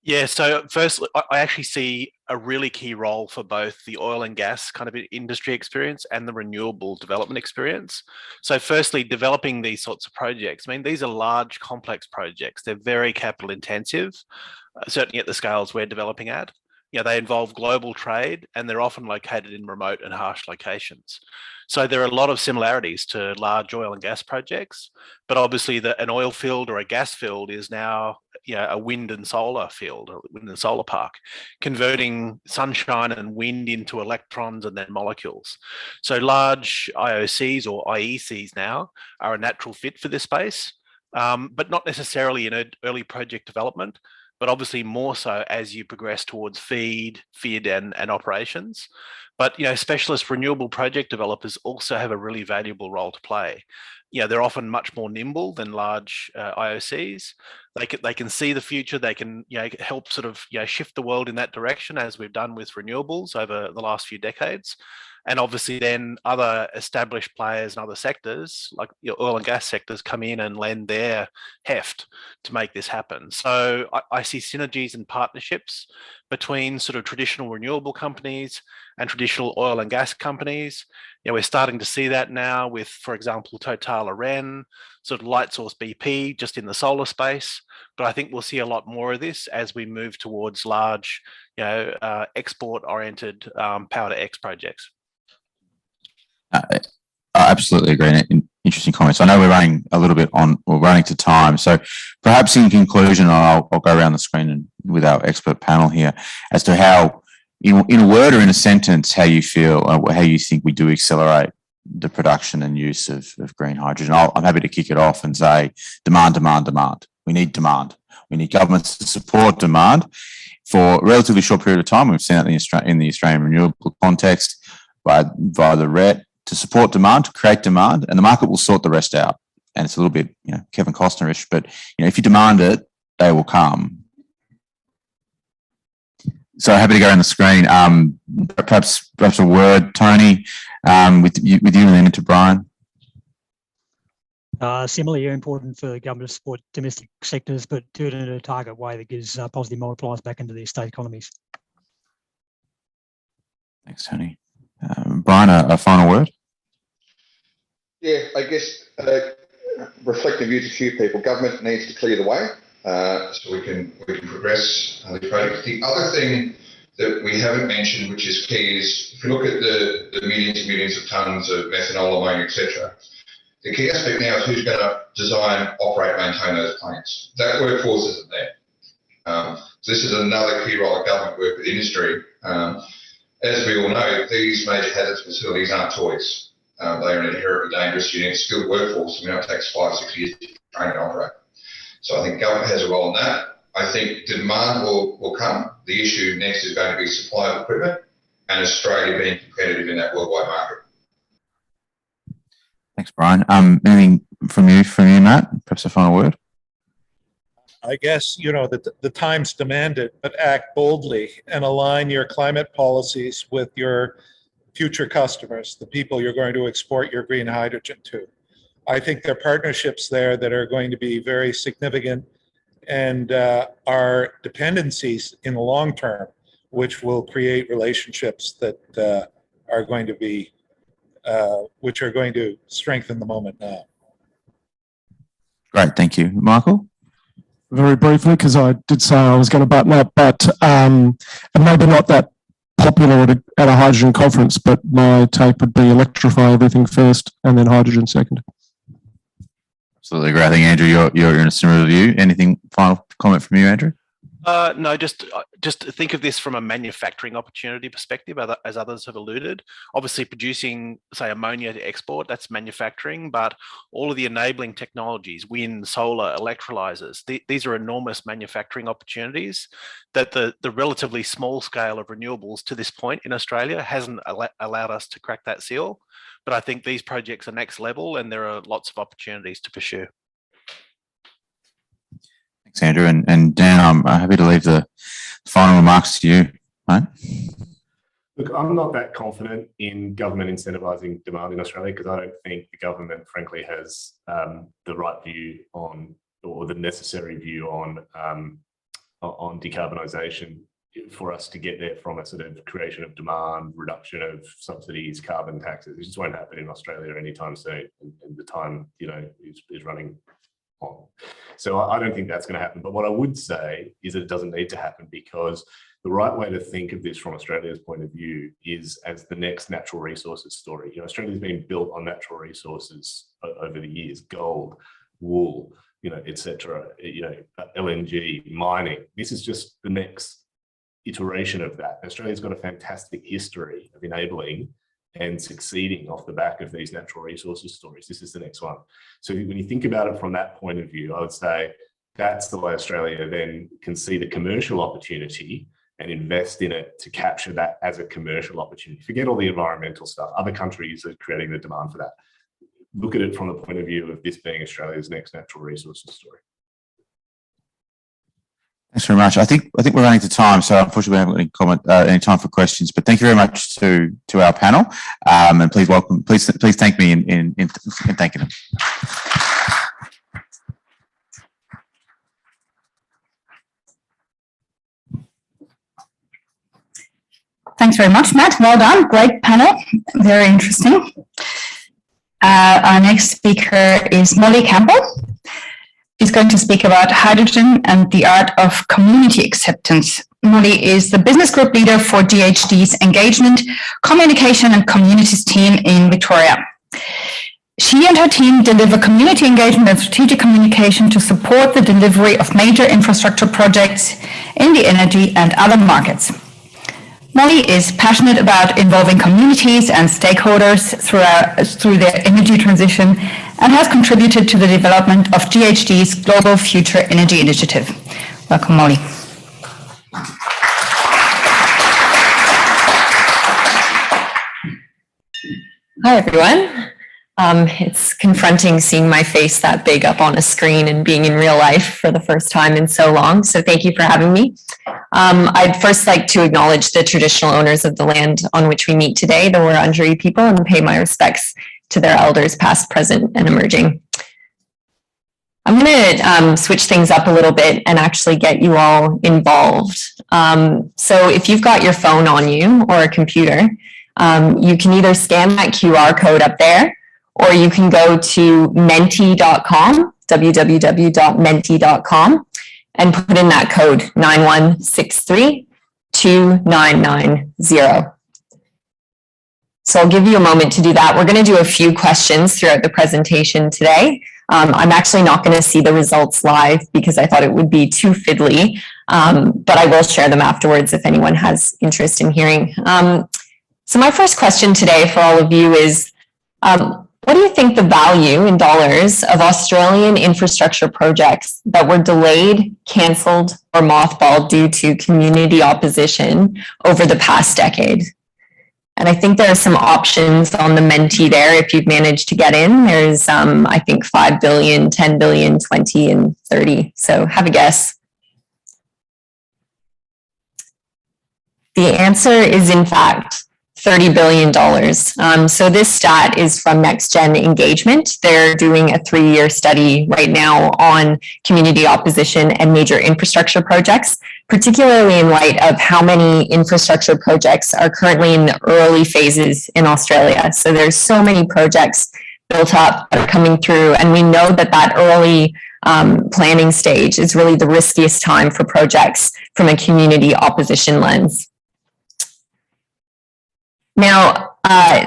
Yeah, so firstly, I actually see a really key role for both the oil and gas kind of industry experience and the renewable development experience. So firstly, developing these sorts of projects, I mean, these are large, complex projects. They're very capital intensive, certainly at the scales we're developing at. They involve global trade, and they're often located in remote and harsh locations. So there are a lot of similarities to large oil and gas projects, but obviously an oil field or a gas field is now a wind and solar field, a wind and solar park, converting sunshine and wind into electrons and then molecules. So large IOCs or IECs now are a natural fit for this space, but not necessarily in early project development, but obviously more so as you progress towards FID and operations. But specialist renewable project developers also have a really valuable role to play. They're often much more nimble than large IOCs. They can see the future. They can help sort of shift the world in that direction, as we've done with renewables over the last few decades. And obviously then other established players and other sectors like oil and gas sectors come in and lend their heft to make this happen. So I see synergies and partnerships between sort of traditional renewable companies and traditional oil and gas companies. We're starting to see that now with, for example, Total Eren, sort of Lightsource BP, just in the solar space. But I think we'll see a lot more of this as we move towards large, export-oriented power-to-X projects. I absolutely agree. Interesting comments. I know we're running a little bit we're running to time. So perhaps in conclusion, I'll go around the screen and with our expert panel here as to how, in a word or in a sentence, how you feel, how you think we do accelerate the production and use of green hydrogen. I'm happy to kick it off and say demand, demand, demand. We need demand. We need governments to support demand for a relatively short period of time. We've seen that in the Australian renewable context via the RET, to support demand, to create demand, and the market will sort the rest out. And it's a little bit, Kevin Costner-ish, but if you demand it, they will come. So happy to go on the screen. Perhaps a word, Tony, with you and then into Brian. Similarly, important for the government to support domestic sectors, but do it in a target way that gives positive multipliers back into their state economies. Thanks, Tony. Brian, a final word? Yeah, I guess reflective views of a few people. Government needs to clear the way so we can progress the project. The other thing that we haven't mentioned, which is key, is if you look at the millions and millions of tonnes of methanol, ammonia, etc., the key aspect now is who's going to design, operate, maintain those plants. That workforce isn't there. So this is another key role of government work with industry. As we all know, these major hazardous facilities aren't toys. They are an inherently dangerous, you need a skilled workforce. It takes 5-6 years to train and operate. So I think government has a role in that. I think demand will come. The issue next is going to be supply of equipment and Australia being competitive in that worldwide market. Thanks, Brian. Anything from you, Matt? Perhaps a final word? I guess, the times demand it, but act boldly and align your climate policies with your future customers, the people you're going to export your green hydrogen to. I think there are partnerships there that are going to be very significant, and are dependencies in the long term, which will create relationships that are going to be, which are going to strengthen the moment now. Great, thank you. Michael? Very briefly, because I did say I was going to button up, but and maybe not that popular at a hydrogen conference, but my take would be electrify everything first and then hydrogen second. Absolutely great. I think, Andrew, you're in a similar view. Anything final comment from you, Andrew? No, just think of this from a manufacturing opportunity perspective, as others have alluded. Obviously, producing, say, ammonia to export, that's manufacturing, but all of the enabling technologies, wind, solar, electrolyzers, these are enormous manufacturing opportunities that the relatively small scale of renewables to this point in Australia hasn't allowed us to crack that seal. But I think these projects are next level, and there are lots of opportunities to pursue. Thanks, Andrew. And Dan, I'm happy to leave the final remarks to you, mate. Look, I'm not that confident in government incentivising demand in Australia, because I don't think the government, frankly, has the right view on, or the necessary view on decarbonisation for us to get there from a sort of creation of demand, reduction of subsidies, carbon taxes. It just won't happen in Australia anytime soon, and the time, you know, is running on. So I don't think that's going to happen. But what I would say is that it doesn't need to happen, because the right way to think of this from Australia's point of view is as the next natural resources story. You know, Australia's been built on natural resources over the years: gold, wool, you know, etc. You know, LNG, mining. This is just the next iteration of that. Australia's got a fantastic history of enabling and succeeding off the back of these natural resources stories. This is the next one. So when you think about it from that point of view, I would say that's the way Australia then can see the commercial opportunity and invest in it to capture that as a commercial opportunity. Forget all the environmental stuff. Other countries are creating the demand for that. Look at it from the point of view of this being Australia's next natural resources story. Thanks very much. I think we're running to time, so unfortunately we haven't got any comment, any time for questions. But thank you very much to our panel, and please thank me in thanking them. Thanks very much, Matt. Well done. Great panel. Very interesting. Our next speaker is Molly Campbell. She's going to speak about hydrogen and the art of community acceptance. Molly is the business group leader for DHD's engagement, communication and communities team in Victoria. She and her team deliver community engagement and strategic communication to support the delivery of major infrastructure projects in the energy and other markets. Molly is passionate about involving communities and stakeholders through their energy transition, and has contributed to the development of GHD's Global Future Energy Initiative. Welcome, Molly. Hi, everyone. It's confronting seeing my face that big up on a screen and being in real life for the first time in so long. So thank you for having me. I'd first like to acknowledge the traditional owners of the land on which we meet today, the Wurundjeri people, and pay my respects to their elders past, present, and emerging. I'm going to switch things up a little bit and actually get you all involved. So if you've got your phone on you or a computer, you can either scan that QR code up there, or you can go to menti.com, www.menti.com, and put in that code 91632990. So I'll give you a moment to do that. We're going to do a few questions throughout the presentation today. I'm actually not going to see the results live because I thought it would be too fiddly, but I will share them afterwards if anyone has interest in hearing. So my first question today for all of you is, what do you think the value in dollars of Australian infrastructure projects that were delayed, cancelled, or mothballed due to community opposition over the past decade? And I think there are some options on the Menti there if you've managed to get in. There's, I think, 5 billion, 10 billion, 20, and 30. So have a guess. The answer is, in fact, $30 billion. So this stat is from Next Gen Engagement. They're doing a 3-year study right now on community opposition and major infrastructure projects, particularly in light of how many infrastructure projects are currently in the early phases in Australia. So there's so many projects built up that are coming through, and we know that that early planning stage is really the riskiest time for projects from a community opposition lens. Now,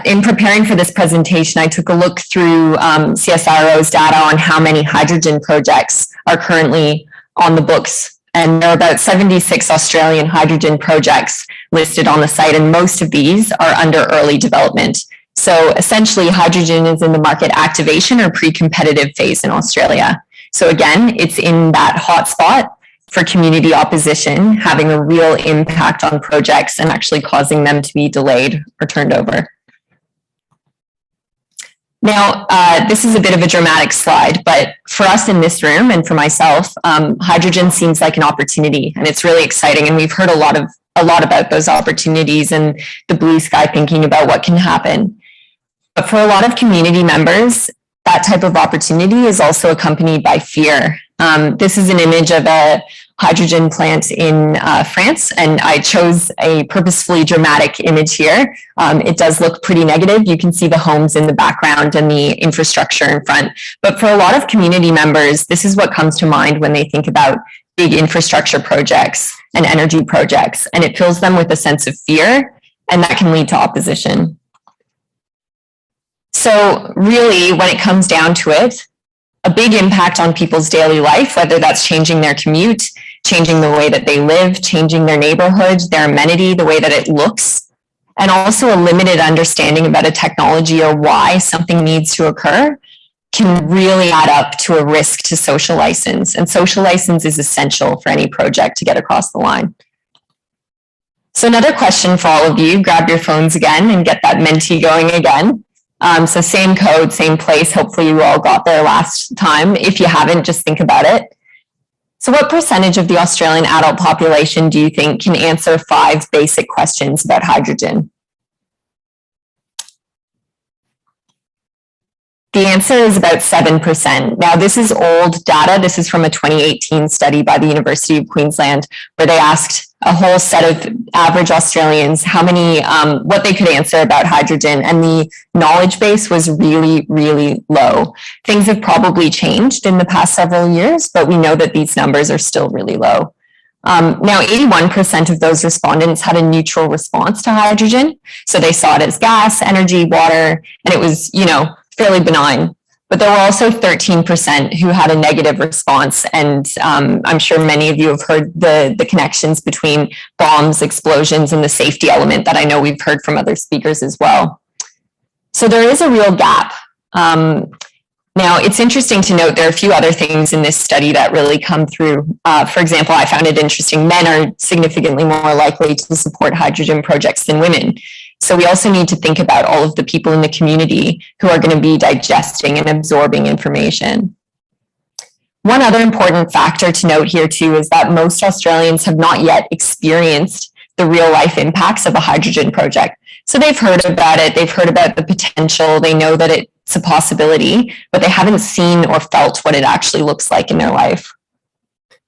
in preparing for this presentation, I took a look through CSIRO's data on how many hydrogen projects are currently on the books. And there are about 76 Australian hydrogen projects listed on the site, and most of these are under early development. So essentially, hydrogen is in the market activation or pre-competitive phase in Australia. So again, it's in that hotspot for community opposition, having a real impact on projects and actually causing them to be delayed or turned over. Now, this is a bit of a dramatic slide, but for us in this room and for myself, hydrogen seems like an opportunity, and it's really exciting. And we've heard a lot about those opportunities and the blue sky thinking about what can happen. But for a lot of community members, that type of opportunity is also accompanied by fear. This is an image of a hydrogen plant in France, and I chose a purposefully dramatic image here. It does look pretty negative. You can see the homes in the background and the infrastructure in front. But for a lot of community members, this is what comes to mind when they think about big infrastructure projects and energy projects, and it fills them with a sense of fear, and that can lead to opposition. So really, when it comes down to it, a big impact on people's daily life, whether that's changing their commute, changing the way that they live, changing their neighborhood, their amenity, the way that it looks, and also a limited understanding about a technology or why something needs to occur can really add up to a risk to social license. And social license is essential for any project to get across the line. So another question for all of you, grab your phones again and get that Menti going again. So same code, same place. Hopefully you all got there last time. If you haven't, just think about it. So what percentage of the Australian adult population do you think can answer 5 basic questions about hydrogen? The answer is about 7%. Now, this is old data. This is from a 2018 study by the University of Queensland, where they asked a whole set of average Australians how many, what they could answer about hydrogen, and the knowledge base was really, really low. Things have probably changed in the past several years, but we know that these numbers are still really low. Now, 81% of those respondents had a neutral response to hydrogen. So they saw it as gas, energy, water, and it was, fairly benign. But there were also 13% who had a negative response. And I'm sure many of you have heard the connections between bombs, explosions, and the safety element that I know we've heard from other speakers as well. So there is a real gap. Now, it's interesting to note there are a few other things in this study that really come through. For example, I found it interesting, men are significantly more likely to support hydrogen projects than women. So we also need to think about all of the people in the community who are going to be digesting and absorbing information. One other important factor to note here too is that most Australians have not yet experienced the real life impacts of a hydrogen project. So they've heard about it, they've heard about the potential, they know that it's a possibility, but they haven't seen or felt what it actually looks like in their life.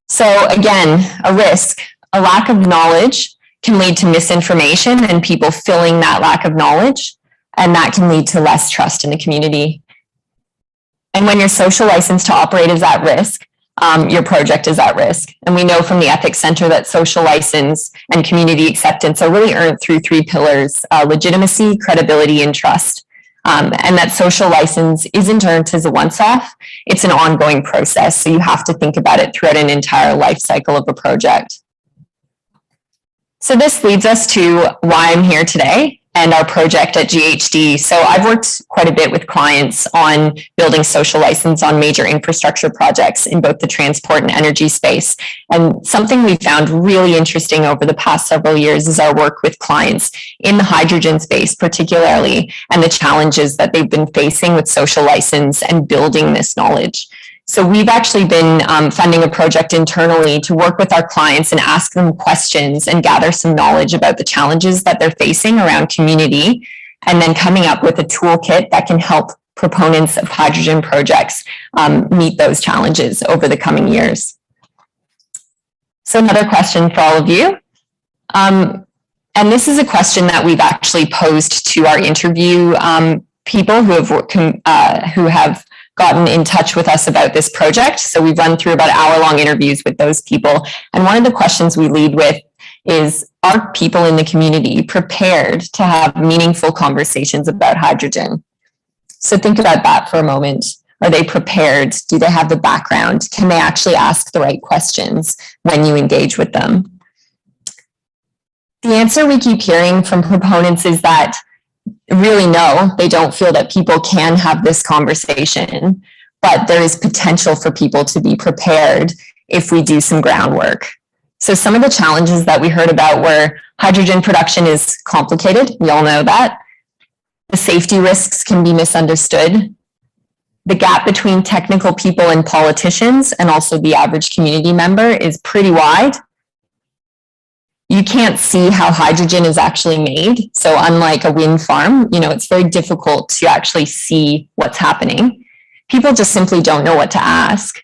So again, a risk, a lack of knowledge can lead to misinformation and people filling that lack of knowledge, and that can lead to less trust in the community. And when your social license to operate is at risk, your project is at risk. And we know from the Ethics Center that social license and community acceptance are really earned through 3 pillars: legitimacy, credibility, and trust. And that social license isn't earned as a once-off, it's an ongoing process. So you have to think about it throughout an entire life cycle of a project. So this leads us to why I'm here today and our project at GHD. So I've worked quite a bit with clients on building social license on major infrastructure projects in both the transport and energy space. And something we found really interesting over the past several years is our work with clients in the hydrogen space particularly, and the challenges that they've been facing with social license and building this knowledge. So we've actually been funding a project internally to work with our clients and ask them questions and gather some knowledge about the challenges that they're facing around community, and then coming up with a toolkit that can help proponents of hydrogen projects meet those challenges over the coming years. So another question for all of you. And this is a question that we've actually posed to our interview people who have gotten in touch with us about this project. So we've run through about hour-long interviews with those people. And one of the questions we lead with is, are people in the community prepared to have meaningful conversations about hydrogen? So think about that for a moment. Are they prepared? Do they have the background? Can they actually ask the right questions when you engage with them? The answer we keep hearing from proponents is that really no, they don't feel that people can have this conversation, but there is potential for people to be prepared if we do some groundwork. So some of the challenges that we heard about were hydrogen production is complicated. We all know that. The safety risks can be misunderstood. The gap between technical people and politicians and also the average community member is pretty wide. You can't see how hydrogen is actually made. So unlike a wind farm, it's very difficult to actually see what's happening. People just simply don't know what to ask.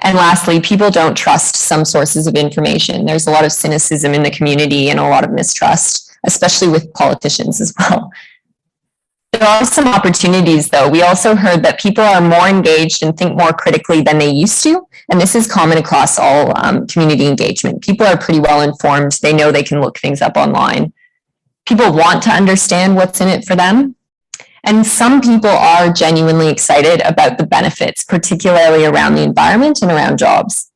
And lastly, people don't trust some sources of information. There's a lot of cynicism in the community and a lot of mistrust, especially with politicians as well. There are some opportunities, though. We also heard that people are more engaged and think more critically than they used to. And this is common across all community engagement. People are pretty well informed. They know they can look things up online. People want to understand what's in it for them. And some people are genuinely excited about the benefits, particularly around the environment and around jobs.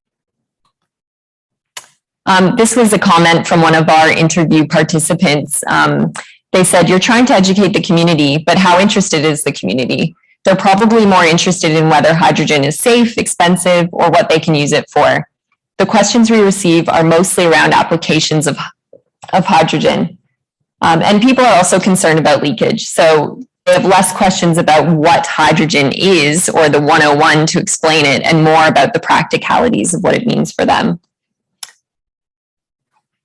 This was a comment from one of our interview participants. They said, you're trying to educate the community, but how interested is the community? They're probably more interested in whether hydrogen is safe, expensive, or what they can use it for. The questions we receive are mostly around applications of hydrogen. And people are also concerned about leakage. So they have less questions about what hydrogen is or the 101 to explain it, and more about the practicalities of what it means for them.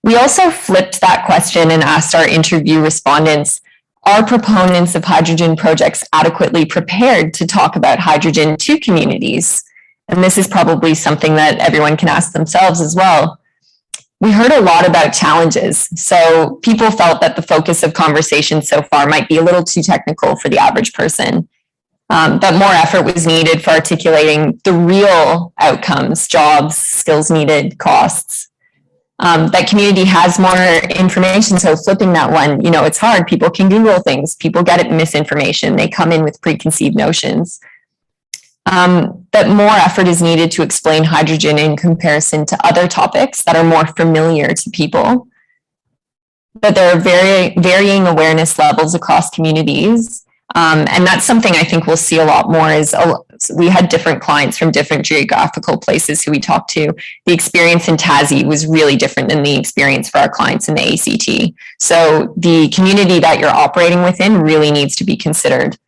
We also flipped that question and asked our interview respondents, are proponents of hydrogen projects adequately prepared to talk about hydrogen to communities? And this is probably something that everyone can ask themselves as well. We heard a lot about challenges. So people felt that the focus of conversation so far might be a little too technical for the average person. That more effort was needed for articulating the real outcomes, jobs, skills needed, costs. That community has more information, so flipping that one, it's hard. People can Google things. People get misinformation. They come in with preconceived notions. That more effort is needed to explain hydrogen in comparison to other topics that are more familiar to people. But there are varying awareness levels across communities. And that's something I think we'll see a lot more is we had different clients from different geographical places who we talked to. The experience in Tassie was really different than the experience for our clients in the ACT. So the community that you're operating within really needs to be considered.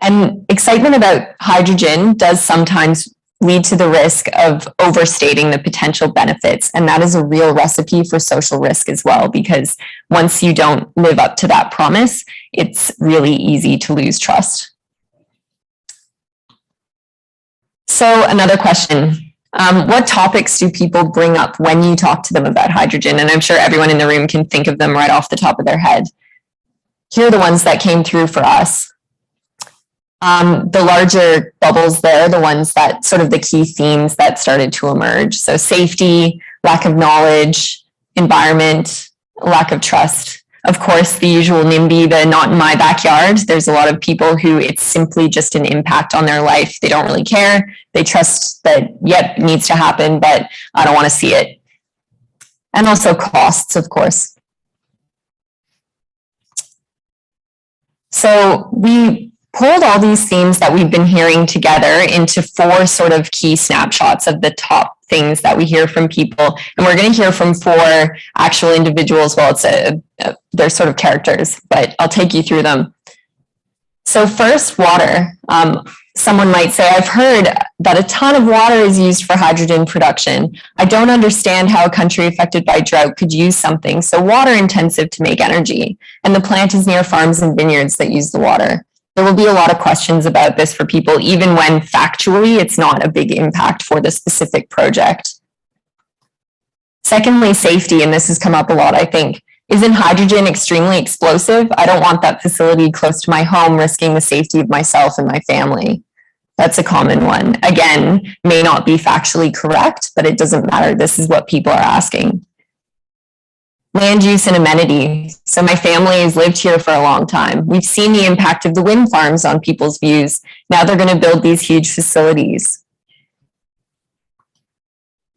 And excitement about hydrogen does sometimes lead to the risk of overstating the potential benefits. And that is a real recipe for social risk as well, because once you don't live up to that promise, it's really easy to lose trust. So another question, what topics do people bring up when you talk to them about hydrogen? And I'm sure everyone in the room can think of them right off the top of their head. Here are the ones that came through for us. The larger bubbles there, the ones that sort of the key themes that started to emerge. So safety, lack of knowledge, environment, lack of trust. Of course, the usual NIMBY, the not in my backyard. There's a lot of people who it's simply just an impact on their life. They don't really care. They trust that, yep, it needs to happen, but I don't want to see it. And also costs, of course. So we pulled all these themes that we've been hearing together into 4 sort of key snapshots of the top things that we hear from people. And we're going to hear from 4 actual individuals. Well, they're sort of characters, but I'll take you through them. So first, water. Someone might say, I've heard that a ton of water is used for hydrogen production. I don't understand how a country affected by drought could use something so water intensive to make energy. And the plant is near farms and vineyards that use the water. There will be a lot of questions about this for people, even when factually it's not a big impact for the specific project. Secondly, safety, and this has come up a lot, I think. Isn't hydrogen extremely explosive? I don't want that facility close to my home, risking the safety of myself and my family. That's a common one. Again, may not be factually correct, but it doesn't matter. This is what people are asking. Land use and amenity. So my family has lived here for a long time. We've seen the impact of the wind farms on people's views. Now they're going to build these huge facilities.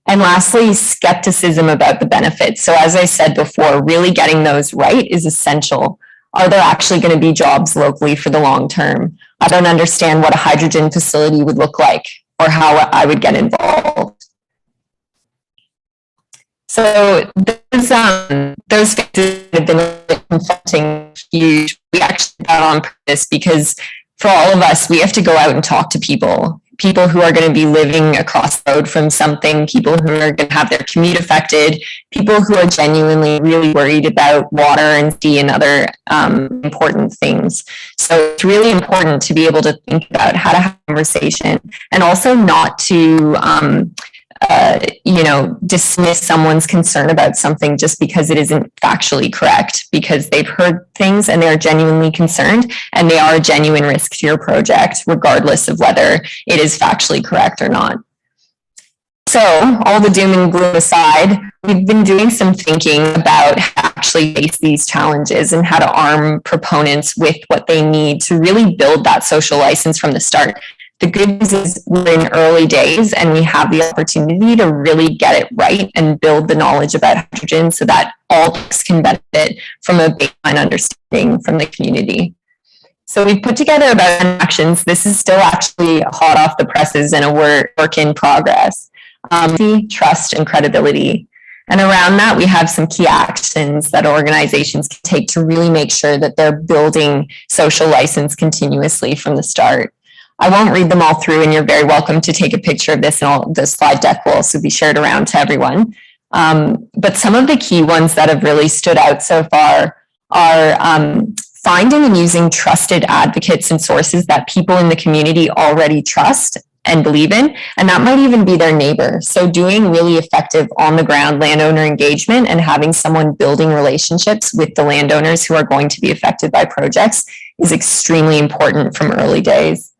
And lastly, skepticism about the benefits. So as I said before, really getting those right is essential. Are there actually going to be jobs locally for the long term? I don't understand what a hydrogen facility would look like or how I would get involved. So those factors have been really confronting, huge. We actually did that on purpose because for all of us, we have to go out and talk to people who are going to be living across the road from something, people who are going to have their commute affected, people who are genuinely really worried about water and sea and other important things. So it's really important to be able to think about how to have a conversation and also not to dismiss someone's concern about something just because it isn't factually correct, because they've heard things and they're genuinely concerned and they are a genuine risk to your project, regardless of whether it is factually correct or not. So all the doom and gloom aside, we've been doing some thinking about how to actually face these challenges and how to arm proponents with what they need to really build that social license from the start. The good news is we're in early days and we have the opportunity to really get it right and build the knowledge about hydrogen so that all of us can benefit from a baseline understanding from the community. So we've put together about 10 actions. This is still actually hot off the presses and a work in progress. Trust and credibility. And around that, we have some key actions that organizations can take to really make sure that they're building social license continuously from the start. I won't read them all through, and you're very welcome to take a picture of this, and the slide deck will also be shared around to everyone. But some of the key ones that have really stood out so far are finding and using trusted advocates and sources that people in the community already trust and believe in, and that might even be their neighbor. So doing really effective on-the-ground landowner engagement and having someone building relationships with the landowners who are going to be affected by projects is extremely important from early days.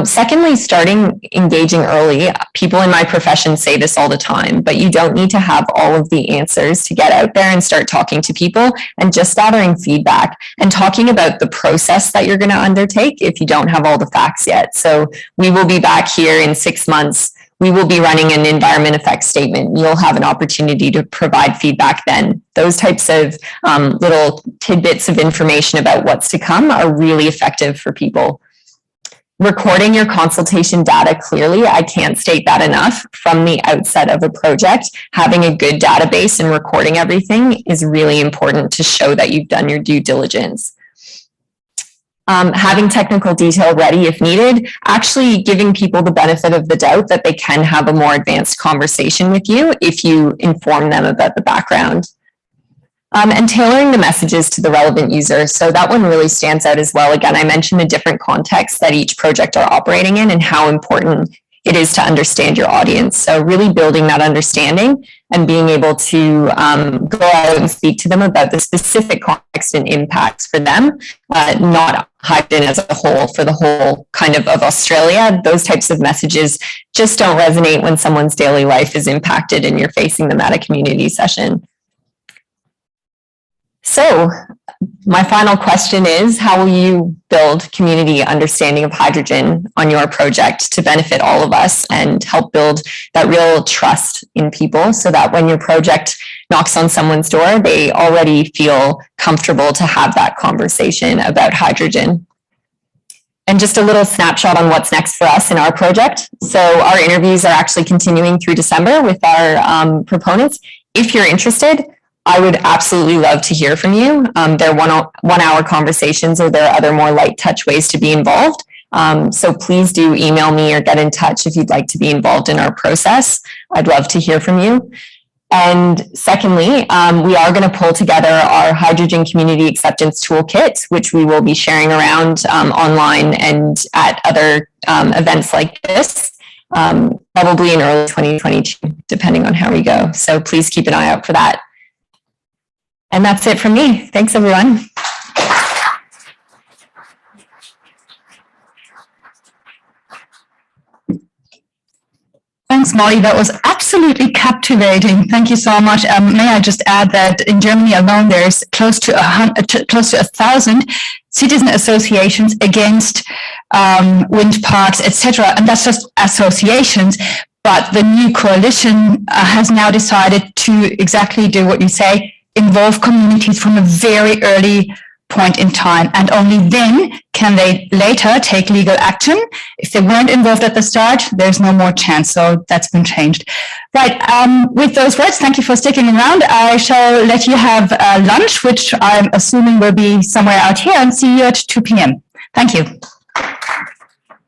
Secondly, starting engaging early. People in my profession say this all the time, but you don't need to have all of the answers to get out there and start talking to people, and just gathering feedback and talking about the process that you're going to undertake if you don't have all the facts yet. So we will be back here in 6 months. We will be running an environment effect statement. You'll have an opportunity to provide feedback then. Those types of little tidbits of information about what's to come are really effective for people. Recording your consultation data clearly, I can't state that enough. From the outset of a project, having a good database and recording everything is really important to show that you've done your due diligence. Having technical detail ready if needed, actually giving people the benefit of the doubt that they can have a more advanced conversation with you if you inform them about the background. And tailoring the messages to the relevant user. So that one really stands out as well. Again, I mentioned the different contexts that each project are operating in and how important it is to understand your audience. So really building that understanding and being able to go out and speak to them about the specific context and impacts for them, not hydrogen as a whole for the whole kind of Australia. Those types of messages just don't resonate when someone's daily life is impacted and you're facing them at a community session. So my final question is, how will you build community understanding of hydrogen on your project to benefit all of us and help build that real trust in people so that when your project knocks on someone's door, they already feel comfortable to have that conversation about hydrogen? And just a little snapshot on what's next for us in our project. So our interviews are actually continuing through December with our proponents. If you're interested, I would absolutely love to hear from you. They're 1 hour conversations, or there are other more light touch ways to be involved. So please do email me or get in touch if you'd like to be involved in our process. I'd love to hear from you. And secondly, we are going to pull together our Hydrogen Community Acceptance Toolkit, which we will be sharing around online and at other events like this, probably in early 2022, depending on how we go. So please keep an eye out for that. And that's it from me. Thanks, everyone. Thanks, Molly. That was absolutely captivating. Thank you so much. May I just add that in Germany alone, there's close to 1,000 citizen associations against wind parks, etc. And that's just associations. But the new coalition has now decided to exactly do what you say, involve communities from a very early point in time, and only then can they later take legal action. If they weren't involved at the start, there's no more chance. So that's been changed. Right. With those words, thank you for sticking around. I shall let you have lunch, which I'm assuming will be somewhere out here, and see you at 2 p.m. Thank you.